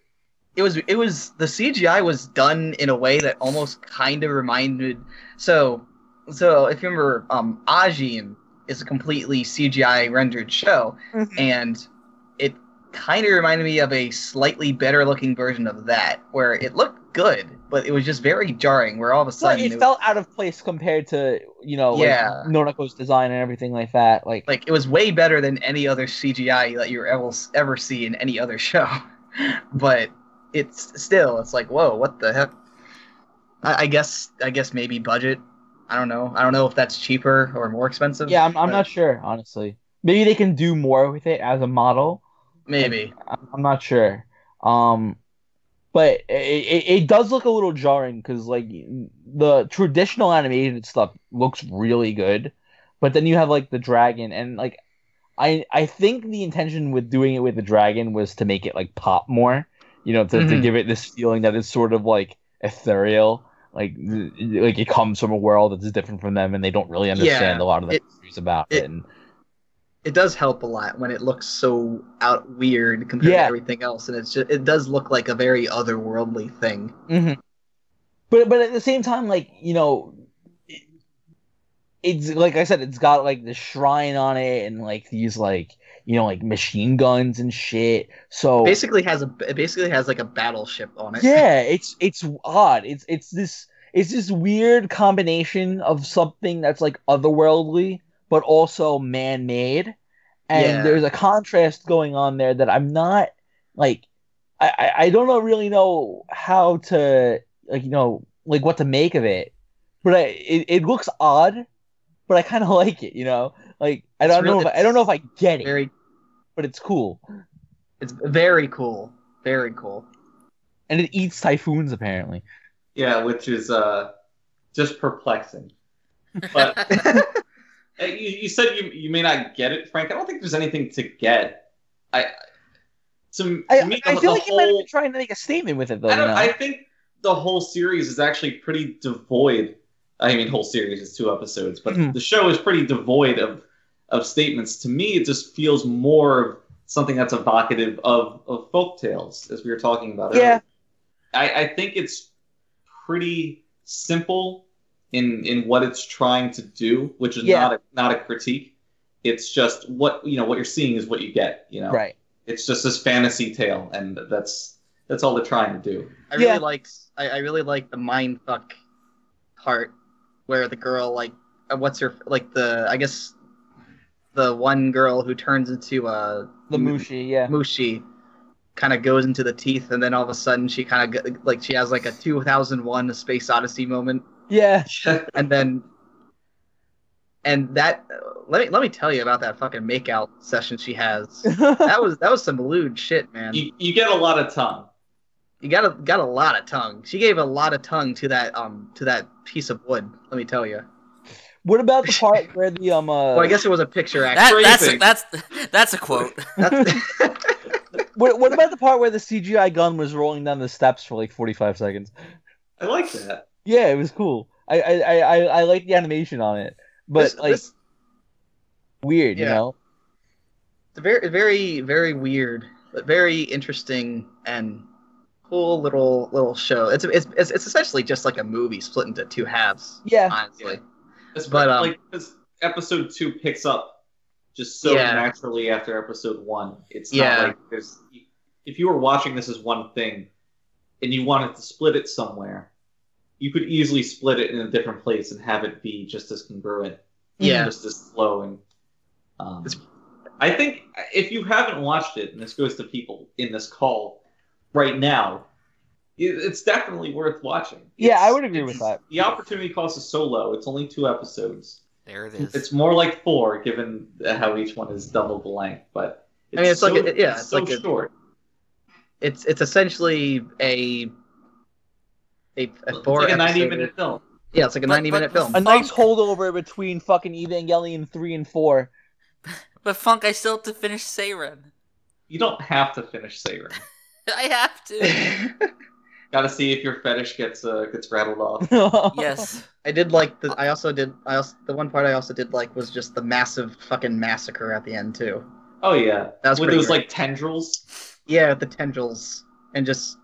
It was the CGI was done in a way that almost kind of reminded. So if you remember, Ajin is a completely CGI rendered show, and it kind of reminded me of a slightly better looking version of that, where it looked good, but it was just very jarring. Where all of a sudden it felt out of place compared to like Nonako's design and everything like that. Like it was way better than any other CGI that you ever see in any other show, but it's like, whoa, what the heck? I guess maybe budget. I don't know if that's cheaper or more expensive. Yeah, I'm not sure, honestly. Maybe they can do more with it as a model. Maybe. I'm not sure. But it does look a little jarring because like the traditional animated stuff looks really good, but then you have like the dragon, and like I think the intention with doing it with the dragon was to make it like pop more, to give it this feeling that it's sort of like ethereal. Like it comes from a world that's different from them, and they don't really understand a lot of the histories about it. And it does help a lot when it looks so weird compared to everything else, and it does look like a very otherworldly thing. Mm-hmm. But at the same time, like it's like I said, it's got like the shrine on it, and like these like like machine guns and shit. So it basically has like a battleship on it. Yeah, it's odd. It's this weird combination of something that's like otherworldly but also man-made, and there's a contrast going on there that I'm not like. I don't really know how to like what to make of it, but it looks odd, but I kind of like it. Like I don't know if I get it. But it's cool. It's very cool. Very cool. And it eats typhoons, apparently. Yeah, which is just perplexing. But you said you may not get it, Frank. I don't think there's anything to get. I feel like you might have been trying to make a statement with it, though. I think the whole series is actually pretty devoid. I mean, whole series is 2 episodes, but the show is pretty devoid of statements. To me, it just feels more of something that's evocative of folk tales, as we were talking about earlier. Yeah. I think it's pretty simple in what it's trying to do, which is not a critique. It's just what you're seeing is what you get. Right. It's just this fantasy tale, and that's all they're trying to do. I really like the mindfuck part where the girl the one girl who turns into the Mushi, kind of goes into the teeth, and then all of a sudden she kind of like she has like a 2001: A Space Odyssey moment. Yeah, and that let me tell you about that fucking makeout session she has. that was some lewd shit, man. You get a lot of tongue. You got a lot of tongue. She gave a lot of tongue to that piece of wood. Let me tell you. What about the part where the Well, I guess it was a picture. Actually, That's a quote. What about the part where the CGI gun was rolling down the steps for like 45 seconds? I like that. Yeah, it was cool. I like the animation on it, but weird, Yeah. you know. It's a very, very, very weird, but very interesting and cool little show. It's essentially just like a movie split into two halves. Yeah. Honestly. But because episode 2 picks up just so naturally after episode 1. It's not like there's. If you were watching this as one thing, and you wanted to split it somewhere, you could easily split it in a different place and have it be just as congruent, just as flowing. I think if you haven't watched it, and this goes to people in this call right now, it's definitely worth watching. I would agree with that. The opportunity cost is so low. It's only 2 episodes. There it is. It's more like 4, given how each one is double the length. But it's so short. It's essentially a 90-minute film. Yeah, it's like a 90-minute film. A nice holdover between fucking Evangelion 3 and 4. But Funk, I still have to finish Seiren. You don't have to finish Seiren. I have to. Gotta see if your fetish gets rattled off. Yes. I did like the. The one part I also did like was just the massive fucking massacre at the end too. Oh yeah, that was with pretty those great. like tendrils. Yeah, the tendrils and just.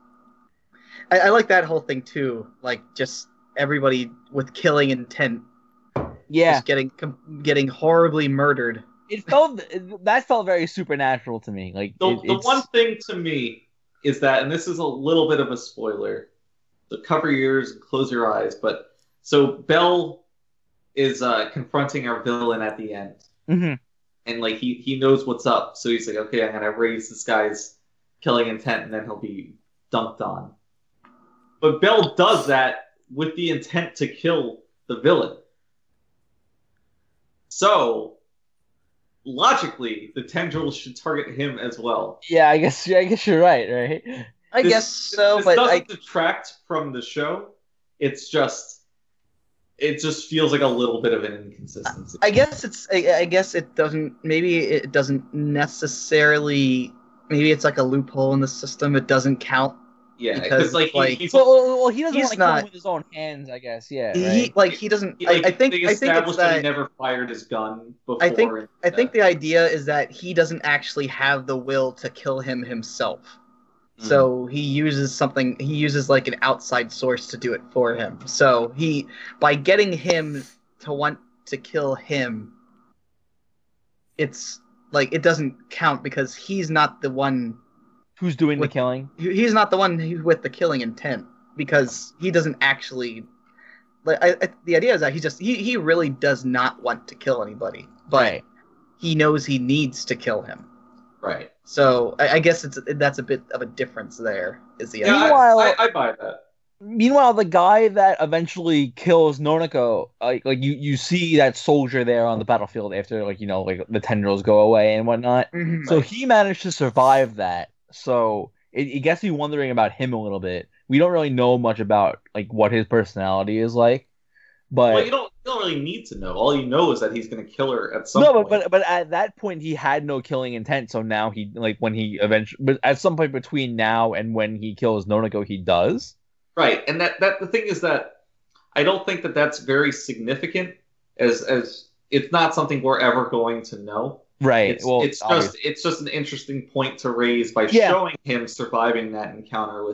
I like that whole thing too. Like just everybody with killing intent. Yeah. Just getting horribly murdered. That felt very supernatural to me. Like the one thing to me is that, and this is a little bit of a spoiler, so cover your ears and close your eyes. But so Bell is confronting our villain at the end, and like he knows what's up, so he's like, okay, I'm gonna raise this guy's killing intent, and then he'll be dunked on. But Bell does that with the intent to kill the villain. So logically, the tendrils should target him as well. Yeah, I guess you're right? I guess so, this but doesn't detract from the show. It just feels like a little bit of an inconsistency. I guess it doesn't. Maybe it doesn't necessarily. Maybe it's like a loophole in the system. It doesn't count. Yeah, because like he doesn't want to kill him with his own hands, I guess. Yeah, right? He doesn't. I think they established that he never fired his gun before. I think the idea is that he doesn't actually have the will to kill him himself. So he uses something. He uses like an outside source to do it for him. So by getting him to want to kill him, it's like it doesn't count because he's not the one who's doing the killing. He's not the one with the killing intent because he doesn't actually. Like the idea is that he really does not want to kill anybody, but he knows he needs to kill him. Right. So I guess that's a bit of a difference there. Is the idea. I buy that. Meanwhile, the guy that eventually kills Nonoko, like you see that soldier there on the battlefield after like the tendrils go away and whatnot. So he managed to survive that. So it gets me wondering about him a little bit. We don't really know much about like what his personality is like, but you don't really need to know. All you know is that he's going to kill her at some point. But at that point he had no killing intent. So now he but at some point between now and when he kills Nonoko, he does. Right, and that the thing is that I don't think that that's very significant, as it's not something we're ever going to know. Right. It's just an interesting point to raise by showing him surviving that encounter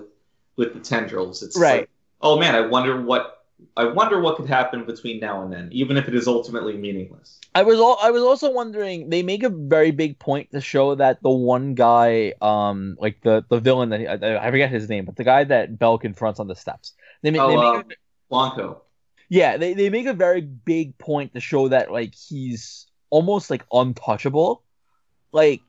with the tendrils. It's right. Like, oh man, I wonder what could happen between now and then, even if it is ultimately meaningless. I was also wondering. They make a very big point to show that the one guy, like the villain that I forget his name, but the guy that Bell confronts on the steps. They make Blanco. Yeah, they make a very big point to show that like he's almost like untouchable, like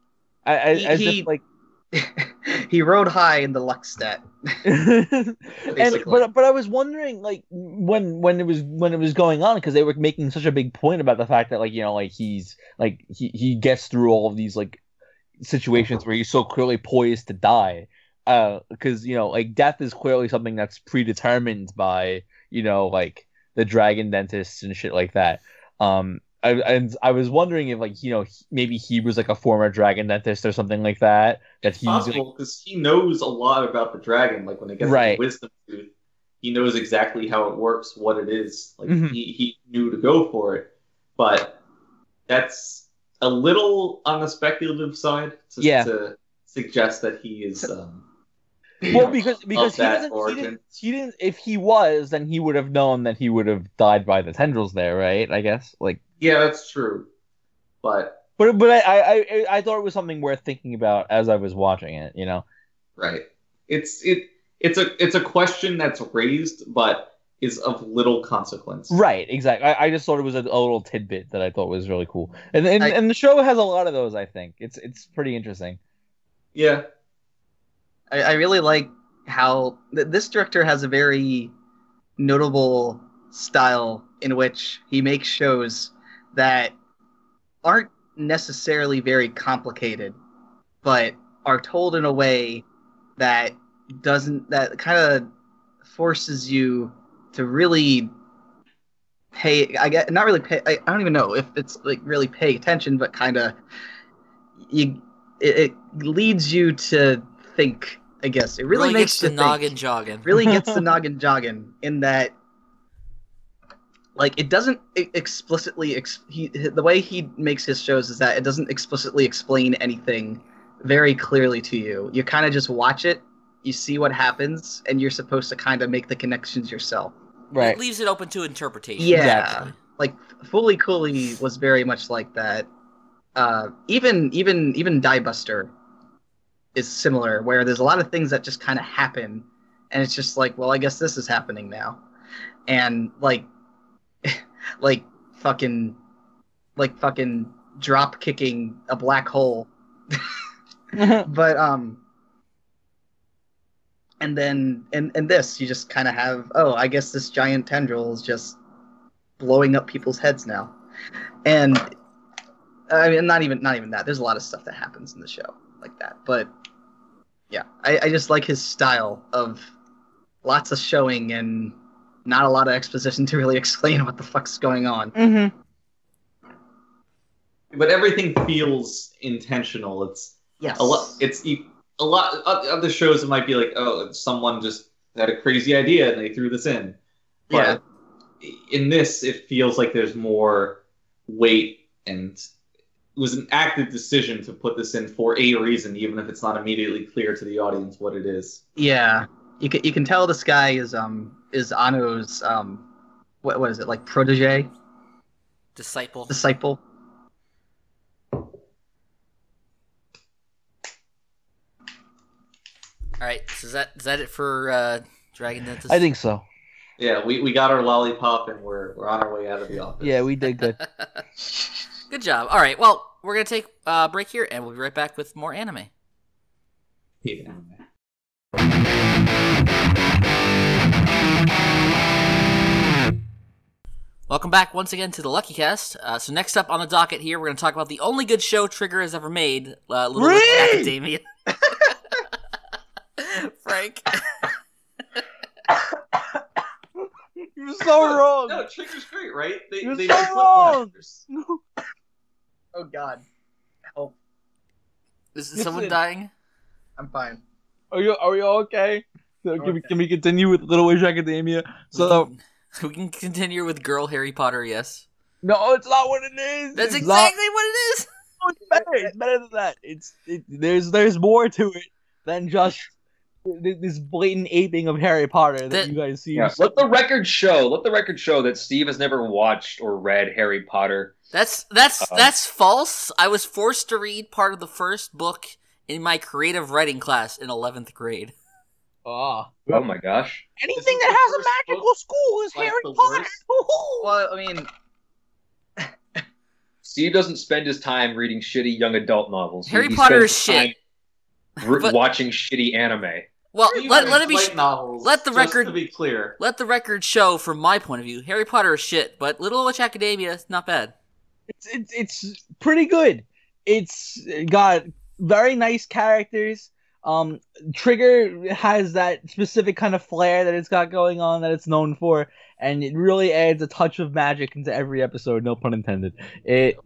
he rode high in the luck stat. But I was wondering like when it was going on, because they were making such a big point about the fact that he's like he gets through all of these like situations where he's so clearly poised to die, because like death is clearly something that's predetermined by like the dragon dentists and shit like that. I was wondering if, like, maybe he was like a former dragon dentist or something like that. That he's possible because he knows a lot about the dragon. Like when it gets to the wisdom tooth, he knows exactly how it works, what it is. Like he knew to go for it, but that's a little on the speculative side to suggest that he is. Well, because he didn't. If he was, then he would have known that he would have died by the tendrils there, right? I guess, like. Yeah, that's true, but I thought it was something worth thinking about as I was watching it. Right. It's a question that's raised, but is of little consequence. Right. Exactly. I just thought it was a little tidbit that I thought was really cool, and the show has a lot of those. I think it's pretty interesting. Yeah. I really like how this director has a very notable style in which he makes shows that aren't necessarily very complicated, but are told in a way that kind of forces you to really pay. Not really pay. I don't even know if it's like really pay attention, but kind of it leads you to think. I guess it really makes the noggin jogging. Really gets the noggin jogging in that, like, it doesn't explicitly. The way he makes his shows is that it doesn't explicitly explain anything very clearly to you. You kind of just watch it, you see what happens, and you're supposed to kind of make the connections yourself. Right. It leaves it open to interpretation. Yeah, exactly. Like Fully Cooley was very much like that. Even Die Buster is similar, where there's a lot of things that just kind of happen, and it's just like, well, I guess this is happening now, and like fucking drop kicking a black hole, but and then in this you just kind of have, oh, I guess this giant tendril is just blowing up people's heads now, and I mean not even that. There's a lot of stuff that happens in the show like that, but. Yeah, I just like his style of lots of showing and not a lot of exposition to really explain what the fuck's going on. Mm-hmm. But everything feels intentional. It's a lot. It's a lot of the shows. It might be like, oh, someone just had a crazy idea and they threw this in. But in this, it feels like there's more weight and. It was an active decision to put this in for a reason, even if it's not immediately clear to the audience what it is. Yeah, you can tell this guy is Anno's what is it, like, protege? Disciple. All right, so is that it for Dragon Dentist? I think so. Yeah, we got our lollipop and we're on our way out of the office. Yeah, we did good. Good job. All right, well, we're going to take a break here, and we'll be right back with more anime. Welcome back once again to the Luckycast. So next up on the docket here, we're going to talk about the only good show Trigger has ever made, Little Witch Academia. Frank. You're so wrong. No, Trigger's great, right? You're so wrong. No. Oh God! Help! Is someone dying? I'm fine. Are you okay? So can we continue with Little Witch Academia? So we can continue with Girl Harry Potter. Yes. No, it's not what it is. That's exactly what it is. Oh, it's better. It's better than that. There's more to it than just this blatant aping of Harry Potter that you guys see. Yeah. Let the record show that Steve has never watched or read Harry Potter. That's false. I was forced to read part of the first book in my creative writing class in 11th grade. Oh my gosh. Anything that has a magical school is Harry Potter. Well, I mean, Steve doesn't spend his time reading shitty young adult novels. Harry Potter is shit. Watching shitty anime. Well, let the record to be clear. Let the record show from my point of view. Harry Potter is shit, but Little Witch Academia is not bad. It's pretty good. It's got very nice characters. Trigger has that specific kind of flair that it's got going on that it's known for, and it really adds a touch of magic into every episode. No pun intended.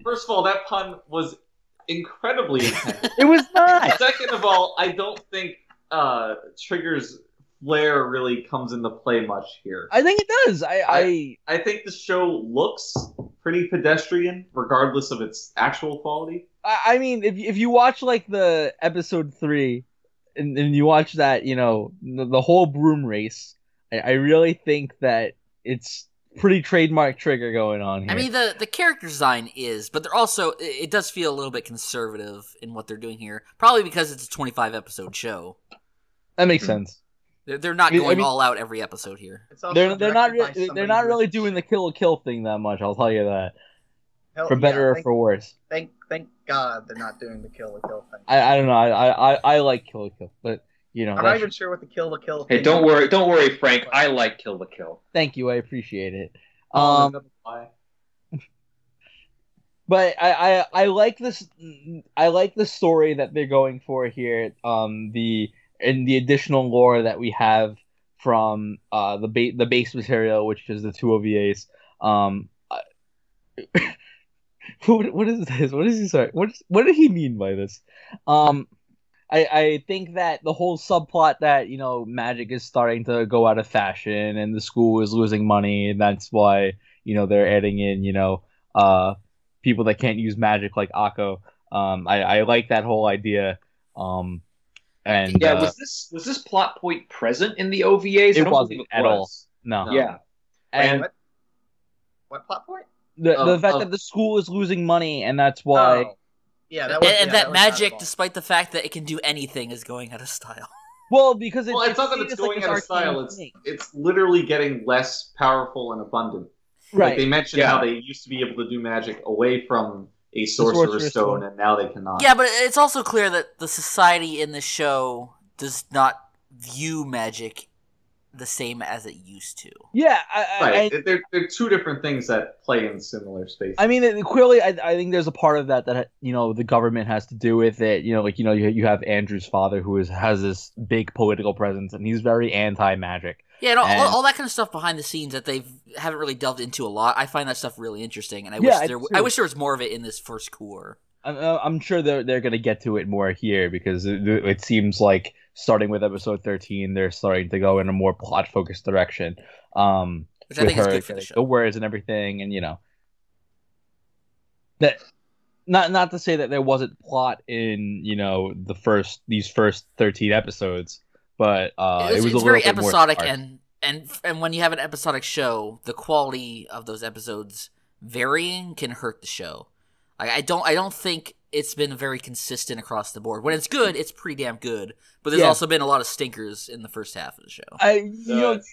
First of all, that pun was incredibly intense. It was not. Second of all, I don't think Trigger's flair really comes into play much here. I think it does. I think the show looks pretty pedestrian, regardless of its actual quality. I mean, if you watch like the episode 3, and you watch that, the whole broom race, I really think that it's pretty trademark Trigger going on here. I mean, the character design is, but they're also, it does feel a little bit conservative in what they're doing here. Probably because it's a 25 episode show. That makes sense. They're not going all out every episode here. They're not really doing the kill thing that much. I'll tell you that. For better or for worse. Thank God they're not doing the kill thing. I don't know. I like kill, but I'm not even sure what the kill thing. Hey, don't worry, Frank. I like kill. Thank you, I appreciate it. But I like this. I like the story that they're going for here. The additional lore that we have from the base material, which is the 2 OVAs. What is this? What is he sorry? What did he mean by this? I think that the whole subplot that magic is starting to go out of fashion and the school is losing money, and that's why they're adding in people that can't use magic like ACCA. I like that whole idea. And was this plot point present in the OVAs? It wasn't at all. No. Yeah. And what plot point? The fact that the school is losing money, and that's why. Oh. Yeah, that magic, despite the fact that it can do anything, is going out of style. Well, because it's not that it's going out of style. It's literally getting less powerful and abundant. Right. Like they mentioned how they used to be able to do magic away from a sorcerer's stone, and now they cannot. Yeah, but it's also clear that the society in the show does not view magic the same as it used to. Yeah, they're two different things that play in similar spaces. I mean, clearly, I think there's a part of that the government has to do with it. You have Andrew's father who has this big political presence, and he's very anti-magic. Yeah, and all that kind of stuff behind the scenes that they haven't really delved into a lot. I find that stuff really interesting, and I wish there was more of it in this first core. I'm sure they're going to get to it more here because it seems like starting with episode 13, they're starting to go in a more plot-focused direction. Which I think is good for the show. The words and everything, and that not to say that there wasn't plot in these first 13 episodes, but it was a very episodic, and when you have an episodic show, the quality of those episodes varying can hurt the show. I don't think it's been very consistent across the board. When it's good, it's pretty damn good. But there's also been a lot of stinkers in the first half of the show.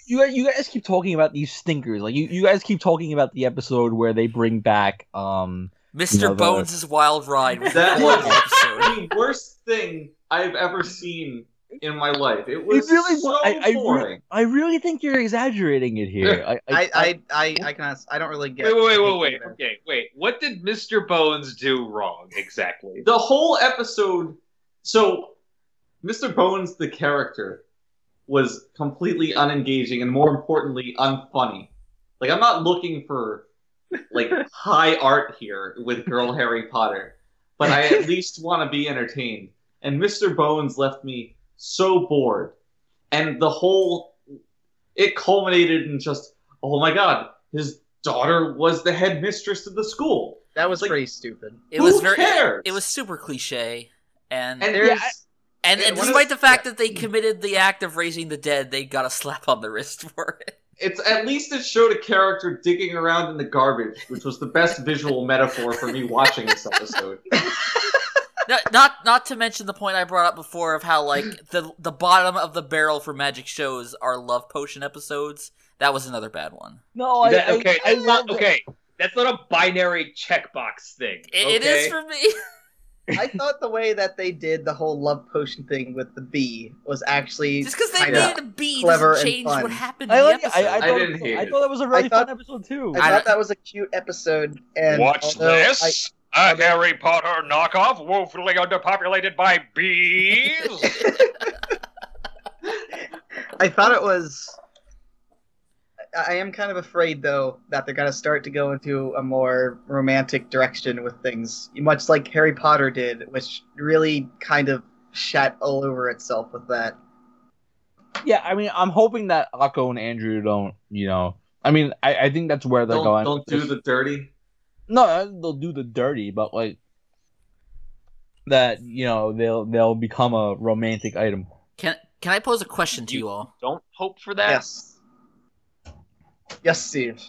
You guys keep talking about these stinkers. Like you guys keep talking about the episode where they bring back Mr. Bones' Wild Ride. That was the worst thing I've ever seen in my life. It was boring. I really think you're exaggerating it here. I don't really get. Wait. Okay, wait. What did Mr. Bones do wrong exactly? The whole episode. So, Mr. Bones, the character, was completely unengaging and, more importantly, unfunny. Like, I'm not looking for high art here with Girl Harry Potter, but I at least want to be entertained. And Mr. Bones left me so bored, and it culminated in just, oh my god, his daughter was the headmistress of the school. That was pretty stupid. It was super cliche, and despite the fact that they committed the act of raising the dead, they got a slap on the wrist for it. It's at least it showed a character digging around in the garbage, which was the best visual metaphor for me watching this episode. Not to mention the point I brought up before of how the bottom of the barrel for magic shows are love potion episodes. That was another bad one. No, That's not a binary checkbox thing. It is for me. I thought the way that they did the whole love potion thing with the bee was actually just because they made a bee clever doesn't change and fun. what happened in the episode. I thought that was a really fun episode too. I thought that was a cute episode. And watch this. A Harry Potter knockoff woefully underpopulated by bees. I thought it was I am kind of afraid, though, that they're going to start to go into a more romantic direction with things, much like Harry Potter did, which really kind of shat all over itself with that. Yeah, I mean, I'm hoping that Akko and Andrew don't, I mean, I think that's where they're going. Don't do the dirty. No, they'll do the dirty, but like that, they'll become a romantic item. Can I pose a question to you all? Don't hope for that. Yes. Yes, Steve.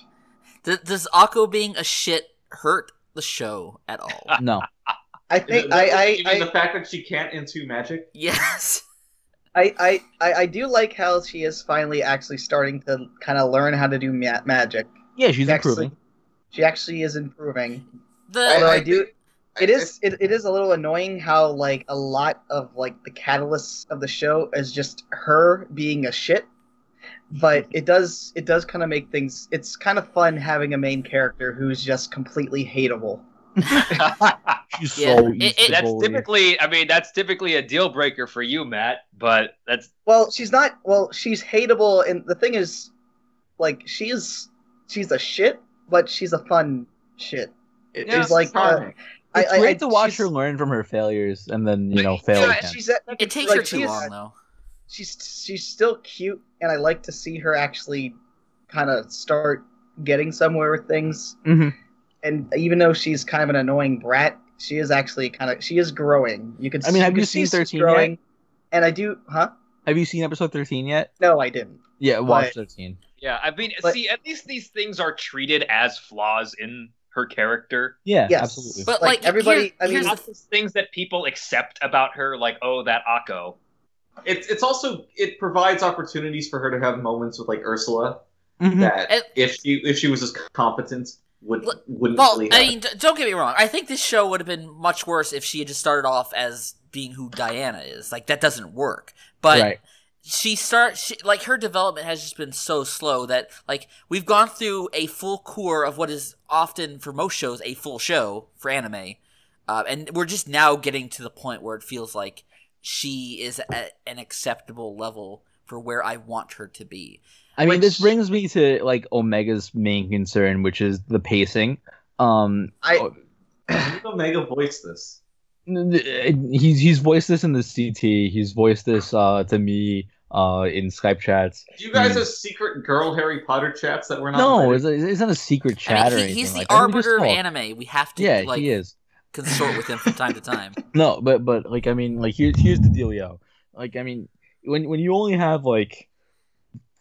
Does Akko being a shit hurt the show at all? No. I think the fact that she can't into magic. Yes. I do like how she is finally actually starting to kind of learn how to do magic. Yeah, she's improving. She actually is improving. The It is a little annoying how like a lot of like the catalyst of the show is just her being a shit, but it does kind of make things. It's kind of fun having a main character who's just completely hateable. She's so that's typically a deal breaker for you, Matt. But that's she's not. Well, she's hateable, and the thing is, like she's a shit, but she's a fun shit. It's like. It's great to watch her learn from her failures and then, fail again. It takes her too long, though. She's still cute, and I like to see her actually kind of start getting somewhere with things. Mm-hmm. And even though she's kind of an annoying brat, she is actually she is growing. You can. I mean, have you seen 13 yet? And I do, huh? Have you seen episode 13 yet? No, I didn't. Yeah, watch 13. Yeah, I mean, see, at least these things are treated as flaws in her character. Yeah, yes. Absolutely. But like everybody, here's things that people accept about her, like that Akko. It's also it provides opportunities for her to have moments with like Ursula Mm-hmm. that if she was as competent wouldn't. Well, really I mean, don't get me wrong. I think this show would have been much worse if she had just started off as being who Diana is. Like that doesn't work. But right. Like her development has just been so slow that like we've gone through a full cour of what is often for most shows a full show for anime, and we're just now getting to the point where it feels like she is at an acceptable level for where I want her to be. I mean, this brings me to like Omega's main concern, which is the pacing. When did Omega voice this? He's voiced this in the CT. He's voiced this to me in Skype chats. Do you guys have secret girl Harry Potter chats that we're not? No, it's not a secret chat or anything. He's the like arbiter of anime. We have to he is. consort with him from time to time. No, but like I mean, like here's the dealio. Like I mean, when you only have like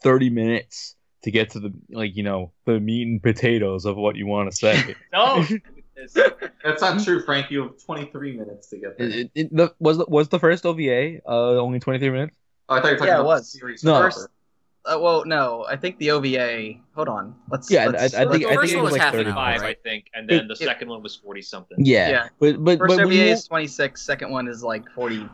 30 minutes to get to the the meat and potatoes of what you want to say. No, that's not true, Frank. You have 23 minutes to get there. Was the first OVA only 23 minutes? Oh, I thought you were talking about the series. No. Well, no. I think the OVA. Hold on. I think it was like 35, I think, and then the second one was 40 something. Yeah. But first OVA is 26. Second one is like 40,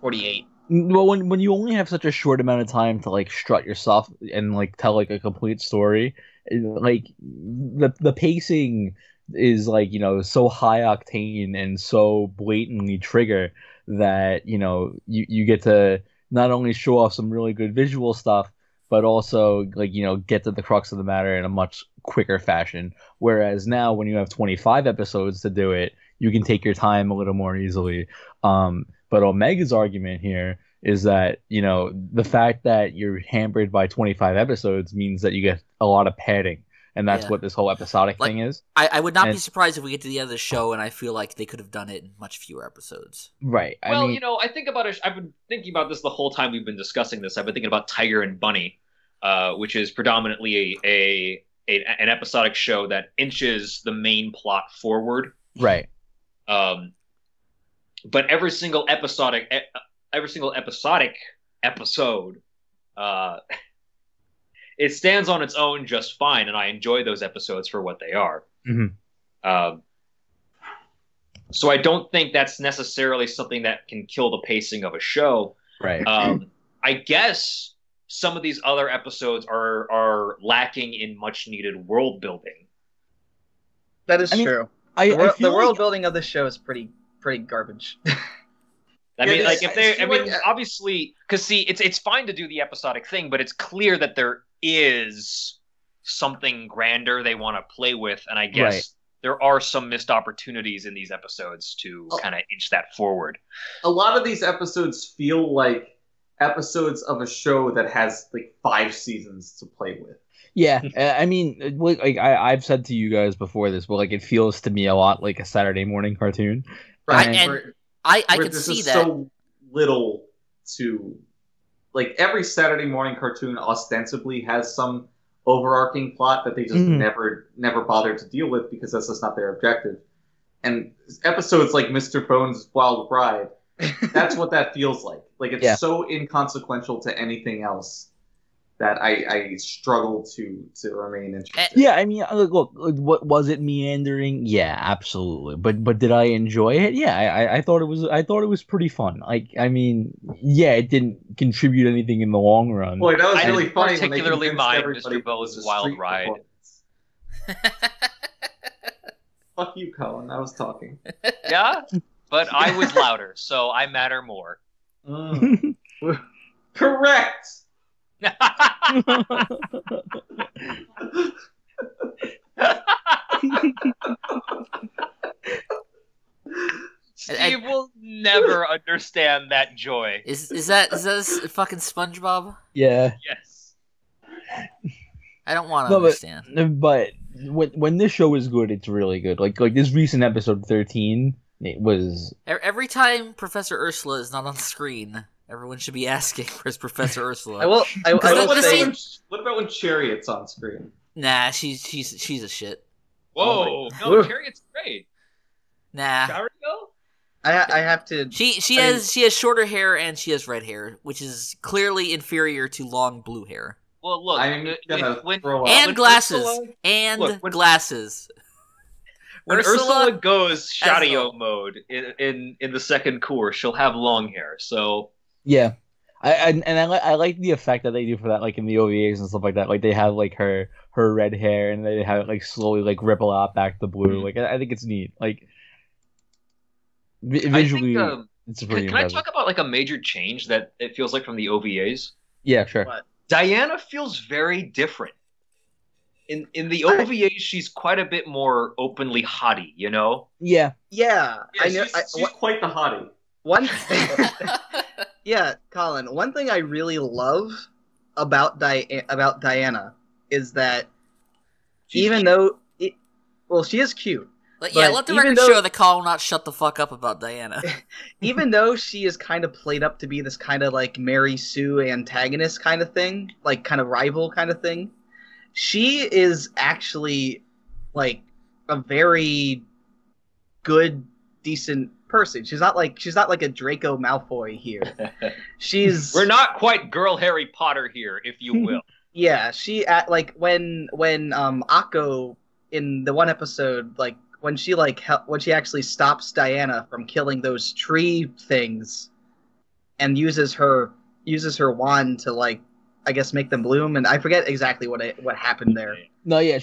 48. Well, when you only have such a short amount of time to like strut yourself and like tell like a complete story, like the pacing is like so high octane and so blatantly trigger that you get to not only show off some really good visual stuff, but also like get to the crux of the matter in a much quicker fashion. Whereas now, when you have 25 episodes to do it, you can take your time a little more easily. But Omega's argument here is that, the fact that you're hampered by 25 episodes means that you get a lot of padding. And that's what this whole episodic thing is. I would not be surprised if we get to the end of the show and I feel like they could have done it in much fewer episodes. Right. I think about it. I've been thinking about this the whole time we've been discussing this. I've been thinking about Tiger and Bunny, which is predominantly an episodic show that inches the main plot forward. Right. But every single episodic episode, it stands on its own just fine, and I enjoy those episodes for what they are. Mm-hmm. So I don't think that's necessarily something that can kill the pacing of a show. Right. I guess some of these other episodes are lacking in much needed world building. That is true. The world building of this show is pretty garbage. Obviously, because see, it's fine to do the episodic thing, but it's clear that there is something grander they want to play with, and I guess there are some missed opportunities in these episodes to kind of inch that forward. A lot of these episodes feel like episodes of a show that has like 5 seasons to play with. Yeah, I mean, like I've said to you guys before this, but like it feels to me a lot like a Saturday morning cartoon. Right, and I can see that. So little to, like, every Saturday morning cartoon ostensibly has some overarching plot that they just never bothered to deal with because that's just not their objective. And episodes like Mr. Bones' Wild Ride, that's what that feels like. Like, it's so inconsequential to anything else that I struggle to remain interested. Yeah, I mean, look, what was it meandering? Yeah, absolutely. But did I enjoy it? Yeah, I thought it was pretty fun. Like, I mean, yeah, it didn't contribute anything in the long run. Boy, that was I really didn't funny. particularly mind Mr. Bones' Wild Ride. Fuck you, Collin. I was talking. Yeah, but I was louder, so I matter more. Correct. Steve will never understand that joy. Is that fucking SpongeBob? Yeah. Yes. I don't want to understand. But when this show is good, it's really good. Like this recent episode 13, it was. Every time Professor Ursula is not on screen, everyone should be asking, "Where's Professor Ursula?" What about when Chariot's on screen? Nah, she's a shit. Whoa, no, Chariot's great. Nah. Chariot? I have to. She has shorter hair and she has red hair, which is clearly inferior to long blue hair. Well, look, glasses and glasses. When Ursula goes Shadio mode in the second cour, she'll have long hair. So yeah, I like the effect that they do for that, like in the OVAs and stuff like that. Like they have like her red hair and they have it like slowly like ripple out back to blue. Like I think it's neat. Like visually, it's pretty. Can I talk about like a major change that it feels like from the OVAs? Yeah, sure. What? Diana feels very different. In the OVAs, she's quite a bit more openly hottie, you know? Yeah. I know. She's quite the hottie. Yeah, Collin. One thing I really love about Diana is that she is cute. Let the record show that Collin will not shut the fuck up about Diana. Even though she is kind of played up to be this kind of like Mary Sue antagonist kind of thing, like kind of rival kind of thing, she is actually like a very good, decent person. She's not like a Draco Malfoy here. We're not quite girl Harry Potter here, if you will. Yeah, she when Akko in the one episode, like when she actually stops Diana from killing those tree things and uses her wand to, like, I guess make them bloom, and I forget exactly what happened there. No, yeah,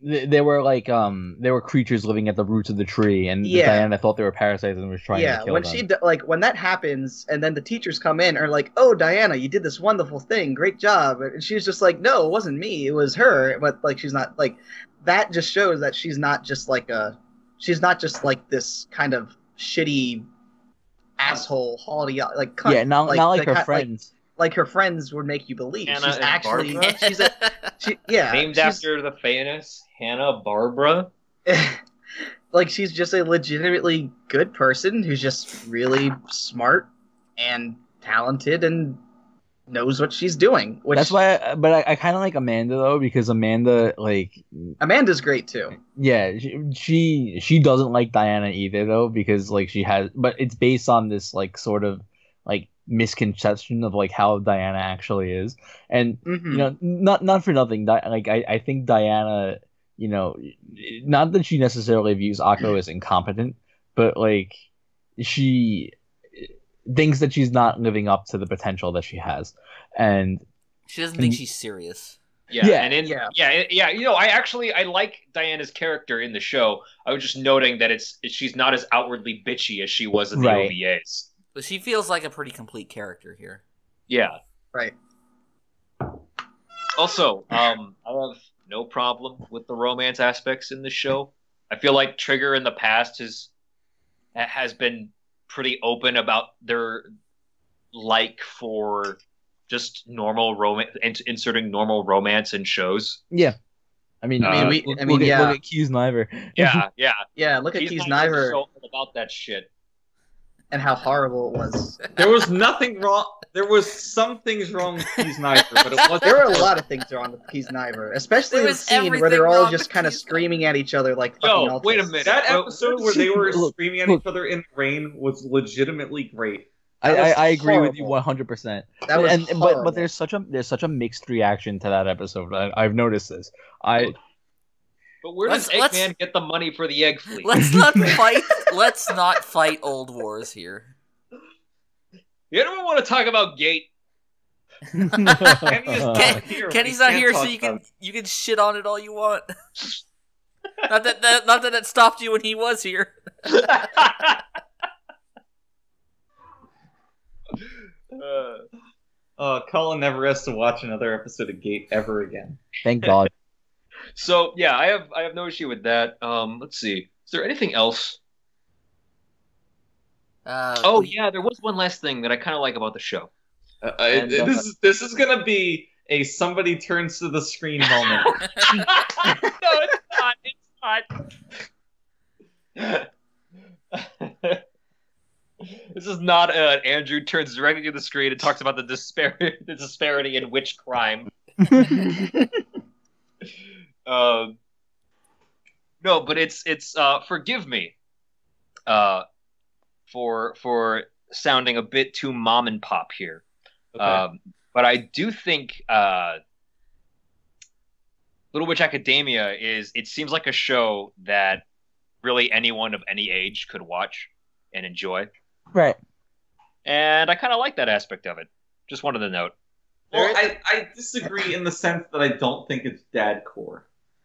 there were creatures living at the roots of the tree, and Diana thought they were parasites and was trying to kill them. When that happens, and then the teachers come in and are like, "Oh, Diana, you did this wonderful thing, great job," and she's just like, "No, it wasn't me, it was her." But like, she's not like that. Just shows that she's not just like this kind of shitty asshole holiday like cunt. Yeah, not like her friends. Like her friends would make you believe. Hannah she's actually Barbara? Named after the famous Hannah Barbara. Like, she's just a legitimately good person who's just really smart and talented and knows what she's doing. That's why I kind of like Amanda though, because Amanda's great too. Yeah, she doesn't like Diana either though, because like but it's based on this like sort of like misconception of like how Diana actually is, and you know, not for nothing, like I think Diana, you know, not that she necessarily views Akko as incompetent, but like she thinks that she's not living up to the potential that she has, and she doesn't think she's serious. You know, I like Diana's character in the show. I was just noting that she's not as outwardly bitchy as she was in the OVAs. But she feels like a pretty complete character here. Yeah. Right. Also, I have no problem with the romance aspects in this show. I feel like Trigger in the past has been pretty open about their like for just normal romance, inserting normal romance in shows. Yeah. I mean, look at Keys Niver. Yeah. Yeah, look at He's Keys not really Niver so about that shit. and how horrible it was. There was nothing wrong. There was some things wrong with Keys Niver, but it wasn't. There were a lot of things wrong with Keys Niver, especially There the was scene where everything they're all wrong just with kind of Keys screaming at each other like fucking Yo, wait a autists. minute. That episode where they were Look, screaming at each other in the rain was legitimately great. I agree horrible. with you 100%. That was horrible. but there's such a mixed reaction to that episode. I've noticed this. But where does Let's- Eggman get the money for the egg fleet? Let's not fight old wars here. You don't want to talk about Gate. Kenny is not here. Kenny's We not can't here, talk so about it. you can shit on it all you want. not that it stopped you when he was here. Collin never has to watch another episode of Gate ever again. Thank God. So yeah, I have no issue with that. Let's see. Is there anything else? Oh yeah, there was one last thing that I kind of like about the show. This is gonna be a somebody turns to the screen moment. No, it's not. It's not. This is not Andrew turns directly to the screen and talks about the disparity in which crime. No, but it's forgive me for sounding a bit too mom and pop here. Okay. But I do think Little Witch Academia it seems like a show that really anyone of any age could watch and enjoy. Right. And I kind of like that aspect of it. Just wanted to note. Well, I disagree in the sense that I don't think it's dadcore.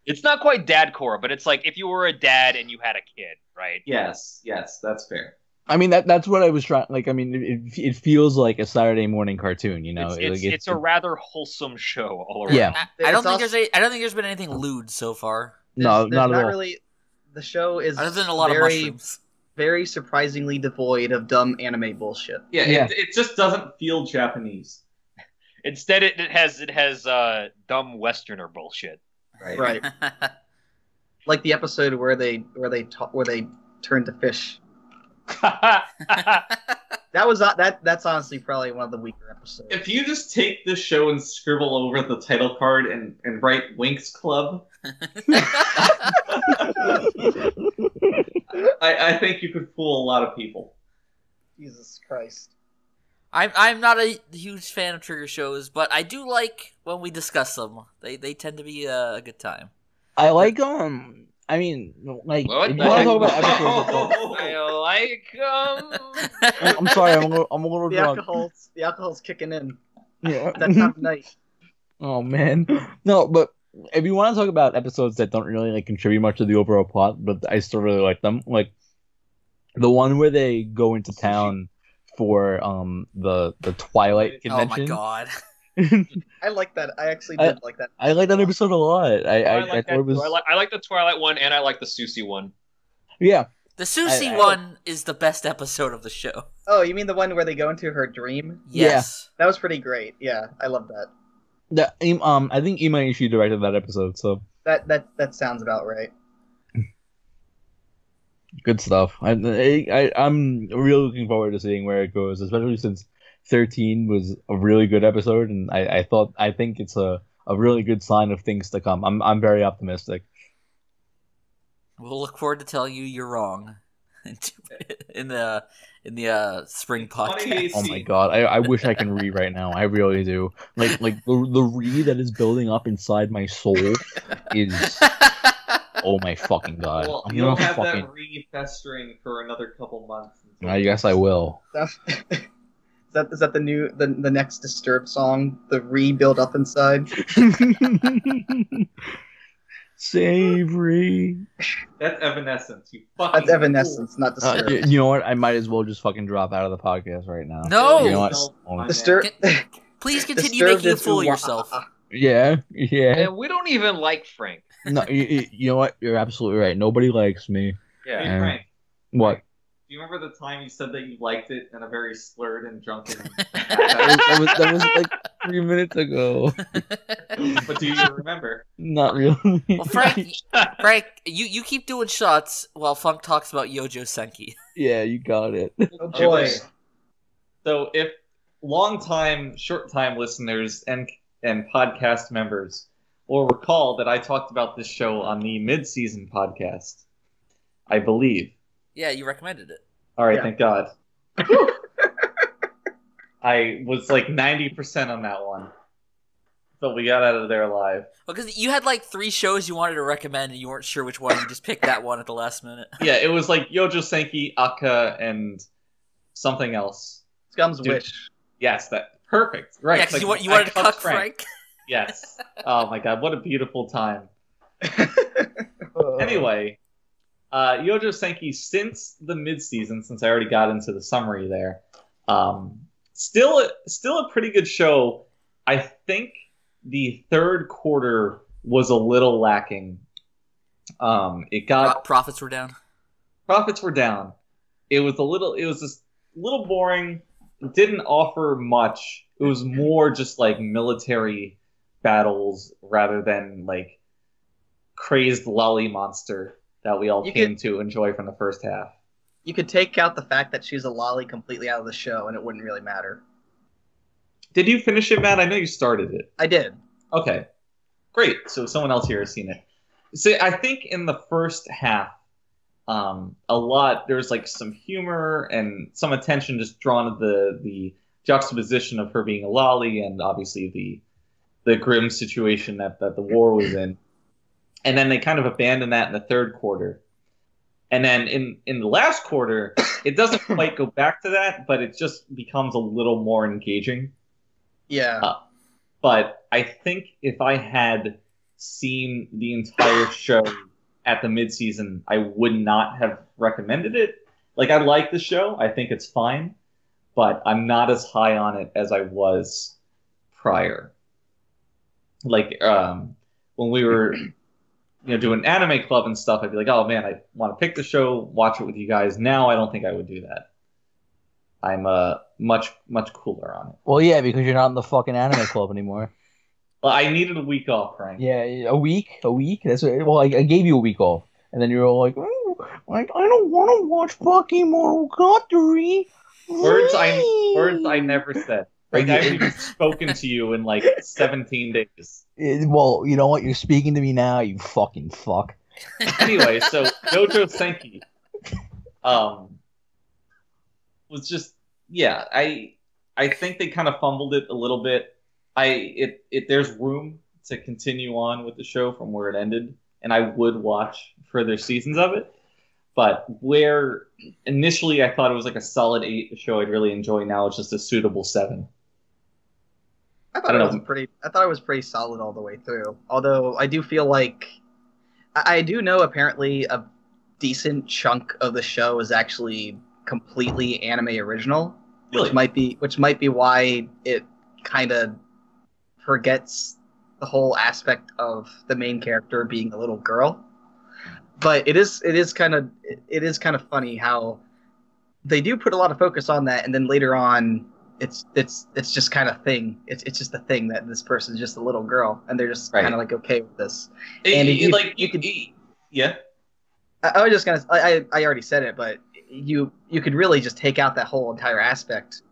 It's not quite dadcore, but it's like if you were a dad and you had a kid, right? Yes, that's fair. I mean that's what I was trying. Like, I mean, it feels like a Saturday morning cartoon. You know, It's a rather wholesome show all around. Yeah. I don't think there's been anything lewd so far. No, There's not at all. really. The show is Other than a lot of very, mushrooms. very surprisingly devoid of dumb anime bullshit. Yeah. It just doesn't feel Japanese. Instead, it has dumb Westerner bullshit. Right. Like the episode where they turn to fish. That's honestly probably one of the weaker episodes. If you just take this show and scribble over the title card and write Winx Club, I think you could fool a lot of people. Jesus Christ. I'm not a huge fan of trigger shows, but I do like when we discuss them. They tend to be a good time. I like I mean, like, What if the you want to heck? talk about episodes, I like I'm sorry, I'm a little The drunk. alcohol's kicking in. Yeah. That time of night. Oh man, no, but if you want to talk about episodes that don't really like contribute much to the overall plot, but I still really like them, like the one where they go into town for the Twilight Oh my convention. god. I like that. I actually did like that. I like that episode a lot. I thought it was I like the Twilight one and I like the Susie one. yeah. The Susie I- one is the best episode of the show. Oh, you mean the one where they go into her dream? Yes. That was pretty great. Yeah, I love that. I think Imaishi directed that episode, so That sounds about right. good stuff. I'm really looking forward to seeing where it goes, especially since 13 was a really good episode, and I think it's a really good sign of things to come. I'm very optimistic. We'll look forward to telling you you're wrong in the spring podcast. Oh my god, I wish I can read right now. I really do. Like the read that is building up inside my soul is oh my fucking god. Well, I'm you'll gonna have fucking. that re-festering for another couple months. I guess I will. Is that the next Disturbed song? The rebuild up inside. Savory. That's Evanescence. You fucking. That's Evanescence, not Disturbed. You know what? I might as well just fucking drop out of the podcast right now. No! You know what? Disturbed. Please continue Disturbed making a is fool of ooh-wah. yourself. Yeah, yeah. And we don't even like Frank. No, you know what? You're absolutely right. Nobody likes me. Yeah. Hey, Frank, What? do you remember the time you said that you liked it in a very slurred and drunken? That was like 3 minutes ago. But do you remember? Not really. Well, Frank, you keep doing shots while Funk talks about Youjo Senki. Yeah, you got it. Oh boy. So if long-time, short-time listeners and podcast members will recall that I talked about this show on the mid-season podcast, I believe. Yeah, you recommended it. All right, Yeah. thank God. I was like 90% on that one, but we got out of there alive. Well, because you had like 3 shows you wanted to recommend, and you weren't sure which one. You just picked that one at the last minute. Yeah, it was like Youjo Senki, ACCA, and something else. Scum's Dude. Wish. Yes, that perfect. Right? Yeah, because like, you wanted to I cuck cucked Frank. Yes. Oh my God, what a beautiful time. Anyway, Youjo Senki, since the mid-season, since I already got into the summary there, still a pretty good show. I think the third quarter was a little lacking. It got Profits were down. profits were down. It was just a little boring. It didn't offer much. It was more just like military battles rather than like crazed lolly monster that we all came to enjoy from the first half. You could take out the fact that she's a lolly completely out of the show, and it wouldn't really matter. Did you finish it, Matt? I know you started it. I did. Okay, great. So someone else here has seen it. So I think in the first half, there's like some humor and some attention just drawn to the juxtaposition of her being a lolly and obviously the grim situation that the war was in. And then they kind of abandon that in the third quarter. And then in the last quarter, it doesn't quite go back to that, but it just becomes a little more engaging. Yeah. But I think if I had seen the entire show at the mid-season, I would not have recommended it. Like, I like the show. I think it's fine. But I'm not as high on it as I was prior. Like, when we were doing anime club and stuff, I'd be like, oh man, I want to pick the show, watch it with you guys. Now I don't think I would do that. I'm much cooler on it. Well, yeah, because you're not in the fucking anime club anymore. Well, I needed a week off, Frank. Yeah, a week. That's what, well, I gave you a week off, and then you were all like, "Oh, I don't want to watch Monogatari." Words I never said. Like, I haven't even spoken to you in like 17 days. Well, you know what? You're speaking to me now, you fucking fuck. Anyway, so Youjo Senki was just, yeah, I think they kind of fumbled it a little bit. There's room to continue on with the show from where it ended, and I would watch further seasons of it. But where initially I thought it was like a solid 8, the show I'd really enjoy, now it's just a suitable 7. I thought it was pretty solid all the way through. Although I do feel like I do know apparently a decent chunk of the show is actually completely anime original, Really? which might be why it kind of forgets the whole aspect of the main character being a little girl. But it is kind of funny how they do put a lot of focus on that, and then later on it's just kind of thing. It's just a thing that this person's just a little girl, and they're just kind of like okay with this. And yeah. I was just gonna. I already said it, but you could really just take out that whole entire aspect,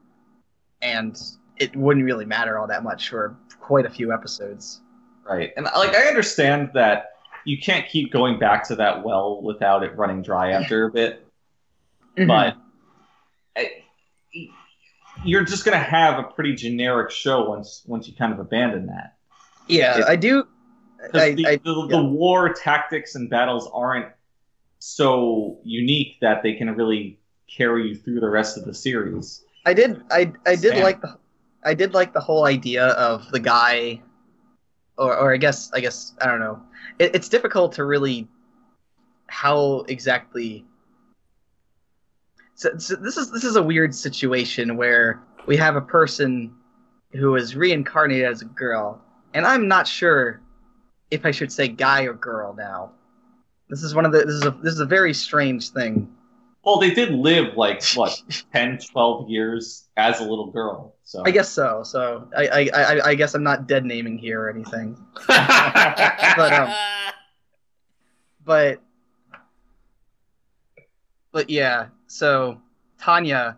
and it wouldn't really matter all that much for quite a few episodes. Right, and like I understand that you can't keep going back to that well without it running dry after a bit, but you're just gonna have a pretty generic show once you kind of abandon that. Yeah, I do. The war tactics and battles aren't so unique that they can really carry you through the rest of the series. I did like the whole idea of the guy, or I guess I don't know. It's difficult to really how exactly. So this is a weird situation where we have a person who is reincarnated as a girl, and I'm not sure if I should say guy or girl now. This is a very strange thing. Well, they did live like what 10, 12 years as a little girl. So I guess so. So I guess I'm not dead naming here or anything. But yeah. So Tanya,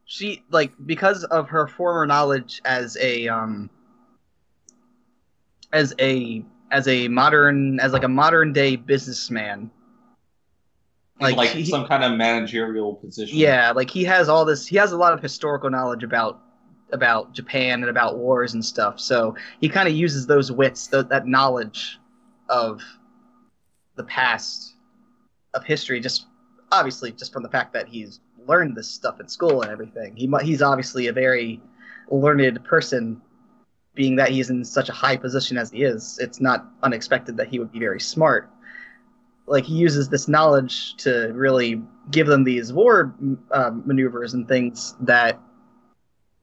she like because of her former knowledge as a modern day businessman. Like some kind of managerial position. Yeah, like he has a lot of historical knowledge about Japan and about wars and stuff. So he kind of uses those wits, that knowledge of the past, of history, just obviously just from the fact that he's learned this stuff in school and everything. He's obviously a very learned person, being that he's in such a high position as he is. It's not unexpected that he would be very smart. Like, he uses this knowledge to really give them these war maneuvers and things that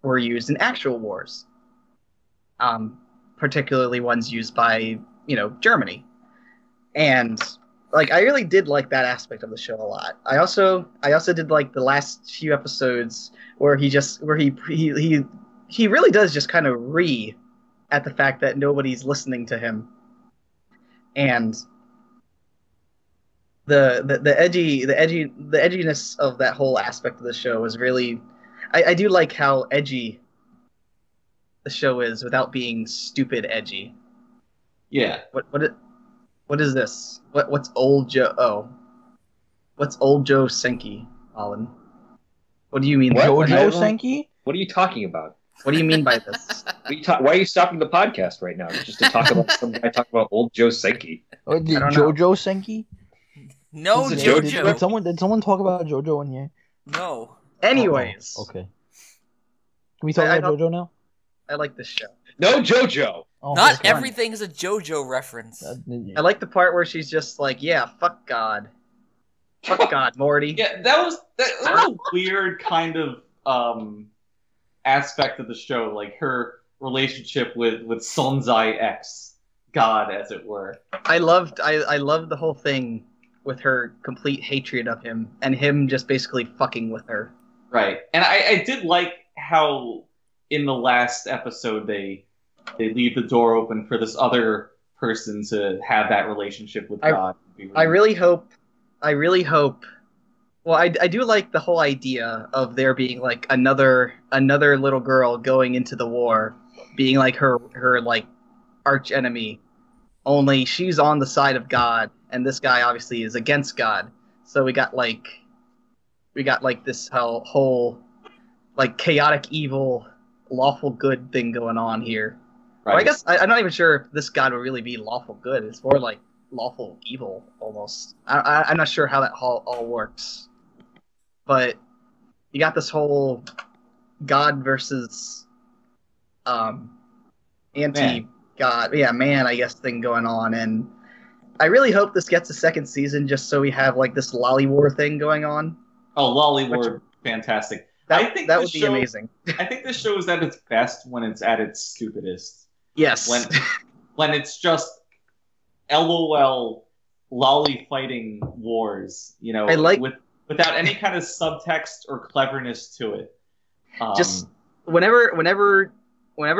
were used in actual wars. Particularly ones used by, Germany. And, like, I really did like that aspect of the show a lot. I also did like the last few episodes where he really does just kind of at the fact that nobody's listening to him. And the edginess of that whole aspect of the show was really, I do like how edgy the show is without being stupid edgy. Yeah. What is this? What's old Joe? Oh, what's old Joe Senki, Collin? What do you mean? Youjo Senki? What are you talking about? What do you mean by this? Why are you stopping the podcast right now? Just to talk about some guy talking about old Joe Senki. Oh, Jojo Senki? No, Jojo. Did someone talk about Jojo in here? No. Anyways. Oh, okay. Can we talk about Jojo now? I like this show. No JoJo. Oh, not everything is a JoJo reference. I like the part where she's just like, "Yeah, fuck God, fuck God, Morty." Yeah, that was a weird kind of aspect of the show, like her relationship with Sonzai X God, as it were. I loved the whole thing with her complete hatred of him and him just basically fucking with her. Right, and I did like how in the last episode they leave the door open for this other person to have that relationship with God. I really hope. Well, I do like the whole idea of there being like another little girl going into the war, being like her like arch enemy. Only she's on the side of God, and this guy obviously is against God. So we got like this whole like chaotic evil, lawful good thing going on here. Right. Well, I guess I'm not even sure if this God would really be lawful good. It's more like lawful evil almost. I'm not sure how that all works. But you got this whole God versus anti-God, man, I guess, thing going on, and I really hope this gets a second season just so we have like this lolly war thing going on. Oh, lolly war, fantastic. I think that would be amazing. I think this show is at its best when it's at its stupidest. Yes. When it's just LOL lolly fighting wars, without any kind of subtext or cleverness to it. Just whenever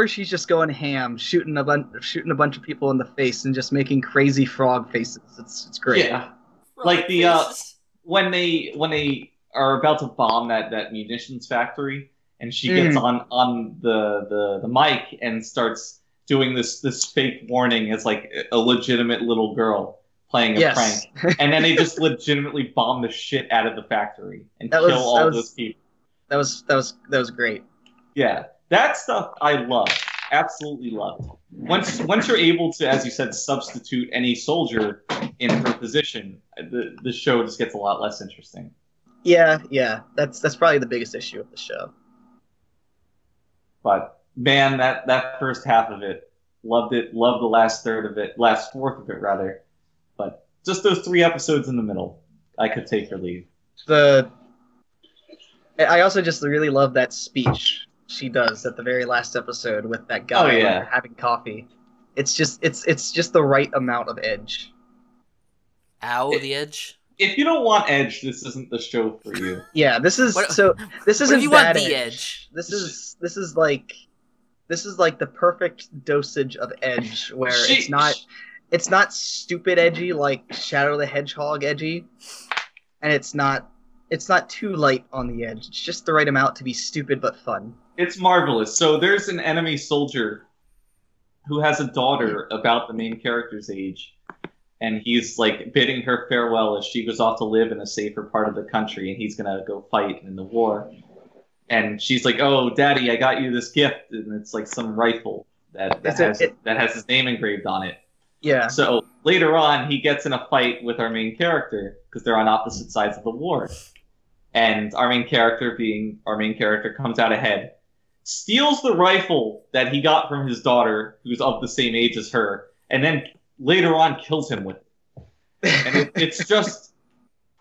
she's just going ham, shooting a bunch of people in the face and just making crazy frog faces. It's great. Yeah. Like when they are about to bomb that munitions factory, and she gets on the mic and starts doing this fake warning as like a legitimate little girl playing a prank, and then they just legitimately bomb the shit out of the factory and kill all those people. That was great. Yeah, that stuff I love, absolutely loved. Once you're able to, as you said, substitute any soldier in her position, the show just gets a lot less interesting. Yeah, that's probably the biggest issue of the show. But man, that first half of it, loved it. Loved the last fourth of it rather. But just those 3 episodes in the middle, I could take or leave. I also just really love that speech she does at the very last episode with that guy having coffee. It's just the right amount of edge. The edge. If you don't want edge, this isn't the show for you. Yeah, this isn't you bad want the edge. This is like the perfect dosage of edge where it's not stupid edgy like Shadow the Hedgehog edgy, and it's not too light on the edge. It's just the right amount to be stupid but fun. It's marvelous. So there's an enemy soldier who has a daughter about the main character's age, and he's like bidding her farewell as she goes off to live in a safer part of the country, and he's gonna go fight in the war. And she's like, "Oh, Daddy, I got you this gift," and it's like some rifle that has his name engraved on it. Yeah. So later on, he gets in a fight with our main character because they're on opposite sides of the war, and our main character, comes out ahead, steals the rifle that he got from his daughter, who's of the same age as her, and then later on kills him with it. And it's just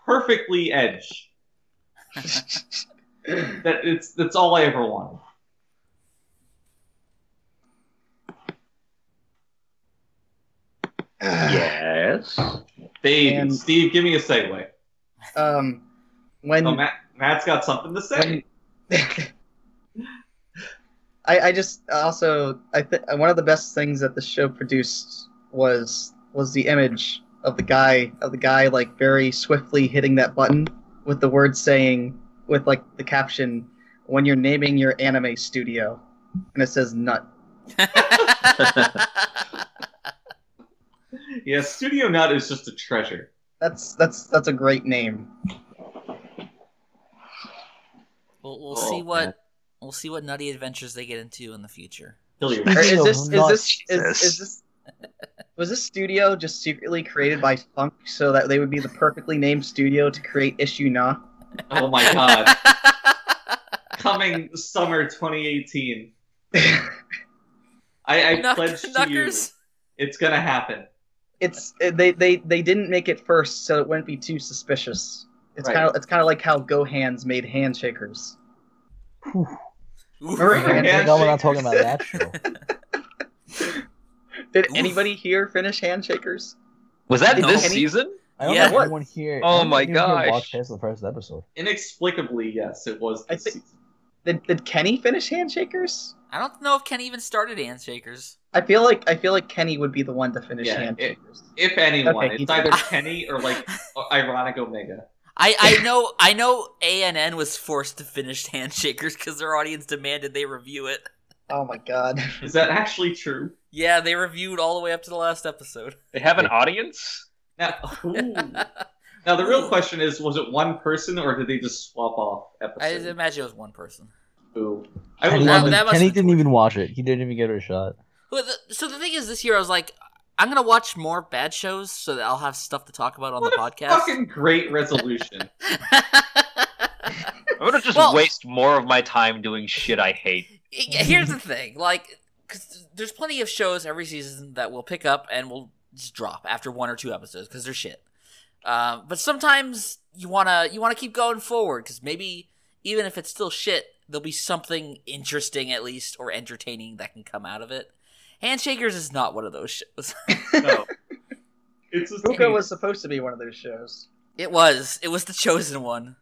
perfectly edge. That's all I ever wanted. Yes. Steve, give me a segue. When Matt's got something to say. I just also one of the best things that the show produced was the image of the guy like very swiftly hitting that button with the word saying with like the caption, "When you're naming your anime studio," and it says "nut." Yeah, Studio Nut is just a treasure. That's a great name. We'll see what nutty adventures they get into in the future. Was this studio just secretly created by Funk so that they would be the perfectly named studio to create Issue Na? Oh my god. Coming summer 2018. I pledge to you, it's gonna happen. They didn't make it first, so it wouldn't be too suspicious. It's kind of like how Go Hands made Handshakers. Remember Handshakers? No, we're not talking about that show. Did anybody here finish Handshakers? Was that this season? I don't know anyone here. Oh my gosh! Watched past the first episode. Inexplicably, yes, it was this season. Did Kenny finish Handshakers? I don't know if Kenny even started Handshakers. I feel like Kenny would be the one to finish Handshakers. If anyone, it's either Kenny or like Ironic Omega. I know ANN was forced to finish Handshakers because their audience demanded they review it. Oh my god. Is that actually true? Yeah, they reviewed all the way up to the last episode. They have an audience? Now the real question is, was it one person or did they just swap off episodes? I imagine it was one person. Ooh. Kenny didn't even watch it. He didn't even give it a shot. So the thing is, this year I was like, I'm going to watch more bad shows so that I'll have stuff to talk about on the podcast. Fucking great resolution. I'm going to just waste more of my time doing shit I hate. Here's the thing, cause there's plenty of shows every season that we'll pick up and we'll just drop after 1 or 2 episodes because they're shit. But sometimes you wanna keep going forward because maybe even if it's still shit, there'll be something interesting at least or entertaining that can come out of it. Handshakers is not one of those shows. No. Fuuka was supposed to be one of those shows. It was the chosen one.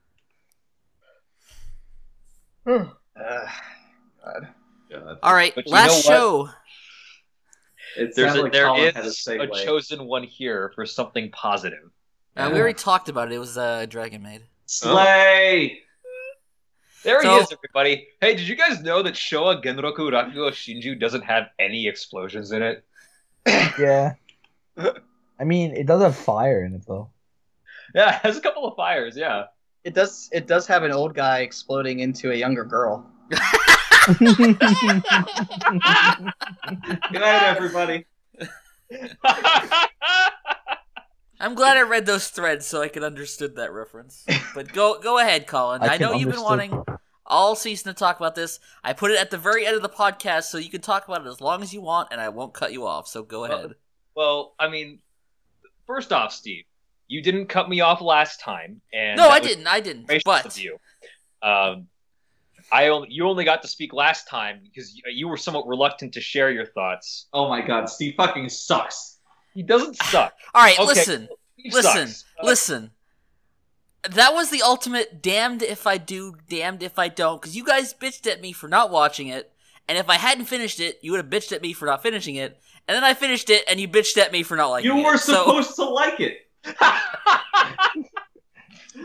God. All right, last show. There is a chosen one here for something positive. We already talked about it. It was Dragon Maid. Slay! There he is, everybody. Hey, did you guys know that Shouwa, Genroku, Rakugo, Shinjuu doesn't have any explosions in it? Yeah. I mean, it does have fire in it, though. Yeah, it has a couple of fires, yeah. It does have an old guy exploding into a younger girl. Good night, everybody. I'm glad I read those threads so I could understood that reference. But go ahead, Collin. I know you've been wanting all season to talk about this. I put it at the very end of the podcast so you can talk about it as long as you want, and I won't cut you off. So go ahead. Well, I mean, first off, Steve, you didn't cut me off last time, and no, I didn't. But of you. You only got to speak last time because you were somewhat reluctant to share your thoughts. Oh my god, Steve fucking sucks. He doesn't suck. All right, Okay, listen. That was the ultimate damned if I do, damned if I don't, because you guys bitched at me for not watching it, and if I hadn't finished it, you would have bitched at me for not finishing it, and then I finished it, and you bitched at me for not liking it. You were supposed to like it.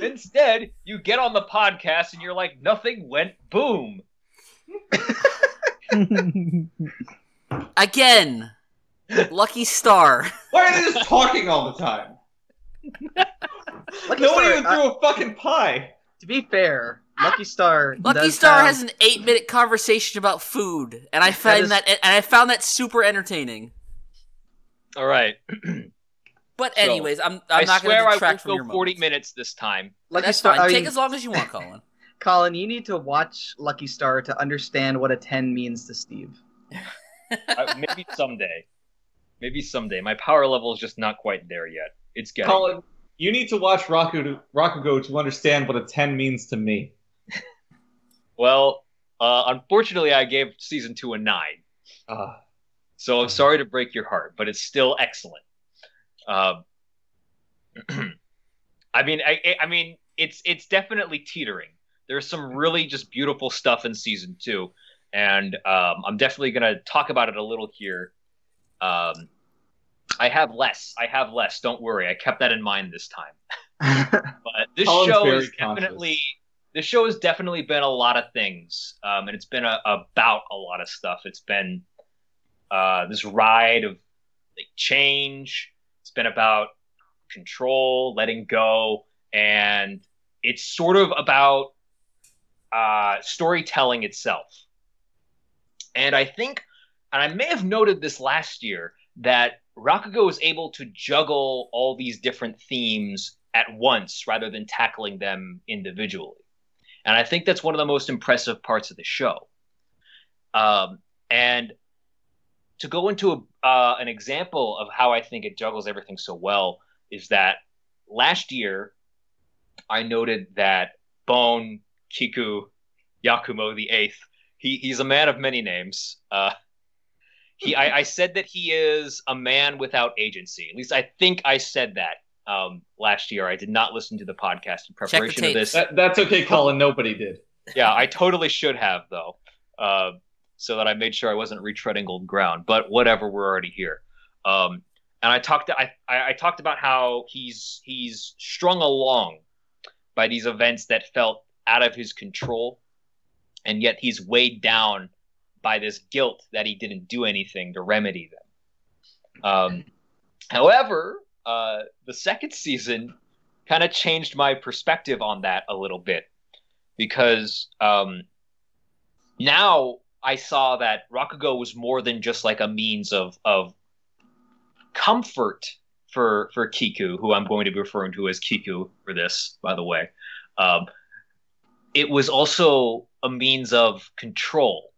Instead, you get on the podcast and you're like, nothing went boom. Again, Lucky Star. Why are they just talking all the time? Lucky No Star, one even threw a fucking pie. To be fair, Lucky Star. Lucky Star has an 8-minute conversation about food, and I found that super entertaining. All right. But anyways, I'm not going to detract from I your swear I won't go 40 moments. minutes this time. Lucky That's Star. fine. I mean, Take as long as you want, Collin. Colin, you need to watch Lucky Star to understand what a 10 means to Steve. Maybe someday. Maybe someday. My power level is just not quite there yet. It's getting. Colin, you need to watch Rakugo to understand what a 10 means to me. Well, unfortunately, I gave season 2 a 9. So I'm sorry to break your heart, but it's still excellent. I mean, it's definitely teetering. There's some really just beautiful stuff in season 2, and I'm definitely gonna talk about it a little here. I have less. Don't worry. I kept that in mind this time. But this show has definitely been a lot of things, and it's been about a lot of stuff. It's been this ride of like change. It's been about control, letting go, and it's sort of about storytelling itself. And I think, and I may have noted this last year, that Rakugo is able to juggle all these different themes at once rather than tackling them individually. And I think that's one of the most impressive parts of the show. And to go into an example of how I think it juggles everything so well is that last year I noted that Bone Kiku Yakumo the Eighth, he's a man of many names. I said that he is a man without agency. At least I think I said that last year. I did not listen to the podcast in preparation of this. That's okay, Colin. Nobody did. Yeah, I totally should have, though, so that I made sure I wasn't retreading old ground. But whatever, we're already here. And I talked about how he's strung along by these events that felt out of his control, and yet he's weighed down by this guilt that he didn't do anything to remedy them. However, the second season kind of changed my perspective on that a little bit, because now I saw that Rakugo was more than just like a means of comfort for Kiku, who I'm going to be referring to as Kiku for this, by the way. It was also a means of control.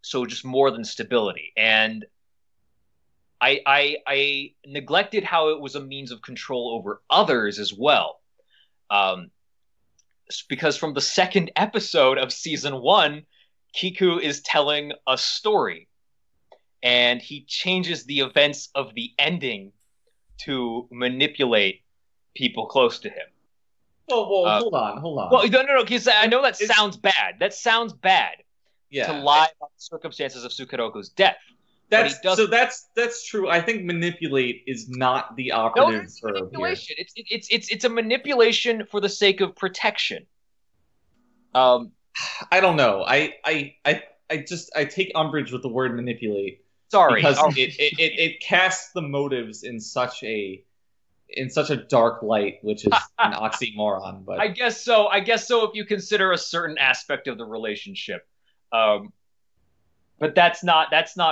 So just more than stability. And I neglected how it was a means of control over others as well. Because from the second episode of season 1, Kiku is telling a story, and he changes the events of the ending to manipulate people close to him. Well, hold on. Well, no, because I know that sounds bad. That sounds bad. Yeah. To lie about the circumstances of Sukeroku's death. That's true. I think manipulate is not the operative verb manipulation. Here. It's a manipulation for the sake of protection. I don't know. I take umbrage with the word manipulate. Sorry, because it casts the motives in such a dark light, which is an oxymoron. But I guess so. If you consider a certain aspect of the relationship. But that's not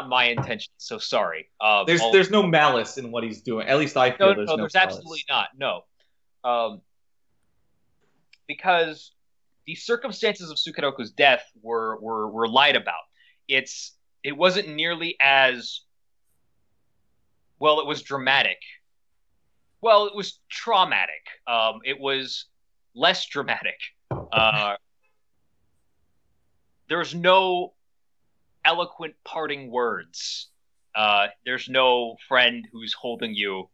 my intention. So sorry. There's no malice in what he's doing. At least I feel there's no there's malice. absolutely not. No. Because the circumstances of Sukeroku's death were lied about. It wasn't nearly as well. It was dramatic. Well, it was traumatic. It was less dramatic. There's no eloquent parting words. There's no friend who's holding you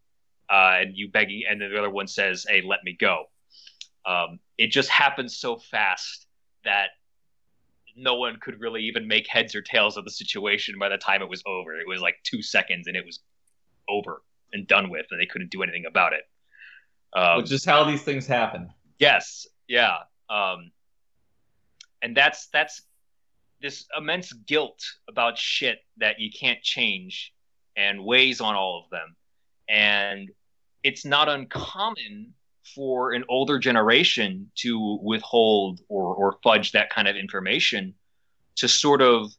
and you begging, and the other one says, "Hey, let me go." It just happens so fast that no one could really even make heads or tails of the situation by the time it was over. It was like 2 seconds and it was over and done with, and they couldn't do anything about it. Which is how these things happen. Yes, yeah. And that's this immense guilt about shit that you can't change and weighs on all of them. And it's not uncommon for an older generation to withhold or fudge that kind of information to sort of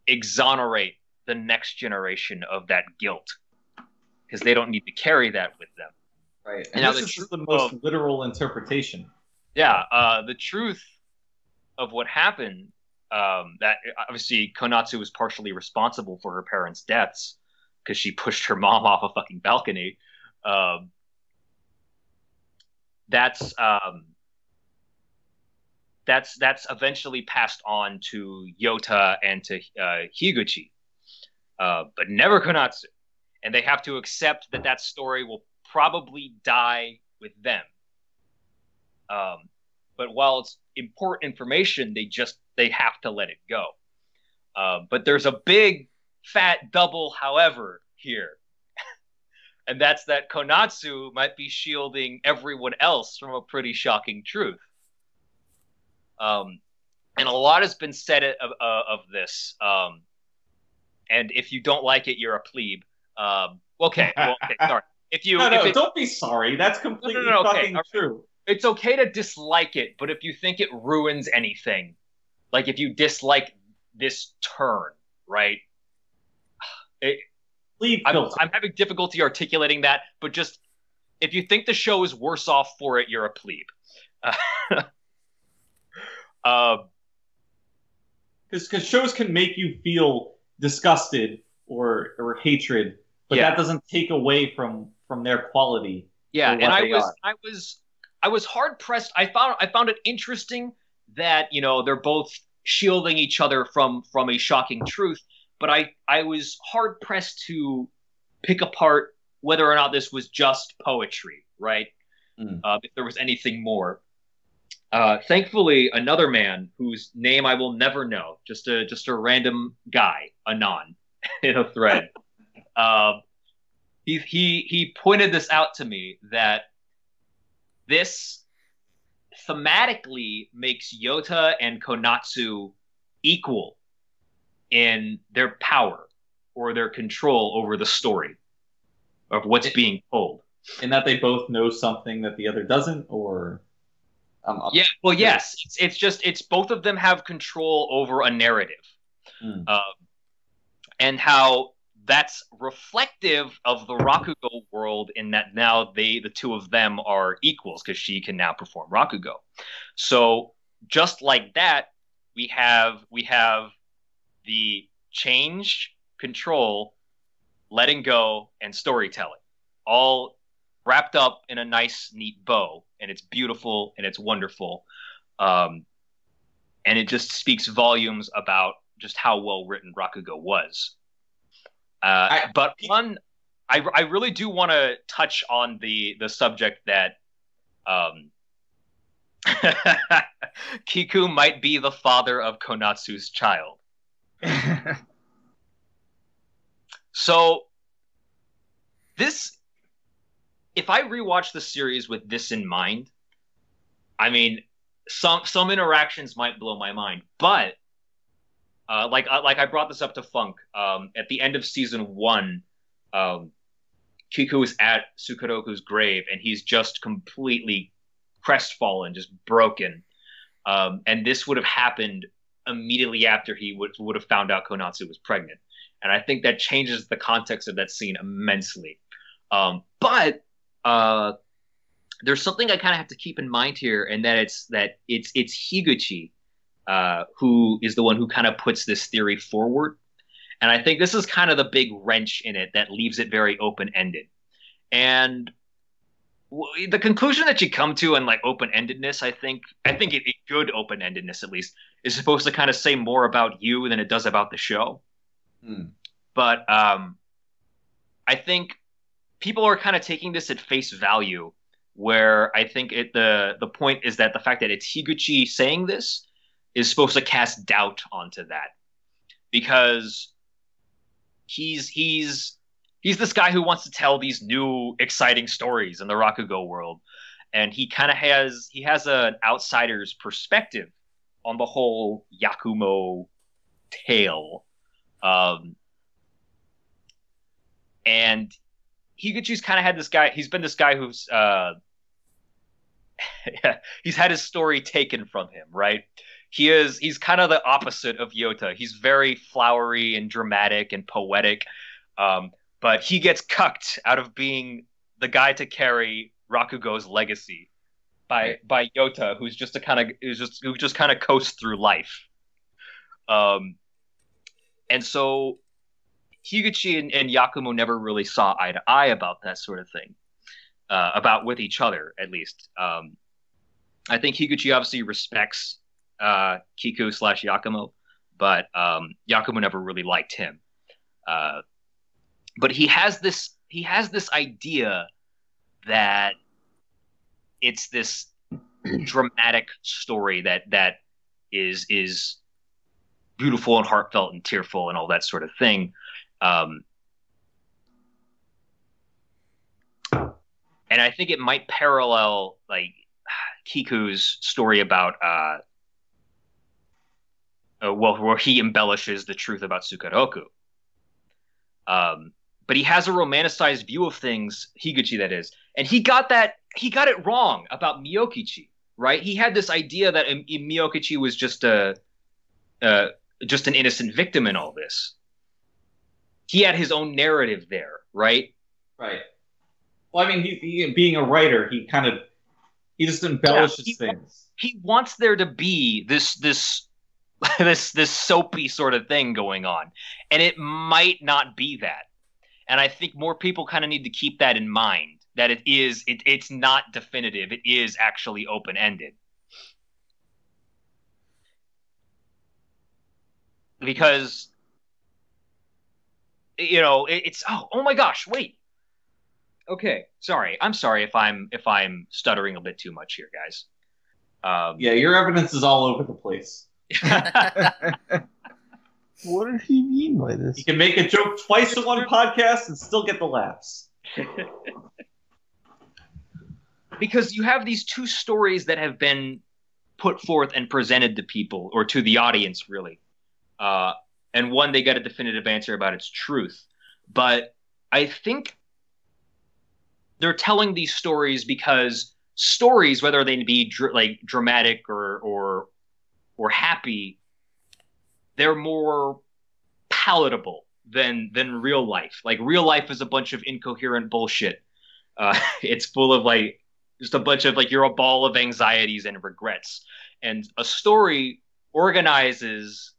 exonerate the next generation of that guilt, because they don't need to carry that with them. Right. And this is the most literal interpretation. Yeah. The truth of what happened, that obviously Konatsu was partially responsible for her parents' deaths because she pushed her mom off a fucking balcony. That's eventually passed on to Yota and to Higuchi, but never Konatsu. And they have to accept that that story will probably die with them. But while it's important information, they have to let it go. But there's a big fat double however here. And that's that Konatsu might be shielding everyone else from a pretty shocking truth. And a lot has been said of this. And if you don't like it, you're a plebe. Okay, sorry. Don't be sorry. That's completely fucking true. It's okay to dislike it, but if you think it ruins anything, like if you dislike this turn, right? I'm having difficulty articulating that, but just if you think the show is worse off for it, you're a plebe. Because shows can make you feel disgusted or hatred, but that doesn't take away from their quality. Yeah, and I was hard pressed. I found it interesting that they're both shielding each other from a shocking truth. But I was hard pressed to pick apart whether or not this was just poetry, right? If there was anything more. Thankfully, another man whose name I will never know, just a random guy, Anon, in a thread. He pointed this out to me, that this thematically makes Yota and Konatsu equal in their power or their control over the story of what's being told. And that they both know something that the other doesn't, or... yeah, well, yes. It's both of them have control over a narrative. And how that's reflective of the Rakugo world, in that now the two of them are equals because she can now perform Rakugo. So just like that, we have the change, control, letting go, and storytelling, all wrapped up in a nice, neat bow. And it's beautiful and it's wonderful. And it just speaks volumes about just how well written Rakugo was. I really do want to touch on the subject that Kiku might be the father of Konatsu's child. So if I rewatch the series with this in mind, I mean, some interactions might blow my mind, but like I brought this up to Funk at the end of season 1, Kiku is at Sukeroku's grave and he's just completely crestfallen, just broken, and this would have happened immediately after he would have found out Konatsu was pregnant, and I think that changes the context of that scene immensely. But there's something I kind of have to keep in mind here, and that it's Higuchi who is the one who kind of puts this theory forward. And I think this is kind of the big wrench in it that leaves it very open-ended. And the conclusion that you come to in like open-endedness, I think it good open-endedness at least is supposed to kind of say more about you than it does about the show. But I think people are kind of taking this at face value, where I think the point is that the fact that it's Higuchi saying this is supposed to cast doubt onto that, because he's this guy who wants to tell these new exciting stories in the Rakugo world, and he kind of has an outsider's perspective on the whole Yakumo tale. And Higuchi's kind of had this guy. He's been this guy who's he's had his story taken from him, right? He's kind of the opposite of Yota. He's very flowery and dramatic and poetic, but he gets cucked out of being the guy to carry Rakugo's legacy by Yota, who just kind of coasts through life. And so Higuchi and Yakumo never really saw eye to eye about that sort of thing, about with each other at least. I think Higuchi obviously respects Kiku/Yakumo, but Yakumo never really liked him. But he has this idea that it's this dramatic story that is beautiful and heartfelt and tearful and all that sort of thing. And I think it might parallel like Kiku's story about where he embellishes the truth about Sukeroku. But he has a romanticized view of things, Higuchi that is, and he got it wrong about Miyokichi, right? He had this idea that Miyokichi was just an innocent victim in all this. He had his own narrative there, right? Right. Well, I mean, he being a writer, he just embellishes things. He wants there to be this soapy sort of thing going on, and it might not be that. And I think more people kind of need to keep that in mind, that it's not definitive. It is actually open-ended. Because, you know, it's oh my gosh, wait. Okay, sorry. I'm sorry if I'm stuttering a bit too much here, guys. Yeah, your evidence is all over the place. What does he mean by this? You can make a joke twice in one podcast and still get the laughs. Because you have these two stories that have been put forth and presented to people, or to the audience, really. And one, they get a definitive answer about its truth. But I think they're telling these stories because stories, whether they be dramatic or happy, they're more palatable than real life. Like, real life is a bunch of incoherent bullshit. It's full of just a bunch of you're a ball of anxieties and regrets. And a story organizes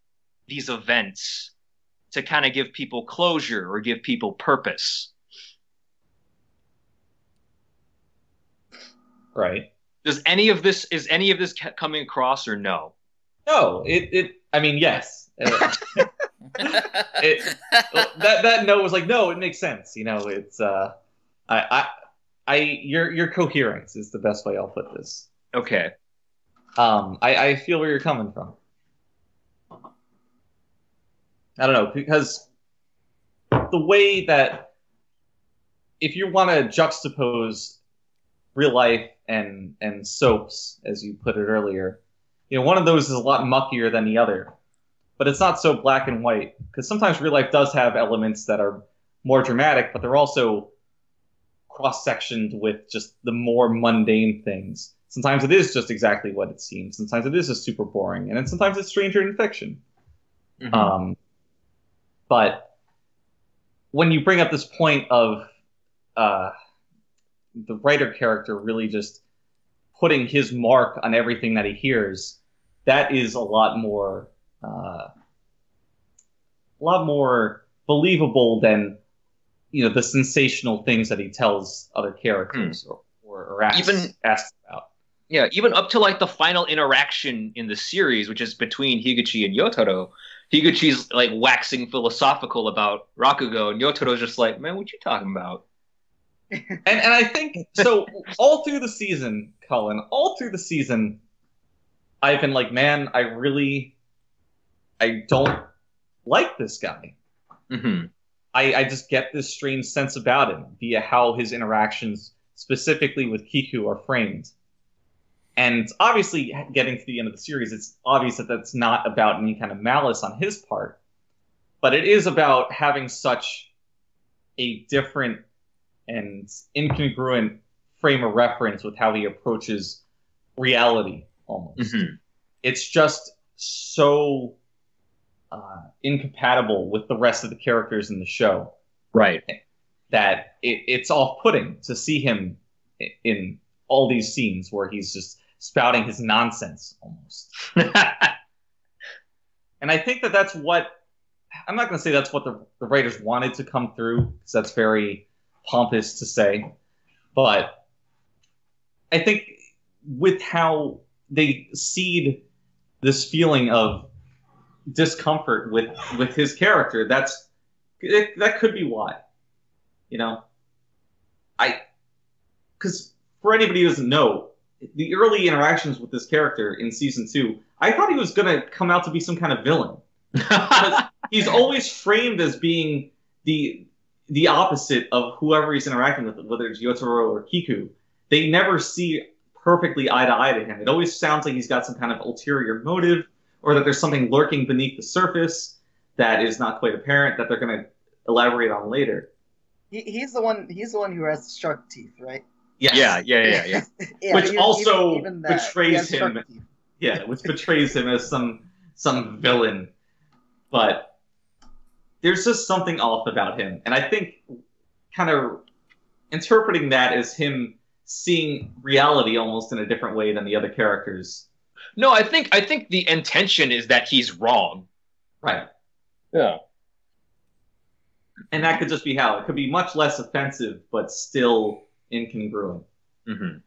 these events to kind of give people closure or give people purpose. Right. Is any of this coming across, or no? No, I mean, yes. That no was like, no, it makes sense. You know, it's your coherence is the best way I'll put this. Okay. I feel where you're coming from. I don't know, because the way that if you want to juxtapose real life and soaps, as you put it earlier, you know, one of those is a lot muckier than the other. But it's not so black and white, because sometimes real life does have elements that are more dramatic, but they're also cross-sectioned with just the more mundane things. Sometimes it is just exactly what it seems. Sometimes it is just super boring, and then sometimes it's stranger in fiction. Mm-hmm. But when you bring up this point of the writer character really just putting his mark on everything that he hears, that is a lot more believable than, you know, the sensational things that he tells other characters or or asked about. Yeah, even up to like the final interaction in the series, which is between Higuchi and Yotaro, Higuchi's like waxing philosophical about Rakugo, and Yotaro's just like, man, what you talking about? And I think so. All through the season, Collin, I've been like, man, I don't like this guy. Mm-hmm. I just get this strange sense about him via how his interactions, specifically with Kiku, are framed. And obviously, getting to the end of the series, it's obvious that that's not about any kind of malice on his part. But it is about having such a different and incongruent frame of reference with how he approaches reality, almost. Mm-hmm. It's just so incompatible with the rest of the characters in the show. Right. That it's off-putting to see him in all these scenes where he's just spouting his nonsense, almost. And I think that's what... I'm not going to say that's what the writers wanted to come through, because that's very pompous to say. But I think with how they seed this feeling of discomfort with his character, that could be why. You know? Because for anybody who doesn't know, the early interactions with this character in Season 2, I thought he was going to come out to be some kind of villain. He's always framed as being the opposite of whoever he's interacting with, whether it's Yotaro or Kiku. They never see perfectly eye to eye to him. It always sounds like he's got some kind of ulterior motive, or that there's something lurking beneath the surface that is not quite apparent, that they're going to elaborate on later. He's the one who has shark teeth, right? Yes. Yeah. Yeah, which also even betrays him. Yeah, which betrays him as some villain. But there's just something off about him. And I think kind of interpreting that as him seeing reality almost in a different way than the other characters. No, I think the intention is that he's wrong. Right. Yeah. And that could just be how. It could be much less offensive, but still incongruent. Mm-hmm.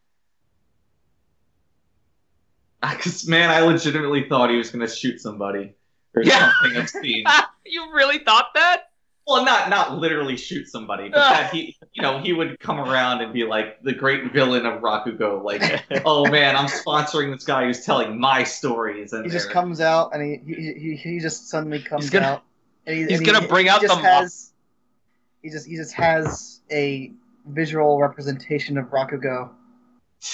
Because, man, I legitimately thought he was going to shoot somebody. Or something obscene. You really thought that? Well, not literally shoot somebody, but that he would come around and be like the great villain of Rakugo, like, oh man, I'm sponsoring this guy who's telling my stories, and he just comes out and he just suddenly comes out, and he's gonna bring out he just has a visual representation of Rakugo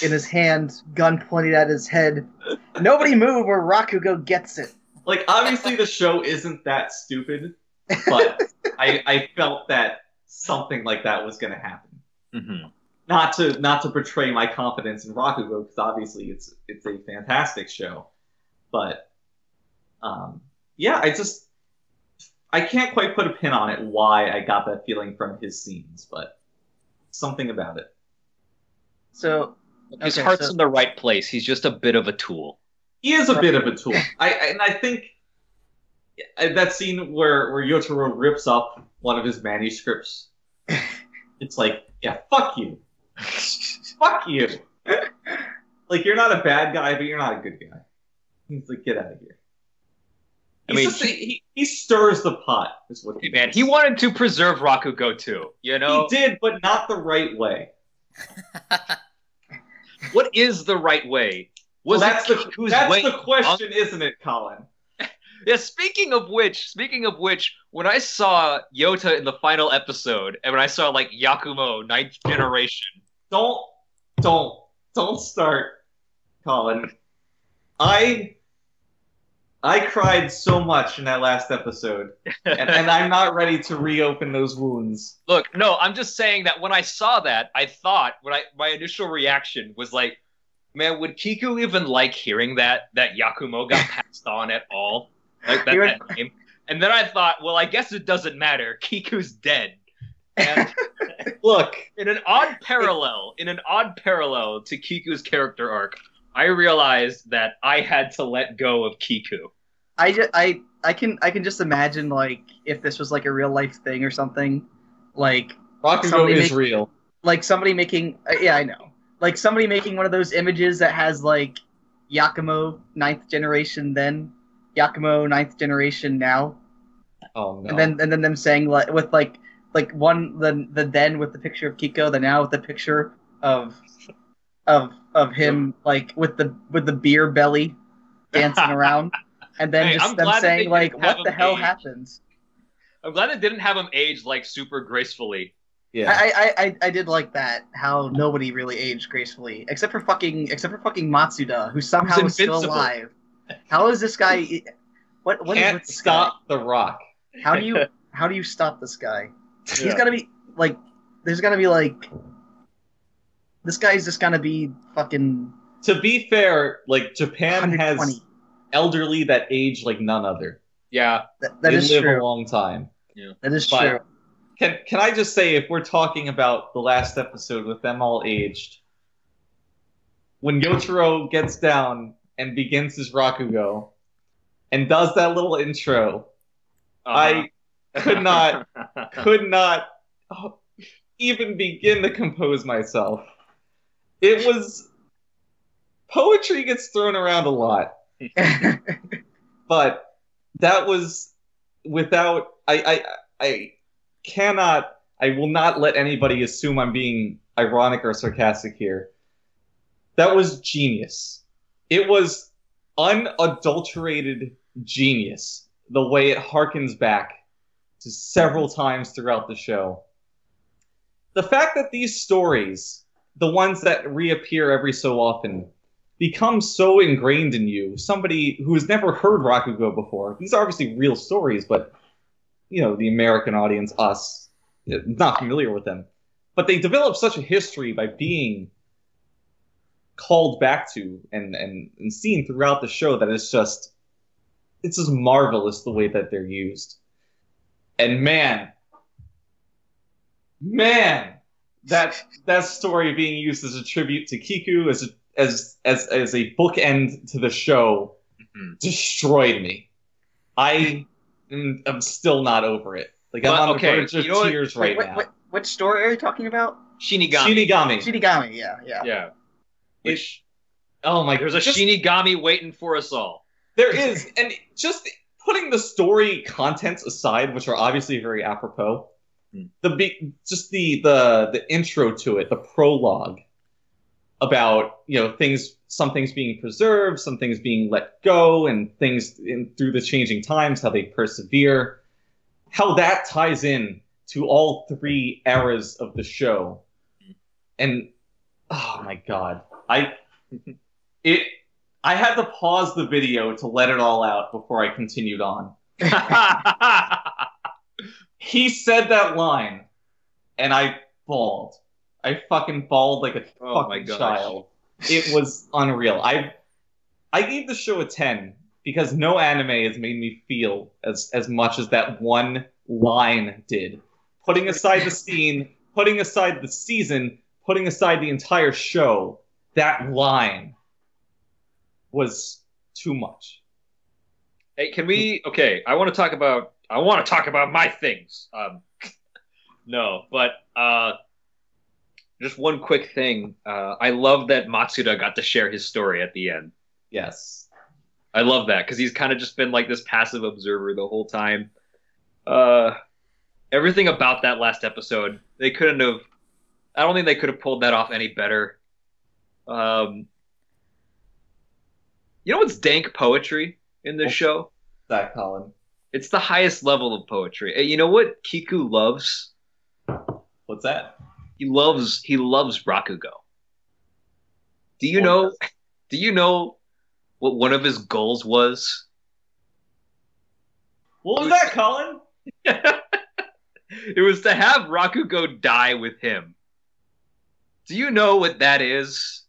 in his hand, gun pointed at his head. Nobody move or Rakugo gets it. Like, obviously the show isn't that stupid, but I felt that something like that was going to happen. Mm-hmm. Not to betray my confidence in Rakugo, because obviously it's a fantastic show. But, yeah, I can't quite put a pin on it why I got that feeling from his scenes, but something about it. So his heart's in the right place. He's just a bit of a tool. He is a bit of a tool. I think that scene where Yotaro rips up one of his manuscripts, it's like, yeah, fuck you. Fuck you. Like, you're not a bad guy, but you're not a good guy. He's like, get out of here. He stirs the pot, is what he man. He wanted to preserve Rakugo too, you know? He did, but not the right way. What is the right way? That's the question, isn't it, Collin? Yeah, speaking of which, when I saw Yota in the final episode, and when I saw, like, Yakumo, 9th generation... Don't start, Collin. I cried so much in that last episode, and I'm not ready to reopen those wounds. Look, no, I'm just saying that when I saw that, I thought, my initial reaction was like, man, would Kiku even like hearing that Yakumo got passed on at all? Like that name? And then I thought, well, I guess it doesn't matter. Kiku's dead. And look, in an odd parallel to Kiku's character arc, I realized that I had to let go of Kiku. I can just imagine, like, if this was like a real life thing or something, like Rakugo is real. Like somebody making I know. like somebody making one of those images that has like Yakumo 9th generation then, Yakumo 9th generation now. Oh no. And then them saying like with like one the then with the picture of Kiko, the now with the picture of him like with the beer belly dancing around, and then just them saying like what the hell happens. I'm glad they didn't have him age like super gracefully. Yeah. I did like that, how nobody really aged gracefully except for fucking Matsuda, who somehow is still alive. How is this guy? What Can't is with this stop guy? the Rock. How do you stop this guy? He's gotta be like. There's gotta be like. This guy's just gonna be fucking. To be fair, like Japan 120. has elderly that age like none other. Yeah, That is live true. a long time. yeah. That is But- true. Can I just say, if we're talking about the last episode with them all aged, when Yotaro gets down and begins his Rakugo and does that little intro, I could not even begin to compose myself. It was poetry gets thrown around a lot, but that was without I will not let anybody assume I'm being ironic or sarcastic here. That was genius. It was unadulterated genius, the way it harkens back to several times throughout the show. The fact that these stories, the ones that reappear every so often, become so ingrained in you, somebody who has never heard Rakugo before. These are obviously real stories, but you know, the American audience, us, not familiar with them. But they develop such a history by being called back to and seen throughout the show that it's just marvelous the way that they're used. And man, that story being used as a tribute to Kiku, as a bookend to the show, destroyed me. I'm still not over it. Like, I'm on the verge of tears right now. Which story are you talking about? Shinigami. Yeah. Which, oh my! There's a Shinigami waiting for us all. There is, and just putting the story contents aside, which are obviously very apropos, the intro to it, the prologue about some things being preserved, some things being let go, and things through the changing times, how they persevere, how that ties in to all three eras of the show, and oh my god, I had to pause the video to let it all out before I continued on. He said that line, and I bawled. I fucking bawled like a fucking child. It was unreal. I gave the show a 10 because no anime has made me feel as much as that one line did. Putting aside the scene, putting aside the season, putting aside the entire show, that line was too much. Hey, can we? Okay, I want to talk about my things. No, but just one quick thing. I love that Matsuda got to share his story at the end. Yes, I love that because he's kind of just been like this passive observer the whole time. Everything about that last episode, they couldn't have. I don't think they could have pulled that off any better. You know what's dank poetry in this show? That Collin. It's the highest level of poetry. You know what Kiku loves? What's that? He loves Rakugo. Do you know what one of his goals was? What was that, Collin? It was to have Rakugo die with him. Do you know what that is?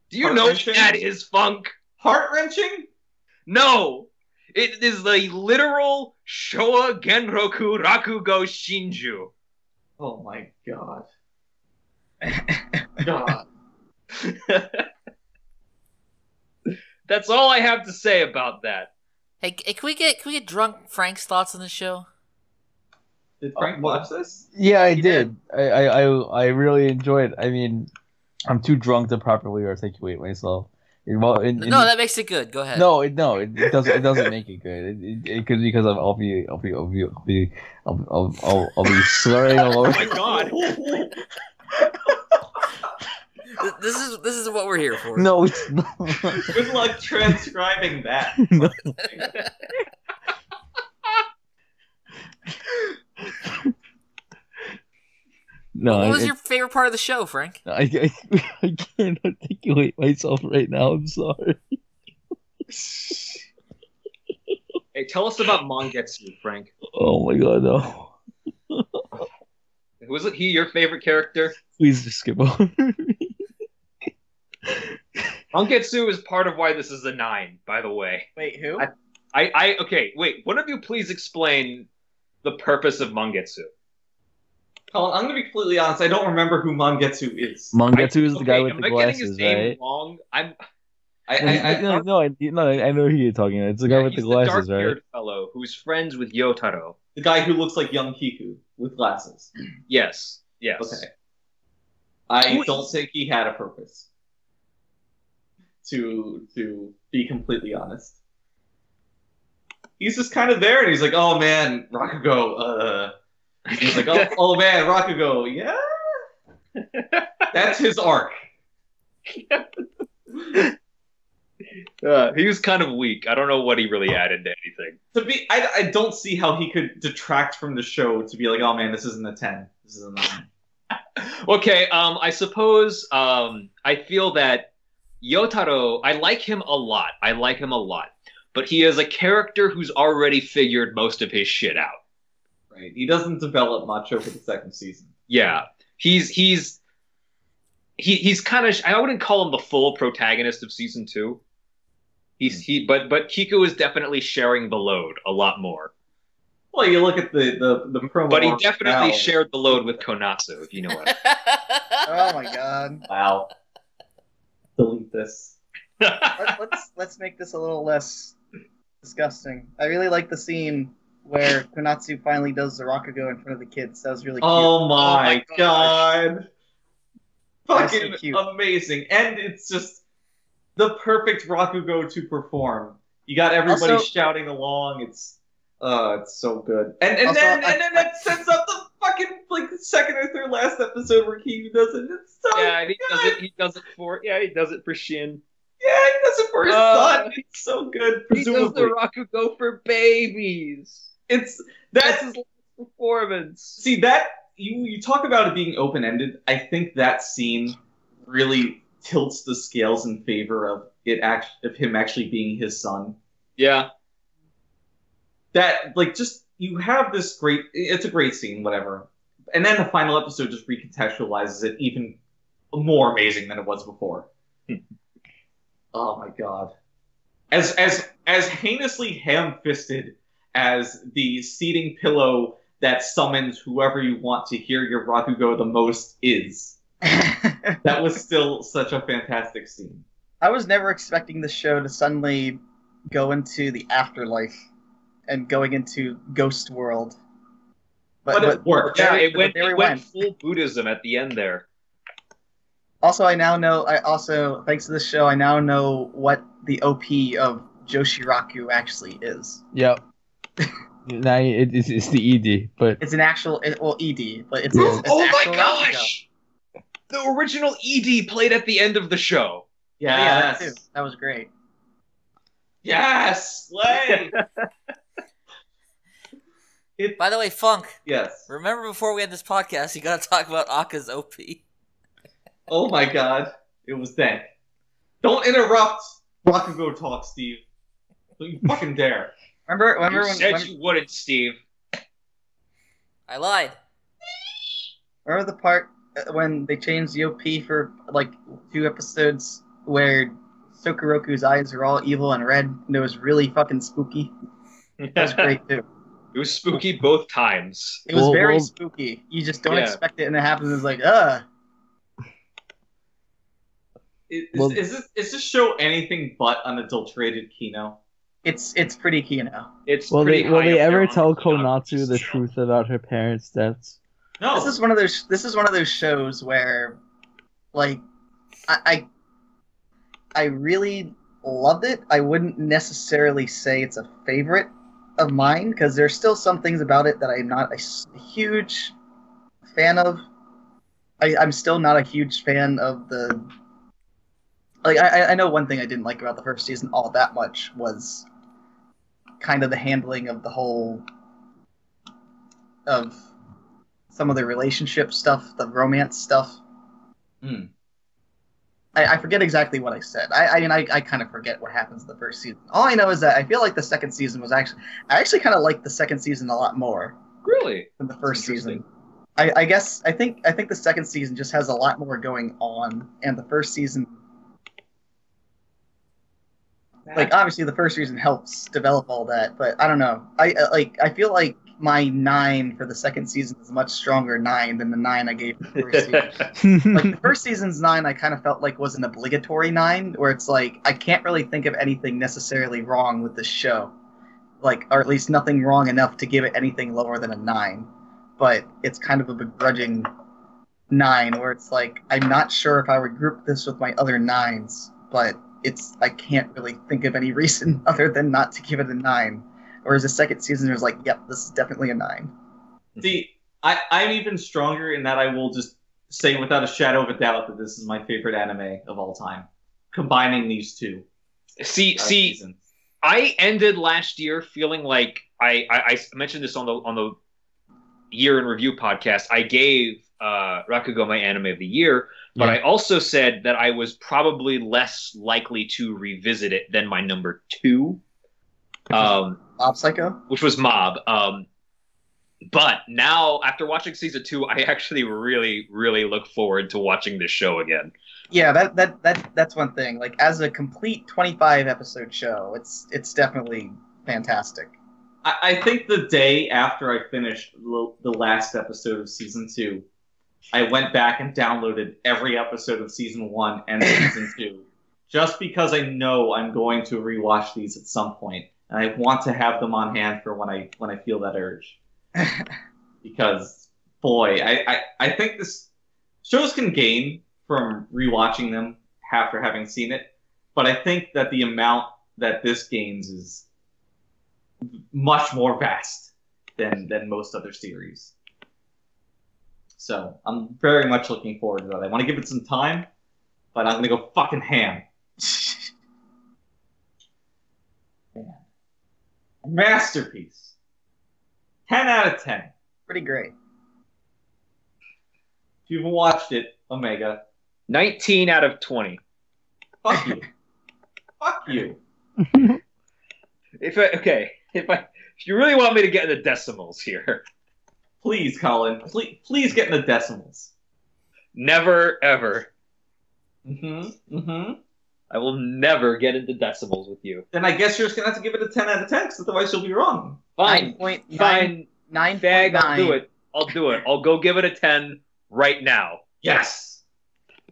Do you know what that is, Funk? Heart-wrenching? No! It is the literal Shouwa Genroku Rakugo Shinjuu. Oh my god. God. That's all I have to say about that. Hey, can we get drunk Frank's thoughts on the show? Did Frank watch this? Yeah, I did. I really enjoyed. I mean, I'm too drunk to properly articulate myself. No, that makes it good. Go ahead. No, it doesn't make it good. It could, because I'll be slurring all over. Oh my god! This is what we're here for. No, it's not. Good luck transcribing that. No. No, what was your favorite part of the show, Frank? I can't articulate myself right now. I'm sorry. Hey, tell us about Mangetsu, Frank. Oh my god, no. Was it your favorite character? Please just skip over me. Mangetsu is part of why this is a 9, by the way. Wait, who? Okay, wait. One of you please explain the purpose of Mangetsu. Collin, I'm going to be completely honest. I don't remember who Mangetsu is. Mangetsu is the guy with the am I getting his glasses, name right? wrong? I know who you're talking about. It's the guy with the glasses, the right? dark-haired fellow who's friends with Yotaro. The guy who looks like young Kiku with glasses. Yes. Okay. I don't think he had a purpose. To be completely honest. He's just kind of there, and he's like, oh man, Rakugo, he's like, oh man, Rakugo, yeah? That's his arc. He was kind of weak. I don't know what he really added to anything. I don't see how he could detract from the show to be like, oh man, this isn't a 10. This is a 9. Okay, I suppose I feel that Yotaro, I like him a lot. But he is a character who's already figured most of his shit out. Right. He doesn't develop much over the second season. Yeah. He's kind of, I wouldn't call him the full protagonist of season 2. But Kiku is definitely sharing the load a lot more. Well, you look at the promo. But he definitely shared the load with Konatsu, if you know what. Oh my god. Wow. Delete this. Let's make this a little less disgusting. I really like the scene where Konatsu finally does the Rakugo in front of the kids. That was really cute. Oh my god. Fucking So cute. amazing. And it's just the perfect Rakugo to perform. You got everybody Also, shouting along. It's so good. And Also, then that sets up the fucking like second or third last episode where Kiku does it. It's so Yeah, good. he does it for Shin. Yeah, he does it for his son. It's so good. He does the Presumably. Rakugo for babies. That's That's his last performance. See that you talk about it being open ended. I think that scene really tilts the scales in favor of him actually being his son. Yeah. That just you have this it's a great scene, whatever. And then the final episode just recontextualizes it even more amazing than it was before. Oh my god. As heinously ham-fisted as the seating pillow that summons whoever you want to hear your Rakugo the most is, that was still such a fantastic scene. I was never expecting the show to suddenly go into the afterlife and going into Ghost World. But it worked. Yeah, it went full Buddhism at the end there. Also, thanks to this show, I now know what the OP of Joshiraku actually is. Yep. Now it's the ED, but It's an actual, ED, but it's Oh my actual gosh! The original ED played at the end of the show. Rakugo. Yeah, that too. That was great. Yes! Slay! By the way, Funk, Yes. remember before we had this podcast, you gotta talk about Akka's OP. Oh my god. It was dank. Don't interrupt Rakugo talk, Steve. Don't you fucking dare. Remember You when said you wouldn't, Steve. I lied. remember the part when they changed the OP for like 2 episodes where Sukeroku's eyes are all evil and red, and it was really fucking spooky. That was great too. It was spooky both times. It was Well, very well- spooky. You just don't Yeah. expect it, and it happens. It's like, Is this show anything but unadulterated Kino? It's pretty Kino. It's Will pretty they will high they up there ever on tell the Kino Konatsu the scale. truth about her parents' deaths? No. This is one of those shows where, like, I really loved it. I wouldn't necessarily say it's a favorite of mine because there's still some things about it that I'm not a huge fan of. I'm still not a huge fan of the. Like, I know one thing I didn't like about the first season all that much was kind of the handling of the whole of some of the relationship stuff, the romance stuff. I forget exactly what I said. I kind of forget what happens in the first season. All I know is that I feel like the second season was I actually kind of liked the second season a lot more Really? than the first season. I think the second season just has a lot more going on, and the first season, like, obviously the first season helps develop all that, but I don't know. I feel like my 9 for the second season is a much stronger 9 than the 9 I gave the first season. Like, the first season's 9 I kind of felt like was an obligatory 9, where it's like, I can't really think of anything necessarily wrong with this show. Like, or at least nothing wrong enough to give it anything lower than a 9. But it's kind of a begrudging 9, where it's like, I'm not sure if I would group this with my other 9s, but I can't really think of any reason other than not to give it a 9. Whereas the second season was like, yep, this is definitely a 9. See, I'm even stronger in that I will just say without a shadow of a doubt that this is my favorite anime of all time. Combining these two. See, seasons. I ended last year feeling like I mentioned this on the year in review podcast. I gave Rakugo my anime of the year, but I also said that I was probably less likely to revisit it than my number 2. Mob Psycho? Which was Mob. But now, after watching season 2, I actually really, really look forward to watching this show again. Yeah, that's one thing. Like, as a complete 25-episode show, it's definitely fantastic. I think the day after I finished the last episode of season 2, I went back and downloaded every episode of season 1 and season 2, just because I know I'm going to rewatch these at some point. And I want to have them on hand for when I feel that urge. Because, boy, I think this shows can gain from rewatching them after having seen it, but I think that the amount that this gains is much more vast than most other series. So I'm very much looking forward to that. I want to give it some time, but I'm going to go fucking ham. Masterpiece. 10 out of 10. Pretty great. If you haven't watched it, Omega, 19 out of 20. fuck you. Fuck you. If you really want me to get in the decimals here, Please, Collin. Please get in the decimals. never ever. Mm-hmm. I will never get into decimals with you. Then I guess you're just going to have to give it a 10 out of 10, because otherwise you'll be wrong. Fine, 9.9. fine, 9.9. Fag, I'll do it. I'll go give it a 10 right now. Yes.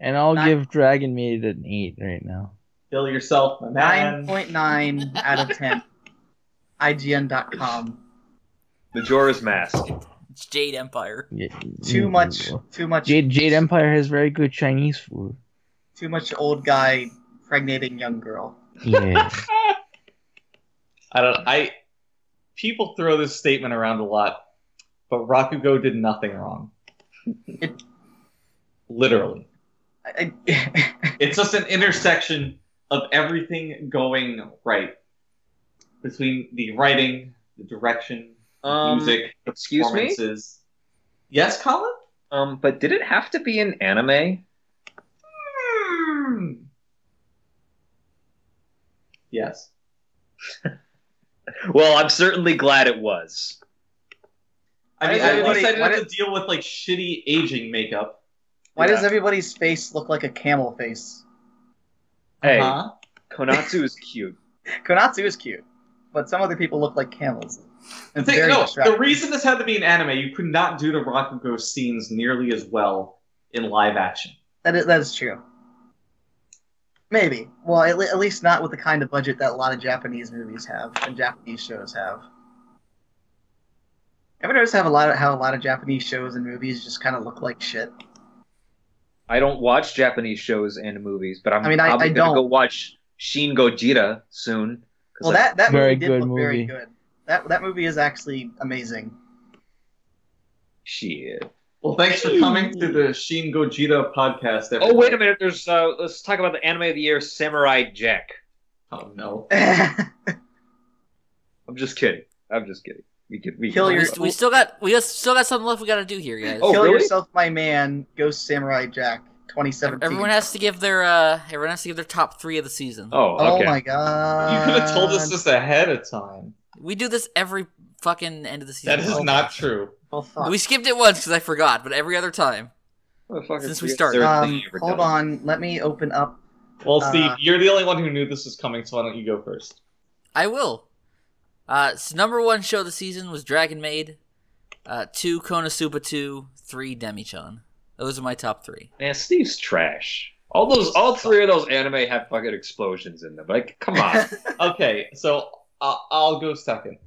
And I'll Nine- give Dragon Maid an 8 right now. Kill yourself, my man. 9.9 out of 10. IGN.com. Majora's Mask. It's Jade Empire. Yeah. Too much. Jade Empire has very good Chinese food. Too much old guy impregnating young girl. Yeah. People throw this statement around a lot, but Rakugo did nothing wrong. Literally. It's just an intersection of everything going right. Between the writing, the direction, the music, the excuse me? performances. Yes, Collin? But did it have to be an anime? Yes. Well, I'm certainly glad it was. I mean, Why does at least I didn't everybody- have to deal with, like, shitty aging makeup. Why does Yeah. everybody's face look like a camel face? Hey, Uh-huh. Konatsu is cute. Konatsu is cute, but some other people look like camels. It's The very distracting. reason this had to be an anime, you could not do the Rakugo scenes nearly as well in live action. That is true. Maybe. Well, at least not with the kind of budget that a lot of Japanese movies have and Japanese shows have. Ever notice how a lot of Japanese shows and movies just kind of look like shit? I don't watch Japanese shows and movies, but I'm I probably don't. gonna go watch Shin Gojira soon. Well, that movie Very did good look very movie. good. That movie is actually amazing. Shit. Well, thanks for coming to the Shin Gojira podcast. Oh, wait a minute. There's let's talk about the anime of the year, Samurai Jack. Oh no. I'm just kidding. We Kill your- We still got something left we got to do here, guys. Oh, Kill really? Yourself, My Man, Ghost Samurai Jack, 2017. Everyone has to give their top 3 of the season. Oh, Oh okay. my god. You could have told us this ahead of time. We do this every fucking end of the season. That is not true. Well, fuck. We skipped it once because I forgot, but every other time. Since we started. Hold on, let me open up. Well, Steve, you're the only one who knew this was coming, so why don't you go first? I will. So number 1 show of the season was Dragon Maid. 2, Konosuba 2. 3, Demi-chan. Those are my top 3. Man, Steve's trash. All 3 of those anime have fucking explosions in them. Like, come on. Okay, so I'll go second.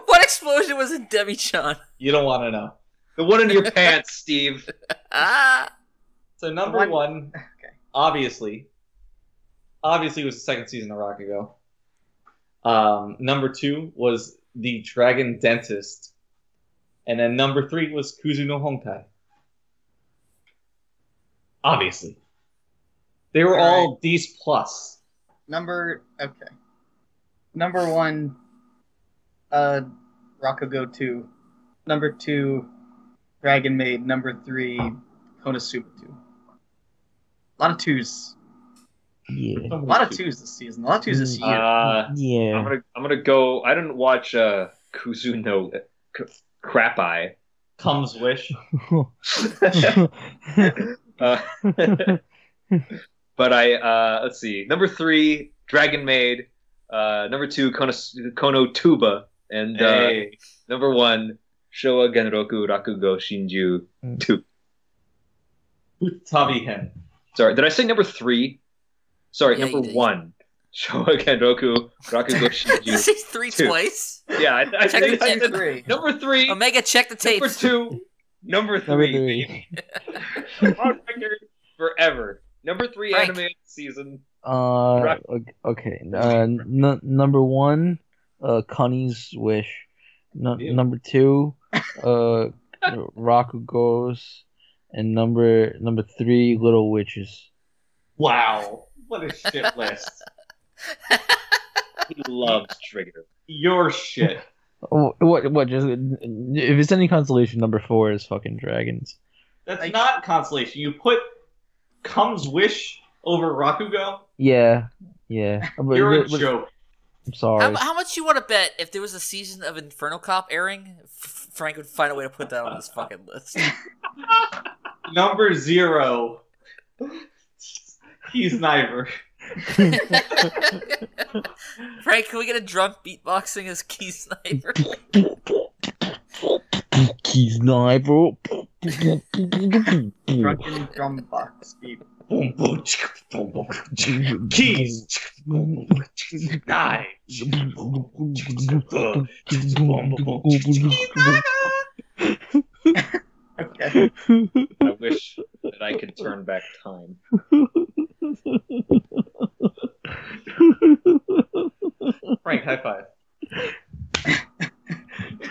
What explosion was in Demi-chan? You don't want to know. The one in your pants, Steve. So number one, obviously was the second season of Rakugo. Number 2 was the Dragon Dentist, and then number 3 was Kuzu no Honkai. Obviously, they were all D's plus. Number 1, Rakugo 2. Number 2, Dragon Maid. Number 3, Konosuba 2. A lot of 2s. Yeah. A lot of 2s this season. A lot of 2s this year. Yeah. I'm gonna go. I didn't watch Kuzu no Crap Eye. Comes Wish. But let's see. Number 3, Dragon Maid. Number 2, Konotuba, and number 1, Shouwa Genroku Rakugo Shinjuu 2. Futatabi-hen. Sorry, did I say number 3? Sorry, Yeah, number you did. 1, Shouwa Genroku Rakugo Did you Shinjuu. say 3 2. twice? Yeah, I Check think the I said 3. number 3. Omega, check the Number tapes. 2. Number 3. On record forever. Number 3 Frank. anime of the season. Okay. Number 1, Connie's Wish. Ew. Number 2, Rakugo's, and number 3, Little Witches. Wow, what a shit list. He loves Trigger. Your shit. What? Just if it's any consolation, number 4 is fucking Dragons. That's not consolation. You put Comes Wish over Rakugo? Yeah. But- You're a but- joke. I'm sorry. How much you want to bet if there was a season of Inferno Cop airing, Frank would find a way to put that on this fucking list? Number 0. He's neither. Frank, can we get a drunk beatboxing as Key Sniper? Keys Sniper. Drunken drum box beat. Keys. Knives. Okay. I wish that I could turn back time. Frank, high five.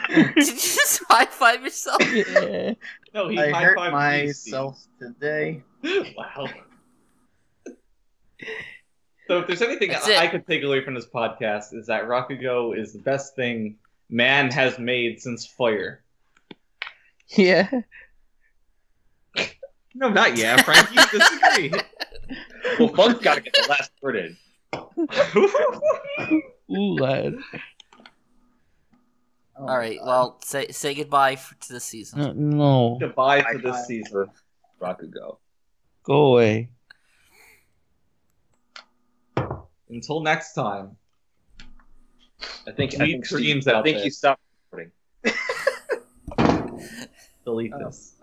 Did you just high five yourself? Yeah. No, he I high hurt fived myself today. Wow. So if there's anything That's it. I could take away from this podcast is that Rakugo is the best thing man has made since fire. Yeah. No, not yeah, Frank. You disagree. Well, Funk's got to get the last word in. Ooh, lad. Oh, All right, well, say goodbye to this season. No. Goodbye High to this five. season. Rakugo. Go away. Until next time. I think Sweet Steve- dreams I out think there. you stopped recording. Delete Oh. this.